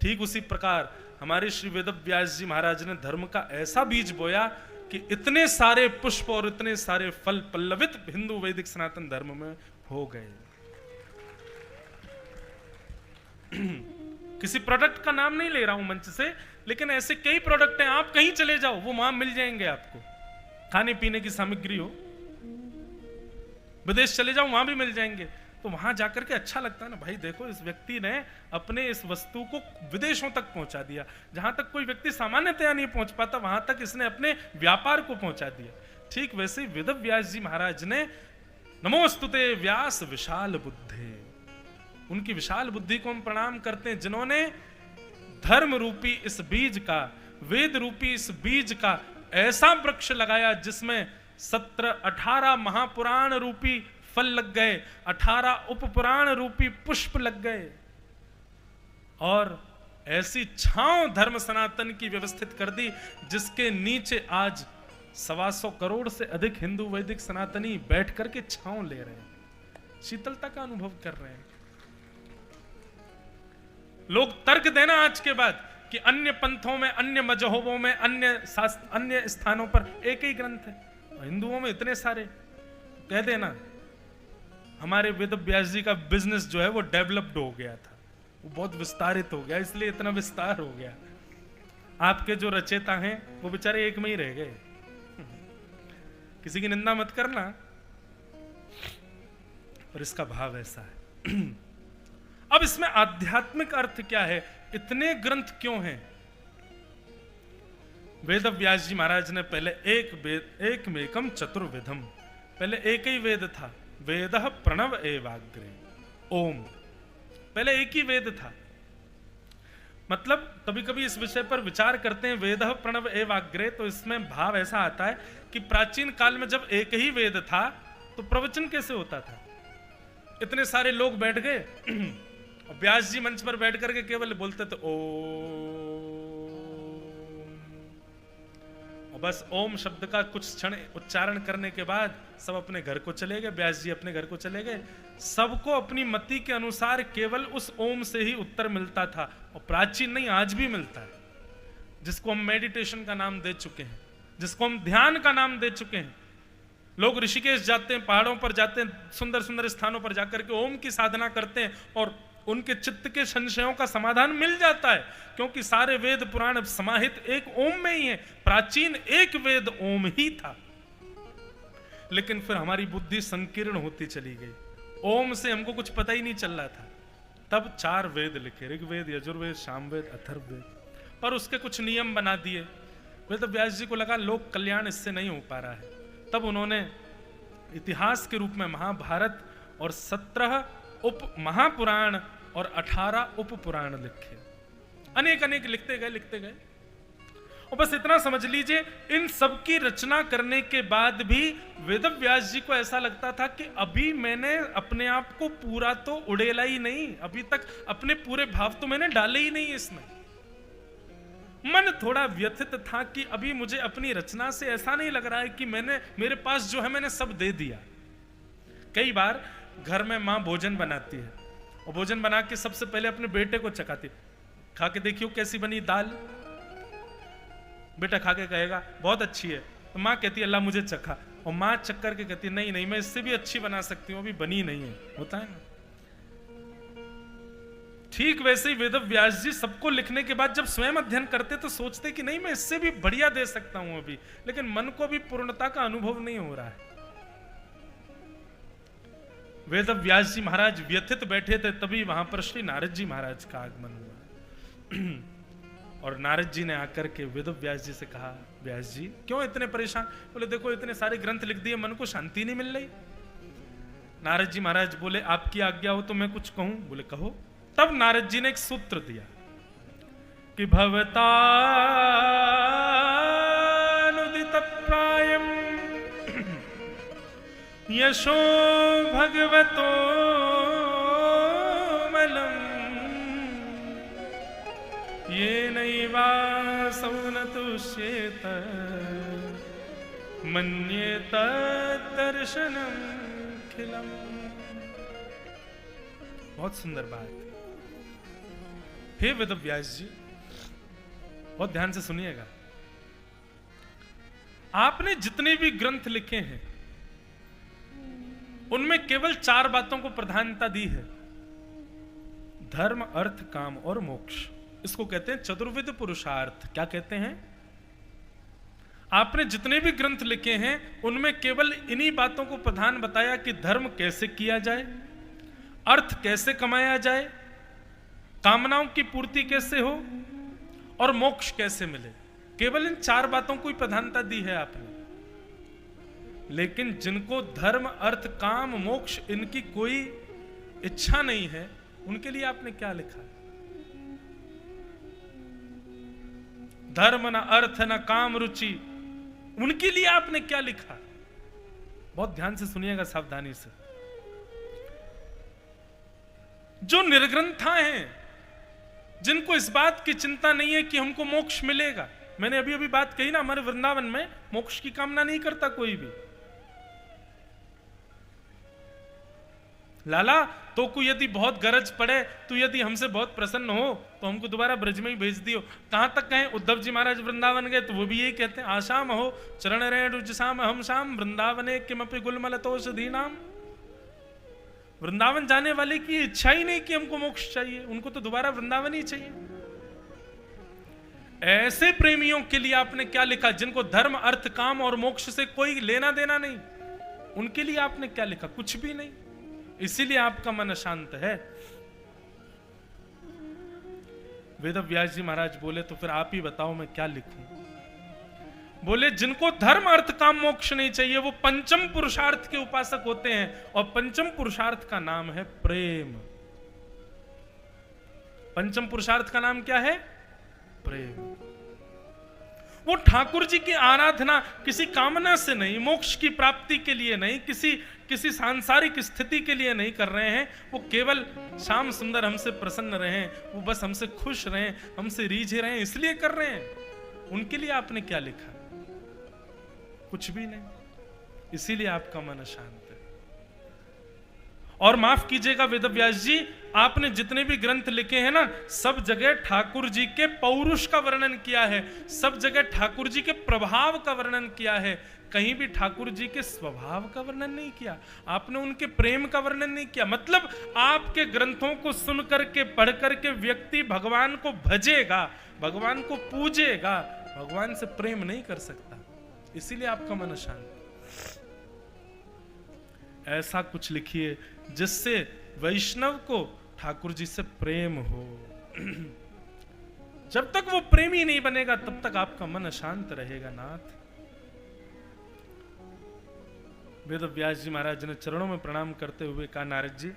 ठीक उसी प्रकार हमारे श्री वेद व्यास जी महाराज ने धर्म का ऐसा बीज बोया कि इतने सारे पुष्प और इतने सारे फल पल्लवित हिंदू वैदिक सनातन धर्म में हो गए। किसी प्रोडक्ट का नाम नहीं ले रहा हूं मंच से, लेकिन ऐसे कई प्रोडक्ट हैं, आप कहीं चले जाओ वो वहां मिल जाएंगे आपको। खाने पीने की सामग्री हो, विदेश चले जाओ वहां भी मिल जाएंगे। तो वहां जाकर के अच्छा लगता है ना, भाई देखो इस व्यक्ति ने अपने इस वस्तु को विदेशों तक पहुंचा दिया, जहां तक कोई व्यक्ति सामान्यतया नहीं पहुंच पाता वहां तक इसने अपने व्यापार को पहुंचा दिया। ठीक वैसे ही वेद व्यास जी महाराज ने नमोस्तुते व्यास विशाल बुद्धे, उनकी विशाल बुद्धि को हम प्रणाम करते हैं, जिन्होंने धर्म रूपी इस बीज का, वेद रूपी इस बीज का ऐसा वृक्ष लगाया जिसमें 18 महापुराण रूपी फल लग गए, 18 उपपुराण रूपी पुष्प लग गए, और ऐसी छांव धर्म सनातन की व्यवस्थित कर दी जिसके नीचे आज 125 करोड़ से अधिक हिंदू वैदिक सनातनी बैठ करके छांव ले रहे हैं, शीतलता का अनुभव कर रहे हैं। लोग तर्क देना आज के बाद कि अन्य पंथों में, अन्य मजहबों में, अन्य स्थानों पर एक ही ग्रंथ है, हिंदुओं में इतने सारे, कह देना हमारे वेद व्यास जी का बिजनेस जो है वो डेवलप्ड हो गया था, वो बहुत विस्तारित हो गया, इसलिए इतना विस्तार हो गया। आपके जो रचेता हैं वो बेचारे एक में ही रह गए। किसी की निंदा मत करना, पर इसका भाव ऐसा है। अब इसमें आध्यात्मिक अर्थ क्या है? इतने ग्रंथ क्यों हैं? वेद व्यास जी महाराज ने पहले एक मेकम चतुर्विधम, पहले एक ही वेद था, वेद प्रणव एवाग्रे, ओम, पहले एक ही वेद था। मतलब कभी कभी इस विषय पर विचार करते हैं वेद प्रणव एवाग्रे, तो इसमें भाव ऐसा आता है कि प्राचीन काल में जब एक ही वेद था तो प्रवचन कैसे होता था? इतने सारे लोग बैठ गए और व्यास जी मंच पर बैठ करके केवल बोलते थे और बस ओम शब्द का कुछ क्षण उच्चारण करने के बाद सब अपने घर को चले गए। व्यास जी अपने घर को चले गए। सबको अपनी मति के अनुसार केवल उस ओम से ही उत्तर मिलता था, और प्राचीन नहीं, आज भी मिलता है, जिसको हम मेडिटेशन का नाम दे चुके हैं, जिसको हम ध्यान का नाम दे चुके हैं। लोग ऋषिकेश जाते हैं, पहाड़ों पर जाते हैं, सुंदर सुंदर स्थानों पर जाकर के ओम की साधना करते हैं और उनके चित्त के संशयों का समाधान मिल जाता है, क्योंकि सारे वेद पुराण समाहित एक ओम में ही है। प्राचीन एक वेद ओम ही था, लेकिन फिर हमारी बुद्धि संकीर्ण होती चली गई। ओम से हमको कुछ पता ही नहीं चल रहा था। तब 4 वेद लिखे, ऋग्वेद, यजुर्वेद, सामवेद, अथर्ववेद, पर उसके कुछ नियम बना दिए। वे तो व्यास जी को लगा लोक कल्याण इससे नहीं हो पा रहा है। तब उन्होंने इतिहास के रूप में महाभारत और 17 उप महापुराण और 18 उप पुराण लिखे। अनेक अनेक लिखते गए। और बस इतना समझ लीजिए, इन सब की रचना करने के बाद भी वेदव्यास जी को ऐसा लगता था कि अभी मैंने अपने आप को पूरा तो उड़ेला ही नहीं, अभी तक अपने पूरे भाव तो मैंने डाले ही नहीं इसमें। मन थोड़ा व्यथित था कि अभी मुझे अपनी रचना से ऐसा नहीं लग रहा है कि मेरे पास जो है मैंने सब दे दिया। कई बार घर में माँ भोजन बनाती है और भोजन बना के सबसे पहले अपने बेटे को चखाती, खा के देखियो कैसी बनी दाल। बेटा खा के कहेगा बहुत अच्छी है, तो माँ कहती है अल्लाह मुझे चखा, और माँ चख करके कहती है नहीं मैं इससे भी अच्छी बना सकती हूँ, अभी बनी नहीं है। होता है ना? ठीक वैसे ही वेदव्यास जी सबको लिखने के बाद जब स्वयं अध्ययन करते तो सोचते कि नहीं मैं इससे भी बढ़िया दे सकता हूं अभी, लेकिन मन को भी पूर्णता का अनुभव नहीं हो रहा है। वेदव्यास जी महाराज व्यथित बैठे थे, तभी वहां पर श्री नारद जी महाराज का आगमन हुआ। और नारद जी ने आकर के वेदव्यास जी से कहा, व्यास जी क्यों इतने परेशान? बोले देखो इतने सारे ग्रंथ लिख दिए, मन को शांति नहीं मिल रही। नारद जी महाराज बोले आपकी आज्ञा हो तो मैं कुछ कहूं? बोले कहो। तब नारद जी ने एक सूत्र दिया कि भवतानुदित प्रायम यशो भगवतो मलम ये नैवासौ न तुष्येत मन्येत दर्शनम खिलम। बहुत सुंदर बात। हे वेदव्यास जी बहुत ध्यान से सुनिएगा, आपने जितने भी ग्रंथ लिखे हैं उनमें केवल 4 बातों को प्रधानता दी है, धर्म, अर्थ, काम और मोक्ष। इसको कहते हैं चतुर्विध पुरुषार्थ। क्या कहते हैं? आपने जितने भी ग्रंथ लिखे हैं उनमें केवल इन्हीं बातों को प्रधान बताया कि धर्म कैसे किया जाए, अर्थ कैसे कमाया जाए, कामनाओं की पूर्ति कैसे हो और मोक्ष कैसे मिले। केवल इन 4 बातों को ही प्रधानता दी है आपने। लेकिन जिनको धर्म, अर्थ, काम, मोक्ष इनकी कोई इच्छा नहीं है, उनके लिए आपने क्या लिखा? धर्म न अर्थ न काम रुचि, उनके लिए आपने क्या लिखा? बहुत ध्यान से सुनिएगा, सावधानी से। जो निर्ग्रंथा हैं, जिनको इस बात की चिंता नहीं है कि हमको मोक्ष मिलेगा। मैंने अभी अभी बात कही ना, हमारे वृंदावन में मोक्ष की कामना नहीं करता कोई भी। लाला तो को यदि बहुत गरज पड़े, तो यदि हमसे बहुत प्रसन्न हो तो हमको दोबारा ब्रज में ही भेज दियो। कहां तक कहें, उद्धव जी महाराज वृंदावन गए तो वो भी यही कहते हैं, आशाम हो चरण रेणुजसाम हम शाम वृंदावने किमपि गुलमलतोषधि नाम। वृंदावन जाने वाले की इच्छा ही नहीं कि हमको मोक्ष चाहिए, उनको तो दोबारा वृंदावन ही चाहिए। ऐसे प्रेमियों के लिए आपने क्या लिखा? जिनको धर्म, अर्थ, काम और मोक्ष से कोई लेना देना नहीं, उनके लिए आपने क्या लिखा? कुछ भी नहीं। इसीलिए आपका मन अशांत है। वेदव्यास जी महाराज बोले तो फिर आप ही बताओ मैं क्या लिखूं? बोले जिनको धर्म, अर्थ, काम, मोक्ष नहीं चाहिए वो पंचम पुरुषार्थ के उपासक होते हैं, और पंचम पुरुषार्थ का नाम है प्रेम। पंचम पुरुषार्थ का नाम क्या है? प्रेम। वो ठाकुर जी की आराधना किसी कामना से नहीं, मोक्ष की प्राप्ति के लिए नहीं, किसी किसी सांसारिक स्थिति के लिए नहीं कर रहे हैं, वो केवल श्याम सुंदर हमसे प्रसन्न रहें, वो बस हमसे खुश रहें, हमसे रीझे रहें, इसलिए कर रहे हैं। उनके लिए आपने क्या लिखा? कुछ भी नहीं, इसीलिए आपका मन अशांत है। और माफ कीजिएगा वेदव्यास जी, आपने जितने भी ग्रंथ लिखे हैं ना, सब जगह ठाकुर जी के पौरुष का वर्णन किया है, सब जगह ठाकुर जी के प्रभाव का वर्णन किया है, कहीं भी ठाकुर जी के स्वभाव का वर्णन नहीं किया। आपने उनके प्रेम का वर्णन नहीं किया। मतलब आपके ग्रंथों को सुन करके, पढ़ करके व्यक्ति भगवान को भजेगा, भगवान को पूजेगा, भगवान से प्रेम नहीं कर सकता, इसीलिए आपका मन अशांत। ऐसा कुछ लिखिए जिससे वैष्णव को ठाकुर जी से प्रेम हो। जब तक वो प्रेमी नहीं बनेगा तब तक आपका मन अशांत रहेगा नाथ। वेदव्यास जी महाराज ने चरणों में प्रणाम करते हुए कहा, नारद जी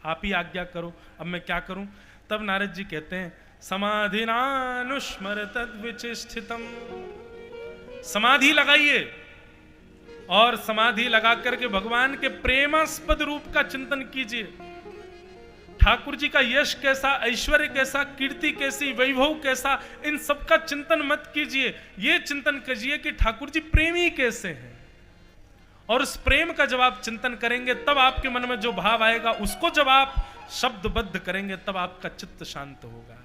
आप ही आज्ञा करो, अब मैं क्या करूं? तब नारद जी कहते हैं, समाधिनानुस्मर तद्विचिष्ठितम्, समाधि लगाइए और समाधि लगा करके भगवान के प्रेमास्पद रूप का चिंतन कीजिए। ठाकुर जी का यश कैसा, ऐश्वर्य कैसा, कीर्ति कैसी, वैभव कैसा, इन सब का चिंतन मत कीजिए। ये चिंतन कीजिए कि ठाकुर जी प्रेमी कैसे हैं, और उस प्रेम का जब आप चिंतन करेंगे तब आपके मन में जो भाव आएगा उसको जब आप शब्दबद्ध करेंगे तब आपका चित्त शांत होगा।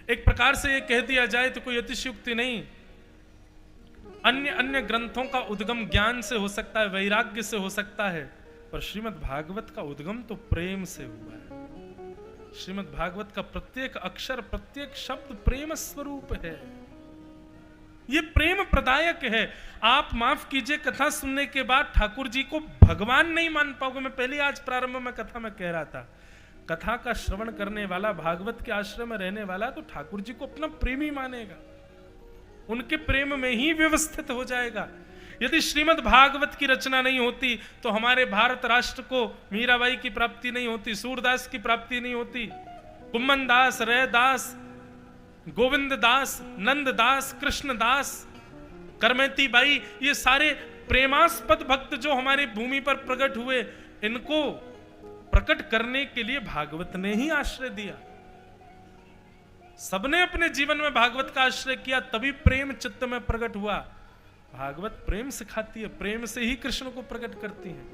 एक प्रकार से ये कह दिया जाए तो कोई अतिशयोक्ति नहीं, अन्य अन्य ग्रंथों का उद्गम ज्ञान से हो सकता है, वैराग्य से हो सकता है, पर श्रीमद् भागवत का उद्गम तो प्रेम से हुआ है। श्रीमद् भागवत का प्रत्येक अक्षर, प्रत्येक शब्द प्रेम स्वरूप है, ये प्रेम प्रदायक है। आप माफ कीजिए, कथा सुनने के बाद ठाकुर जी को भगवान नहीं मान पाओगे। मैं पहले आज प्रारंभ में कथा में कह रहा था, कथा का श्रवण करने वाला, भागवत के आश्रम में रहने वाला तो ठाकुर जी को अपना प्रेमी मानेगा, उनके प्रेम में ही व्यवस्थित हो जाएगा। यदि श्रीमद् भागवत की रचना नहीं होती तो हमारे भारत राष्ट्र को मीराबाई की प्राप्ति नहीं होती, सूरदास की प्राप्ति नहीं होती, कुम्मन दास, रैदास, गोविंद दास, नंद दास, कृष्ण दास, करमेती बाई, ये सारे प्रेमास्पद भक्त जो हमारी भूमि पर प्रकट हुए, इनको प्रकट करने के लिए भागवत ने ही आश्रय दिया। सबने अपने जीवन में भागवत का आश्रय किया, तभी प्रेम चित्त में प्रकट हुआ। भागवत प्रेम सिखाती है, प्रेम से ही कृष्ण को प्रकट करती है।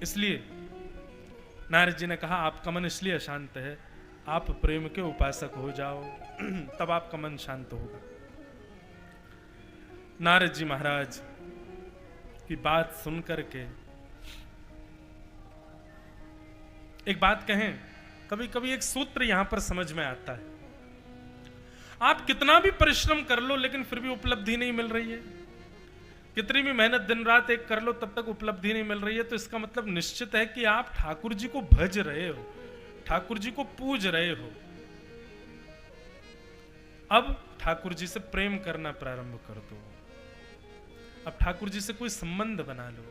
इसलिए नारद जी ने कहा, आपका मन इसलिए अशांत है, आप प्रेम के उपासक हो जाओ, तब आपका मन शांत होगा। नारद जी महाराज की बात सुन करके एक बात कहें, कभी कभी एक सूत्र यहां पर समझ में आता है, आप कितना भी परिश्रम कर लो लेकिन फिर भी उपलब्धि नहीं मिल रही है, कितनी भी मेहनत दिन रात एक कर लो तब तक उपलब्धि नहीं मिल रही है, तो इसका मतलब निश्चित है कि आप ठाकुर जी को भज रहे हो, ठाकुर जी को पूज रहे हो। अब ठाकुर जी से प्रेम करना प्रारंभ कर दो, अब ठाकुर जी से कोई संबंध बना लो,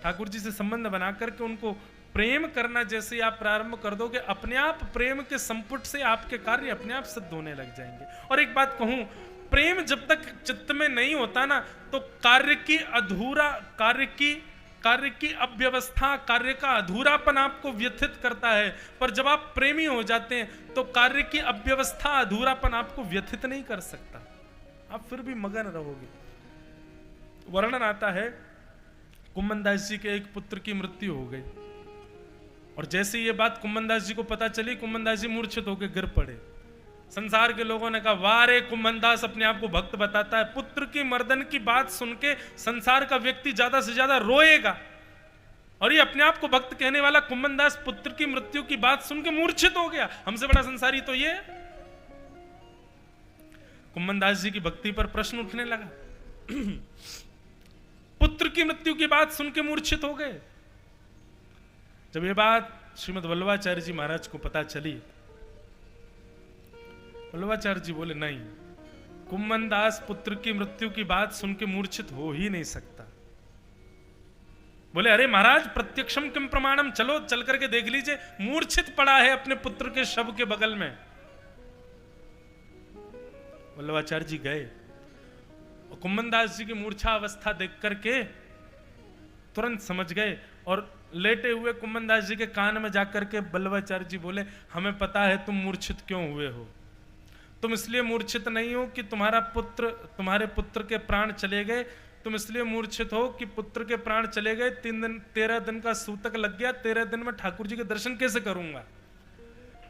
ठाकुर जी से संबंध बना करके उनको प्रेम करना जैसे आप प्रारंभ कर दोगे, अपने आप प्रेम के संपुट से आपके कार्य अपने आप सिद्ध होने लग जाएंगे। और एक बात कहूं, प्रेम जब तक चित्त में नहीं होता ना, तो कार्य की अव्यवस्था, कार्य का अधूरापन आपको व्यथित करता है। पर जब आप प्रेमी हो जाते हैं तो कार्य की अव्यवस्था, अधूरापन आपको व्यथित नहीं कर सकता, आप फिर भी मगन रहोगे। वर्णन आता है, कुम्मन दास जी के एक पुत्र की मृत्यु हो गई, और जैसे ये बात कुम्मन दास जी को पता चली, कुम्मन दास जी मूर्छित होकर गिर पड़े। संसार के लोगों ने कहा, वाह रे कुम्मन दास अपने आप को भक्त बताता है, पुत्र की मर्दन की बात सुन के संसार का व्यक्ति ज्यादा से ज्यादा रोएगा, और ये अपने आप को भक्त कहने वाला कुम्मन दास पुत्र की मृत्यु की बात सुन के मूर्छित हो गया, हमसे बड़ा संसारी तो ये। कुम्मन दास जी की भक्ति पर प्रश्न उठने लगा, पुत्र की मृत्यु की बात सुन के मूर्छित हो गए। जब ये बात श्रीमद् वल्लभाचार्य जी महाराज को पता चली, वल्लभाचार्य जी बोले, नहीं, कुम्मन दास पुत्र की मृत्यु की बात सुन के मूर्छित हो ही नहीं सकता। बोले, अरे महाराज, प्रत्यक्षम किम प्रमाणम, चलो चल करके देख लीजिए, मूर्छित पड़ा है अपने पुत्र के शव के बगल में। वल्लभाचार्य जी गए और कुम्मन दास जी की मूर्छा अवस्था देख करके तुरंत समझ गए और लेटे हुए कुम्भनदास जी के कान में जाकर के बल्लभाचार्य जी बोले, हमें पता है तुम मूर्छित क्यों हुए हो। तुम इसलिए मूर्छित नहीं हो कि तुम्हारे पुत्र के प्राण चले गए, तुम इसलिए मूर्छित हो कि पुत्र के प्राण चले गए, 13 दिन का सूतक लग गया, 13 दिन में ठाकुर जी के दर्शन कैसे करूंगा।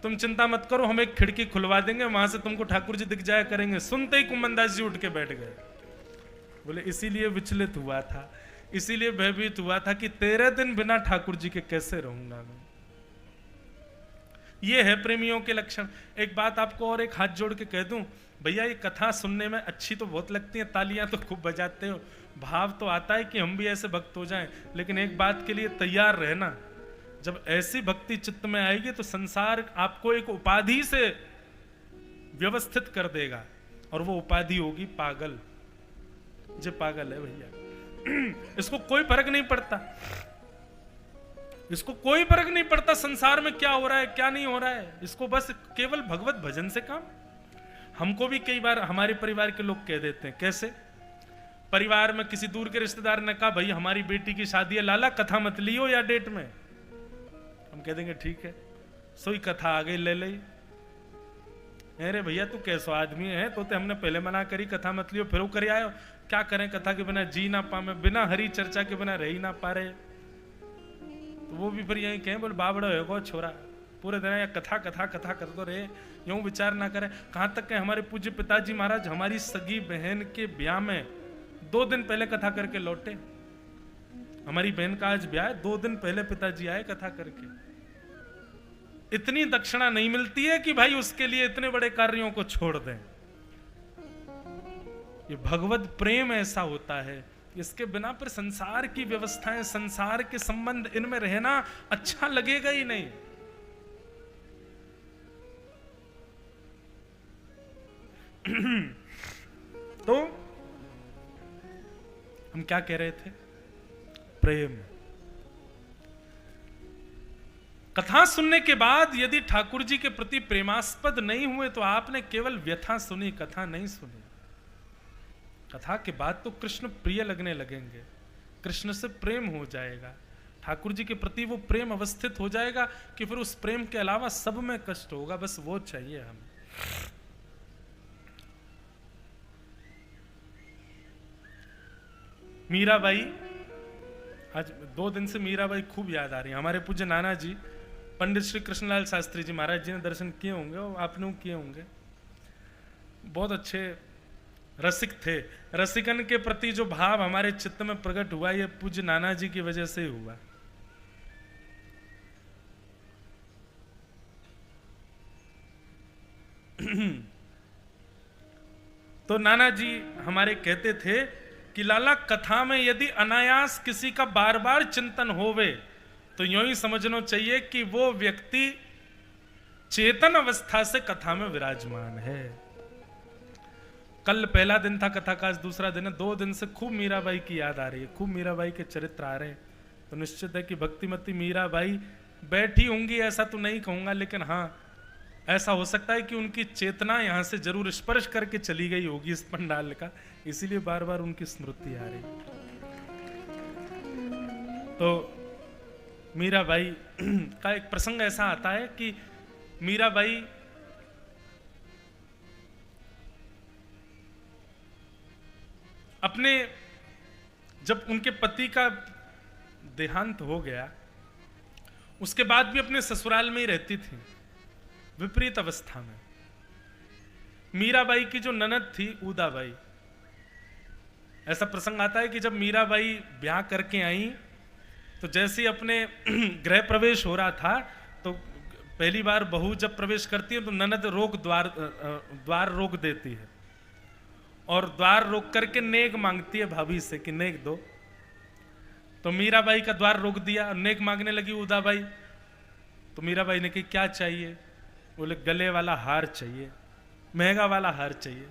तुम चिंता मत करो, हम एक खिड़की खुलवा देंगे, वहां से तुमको ठाकुर जी दिख जाया करेंगे। सुनते ही कुम्भनदास जी उठ के बैठ गए। बोले इसीलिए विचलित हुआ था, इसीलिए भयभीत हुआ था कि 13 दिन बिना ठाकुर जी के कैसे रहूंगा मैं। ये है प्रेमियों के लक्षण। एक बात आपको और एक हाथ जोड़ के कह दूं, भैया ये कथा सुनने में अच्छी तो बहुत लगती है, तालियां तो खूब बजाते हो, भाव तो आता है कि हम भी ऐसे भक्त हो जाएं, लेकिन एक बात के लिए तैयार रहना, जब ऐसी भक्ति चित्त में आएगी तो संसार आपको एक उपाधि से व्यवस्थित कर देगा, और वो उपाधि होगी पागल। जो पागल है भैया, इसको कोई फर्क नहीं पड़ता, इसको कोई फर्क नहीं पड़ता संसार में क्या हो रहा है क्या नहीं हो रहा है, इसको बस केवल भगवत भजन से काम। हमको भी कई बार हमारे परिवार के लोग कह देते हैं, कैसे परिवार में किसी दूर के रिश्तेदार ने कहा, भाई हमारी बेटी की शादी है, लाला कथा मत लियो या डेट में। हम कह देंगे ठीक है, सोई कथा आ गई ले ले। अरे भैया तू कैसो आदमी है, तो हमने पहले मना करी कथा मत लियो, फिर वो कर आयो। क्या करें, कथा के बिना जी ना पा, में बिना हरी चर्चा के बिना रह ही ना पा रहे। तो वो भी फिर यही कहें, बोल बाबड़ो है गो छोरा, पूरे दिन या कथा कथा कथा कर दो रहे, यूं विचार ना करें। कहाँ तक के हमारे पूज्य पिताजी महाराज हमारी सगी बहन के ब्याह में 2 दिन पहले कथा करके लौटे। हमारी बहन का आज ब्याह है, 2 दिन पहले पिताजी आए कथा करके। इतनी दक्षिणा नहीं मिलती है कि भाई उसके लिए इतने बड़े कार्यों को छोड़ दें। ये भगवत प्रेम ऐसा होता है, इसके बिना पर संसार की व्यवस्थाएं, संसार के संबंध, इनमें रहना अच्छा लगेगा ही नहीं। तो हम क्या कह रहे थे, प्रेम। कथा सुनने के बाद यदि ठाकुर जी के प्रति प्रेमास्पद नहीं हुए तो आपने केवल व्यथा सुनी, कथा नहीं सुनी। कथा के बाद तो कृष्ण प्रिय लगने लगेंगे, कृष्ण से प्रेम हो जाएगा, ठाकुर जी के प्रति वो प्रेम अवस्थित हो जाएगा कि फिर उस प्रेम के अलावा सब में कष्ट होगा, बस वो चाहिए हमें। मीराबाई, आज 2 दिन से मीराबाई खूब याद आ रही है। हमारे पूज्य नाना जी पंडित श्री कृष्णलाल शास्त्री जी महाराज जी ने दर्शन किए होंगे और आपने किए होंगे, बहुत अच्छे रसिक थे। रसिकन के प्रति जो भाव हमारे चित्त में प्रकट हुआ, ये पूज्य नाना जी की वजह से ही हुआ। तो नाना जी हमारे कहते थे कि लाला कथा में यदि अनायास किसी का बार बार चिंतन होवे तो यूं ही समझना चाहिए कि वो व्यक्ति चेतन अवस्था से कथा में विराजमान है। कल पहला दिन था कथा का, आज दूसरा दिन है, 2 दिन से खूब मीराबाई की याद आ रही है, खूब मीराबाई के चरित्र आ रहे हैं। तो निश्चित है कि भक्तिमती मीराबाई बैठी होंगी ऐसा तो नहीं कहूंगा, लेकिन हाँ ऐसा हो सकता है कि उनकी चेतना यहां से जरूर स्पर्श करके चली गई होगी इस पंडाल का, इसीलिए बार बार उनकी स्मृति आ रही। तो मीराबाई का एक प्रसंग ऐसा आता है कि मीराबाई अपने, जब उनके पति का देहांत हो गया उसके बाद भी अपने ससुराल में ही रहती थी, विपरीत अवस्था में। मीराबाई की जो ननद थी उदाबाई, ऐसा प्रसंग आता है कि जब मीराबाई ब्याह करके आई तो जैसे ही अपने गृह प्रवेश हो रहा था तो पहली बार बहू जब प्रवेश करती है तो ननद द्वार रोक देती है और द्वार रोक करके नेक मांगती है भाभी से कि नेक दो। तो मीराबाई का द्वार रोक दिया और नेक मांगने लगी उदाबाई। तो मीराबाई ने कही क्या चाहिए? बोले गले वाला हार चाहिए, महंगा वाला हार चाहिए।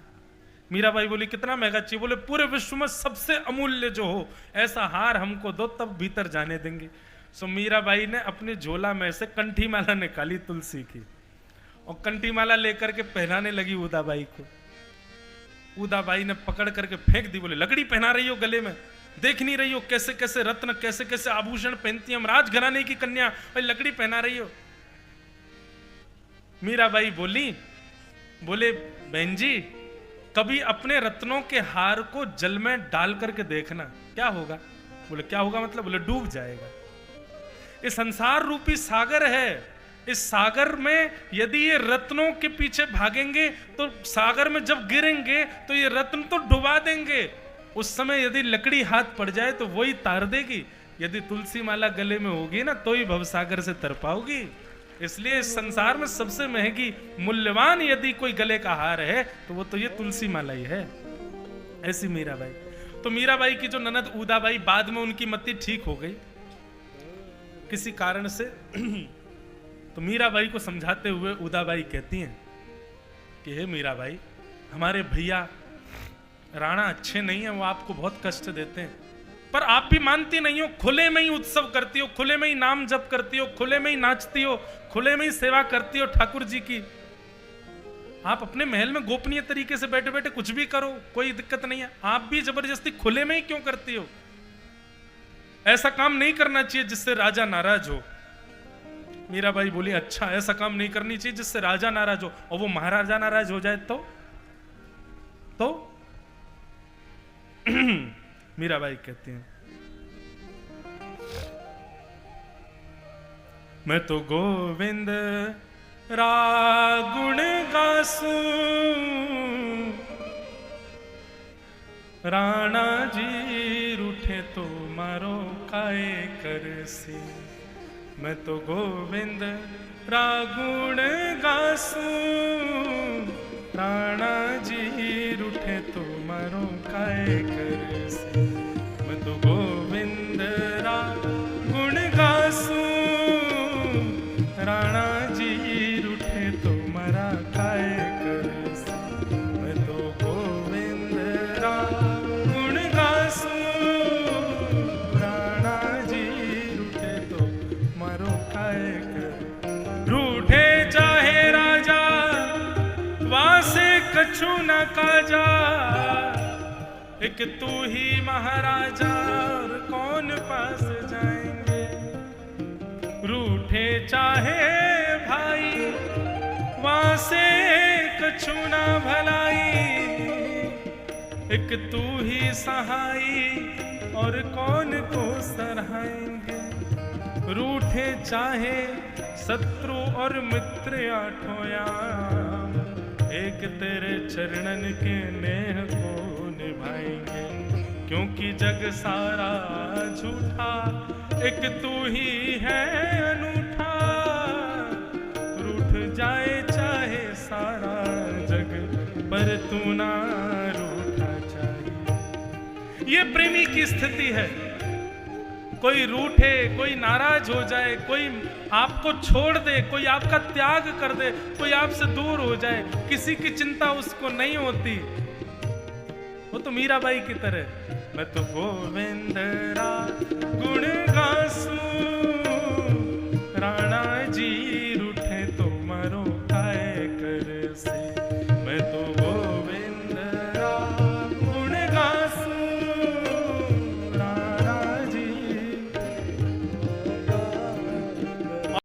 मीराबाई बोली कितना महंगा चाहिए? बोले पूरे विश्व में सबसे अमूल्य जो हो ऐसा हार हमको दो, तब भीतर जाने देंगे। सो मीराबाई ने अपने झोला में से कंठी माला निकाली तुलसी की और कंठी माला लेकर के पहनाने लगी उदाबाई को। उदाबाई ने पकड़ करके फेंक दी, बोले लकड़ी पहना रही हो गले में? देख नहीं रही हो कैसे कैसे रत्न, कैसे कैसे आभूषण पहनती हम, राजघराने की कन्या और लकड़ी पहना रही हो। मीराबाई बोले बहन जी, कभी अपने रत्नों के हार को जल में डाल करके देखना, क्या होगा? बोले क्या होगा मतलब? बोले डूब जाएगा। ये संसार रूपी सागर है, इस सागर में यदि ये रत्नों के पीछे भागेंगे तो सागर में जब गिरेंगे तो ये रत्न तो डुबा देंगे। उस समय यदि लकड़ी हाथ पड़ जाए तो वही तार देगी, यदि तुलसी माला गले में होगी ना तो ही भवसागर से तर पाओगी। इसलिए इस संसार में सबसे महंगी मूल्यवान यदि कोई गले का हार है तो वो तो ये तुलसी माला ही है। ऐसी मीराबाई। तो मीराबाई की जो ननद उदाबाई, बाद में उनकी मति ठीक हो गई किसी कारण से। तो मीराबाई को समझाते हुए उदाबाई कहती हैं कि हे मीराबाई, हमारे भैया राणा अच्छे नहीं है, वो आपको बहुत कष्ट देते हैं, पर आप भी मानती नहीं हो, खुले में ही उत्सव करती हो, खुले में ही नाम जप करती हो, खुले में ही नाचती हो, खुले में ही सेवा करती हो ठाकुर जी की। आप अपने महल में गोपनीय तरीके से बैठे बैठे कुछ भी करो, कोई दिक्कत नहीं है, आप भी जबरदस्ती खुले में ही क्यों करती हो? ऐसा काम नहीं करना चाहिए जिससे राजा नाराज हो। मीराबाई बोली अच्छा, ऐसा काम नहीं करनी चाहिए जिससे राजा नाराज हो, और वो महाराजा नाराज हो जाए तो मीराबाई कहती हैं मैं तो गोविंद रागुण गासू, राणा जी रूठे तो मारो काए करसी। मैं तो गोविंद रागुण गासू, राणा जी रूठे तो मारो काए करसी। मैं तो गोविंद रागुण गासू, राणा जी रूठे तो मरा काए करसी। मैं तो गोविंद रागुण गासू, राणा जी रूठे तो मरो काए कर। रूठे चाहे राजा वासे कछु न काजा, एक तू ही महाराजा और कौन पास जाएंगे। रूठे चाहे भाई वासे कछु न भलाई, एक तू ही सहाई और कौन को सराहेंगे। रूठे चाहे शत्रु और मित्र आठों यार, एक तेरे चरणन के नेह को निभाएंगे। क्योंकि जग सारा झूठा, एक तू ही है अनूठा। रूठ जाए चाहे सारा जग, पर तू ना रूठा चाहिए। ये प्रेमी की स्थिति है। कोई रूठे, कोई नाराज हो जाए, कोई आपको छोड़ दे, कोई आपका त्याग कर दे, कोई आपसे दूर हो जाए, किसी की चिंता उसको नहीं होती। वो तो मीराबाई की तरह मैं तो गोविंद रागुण गासू,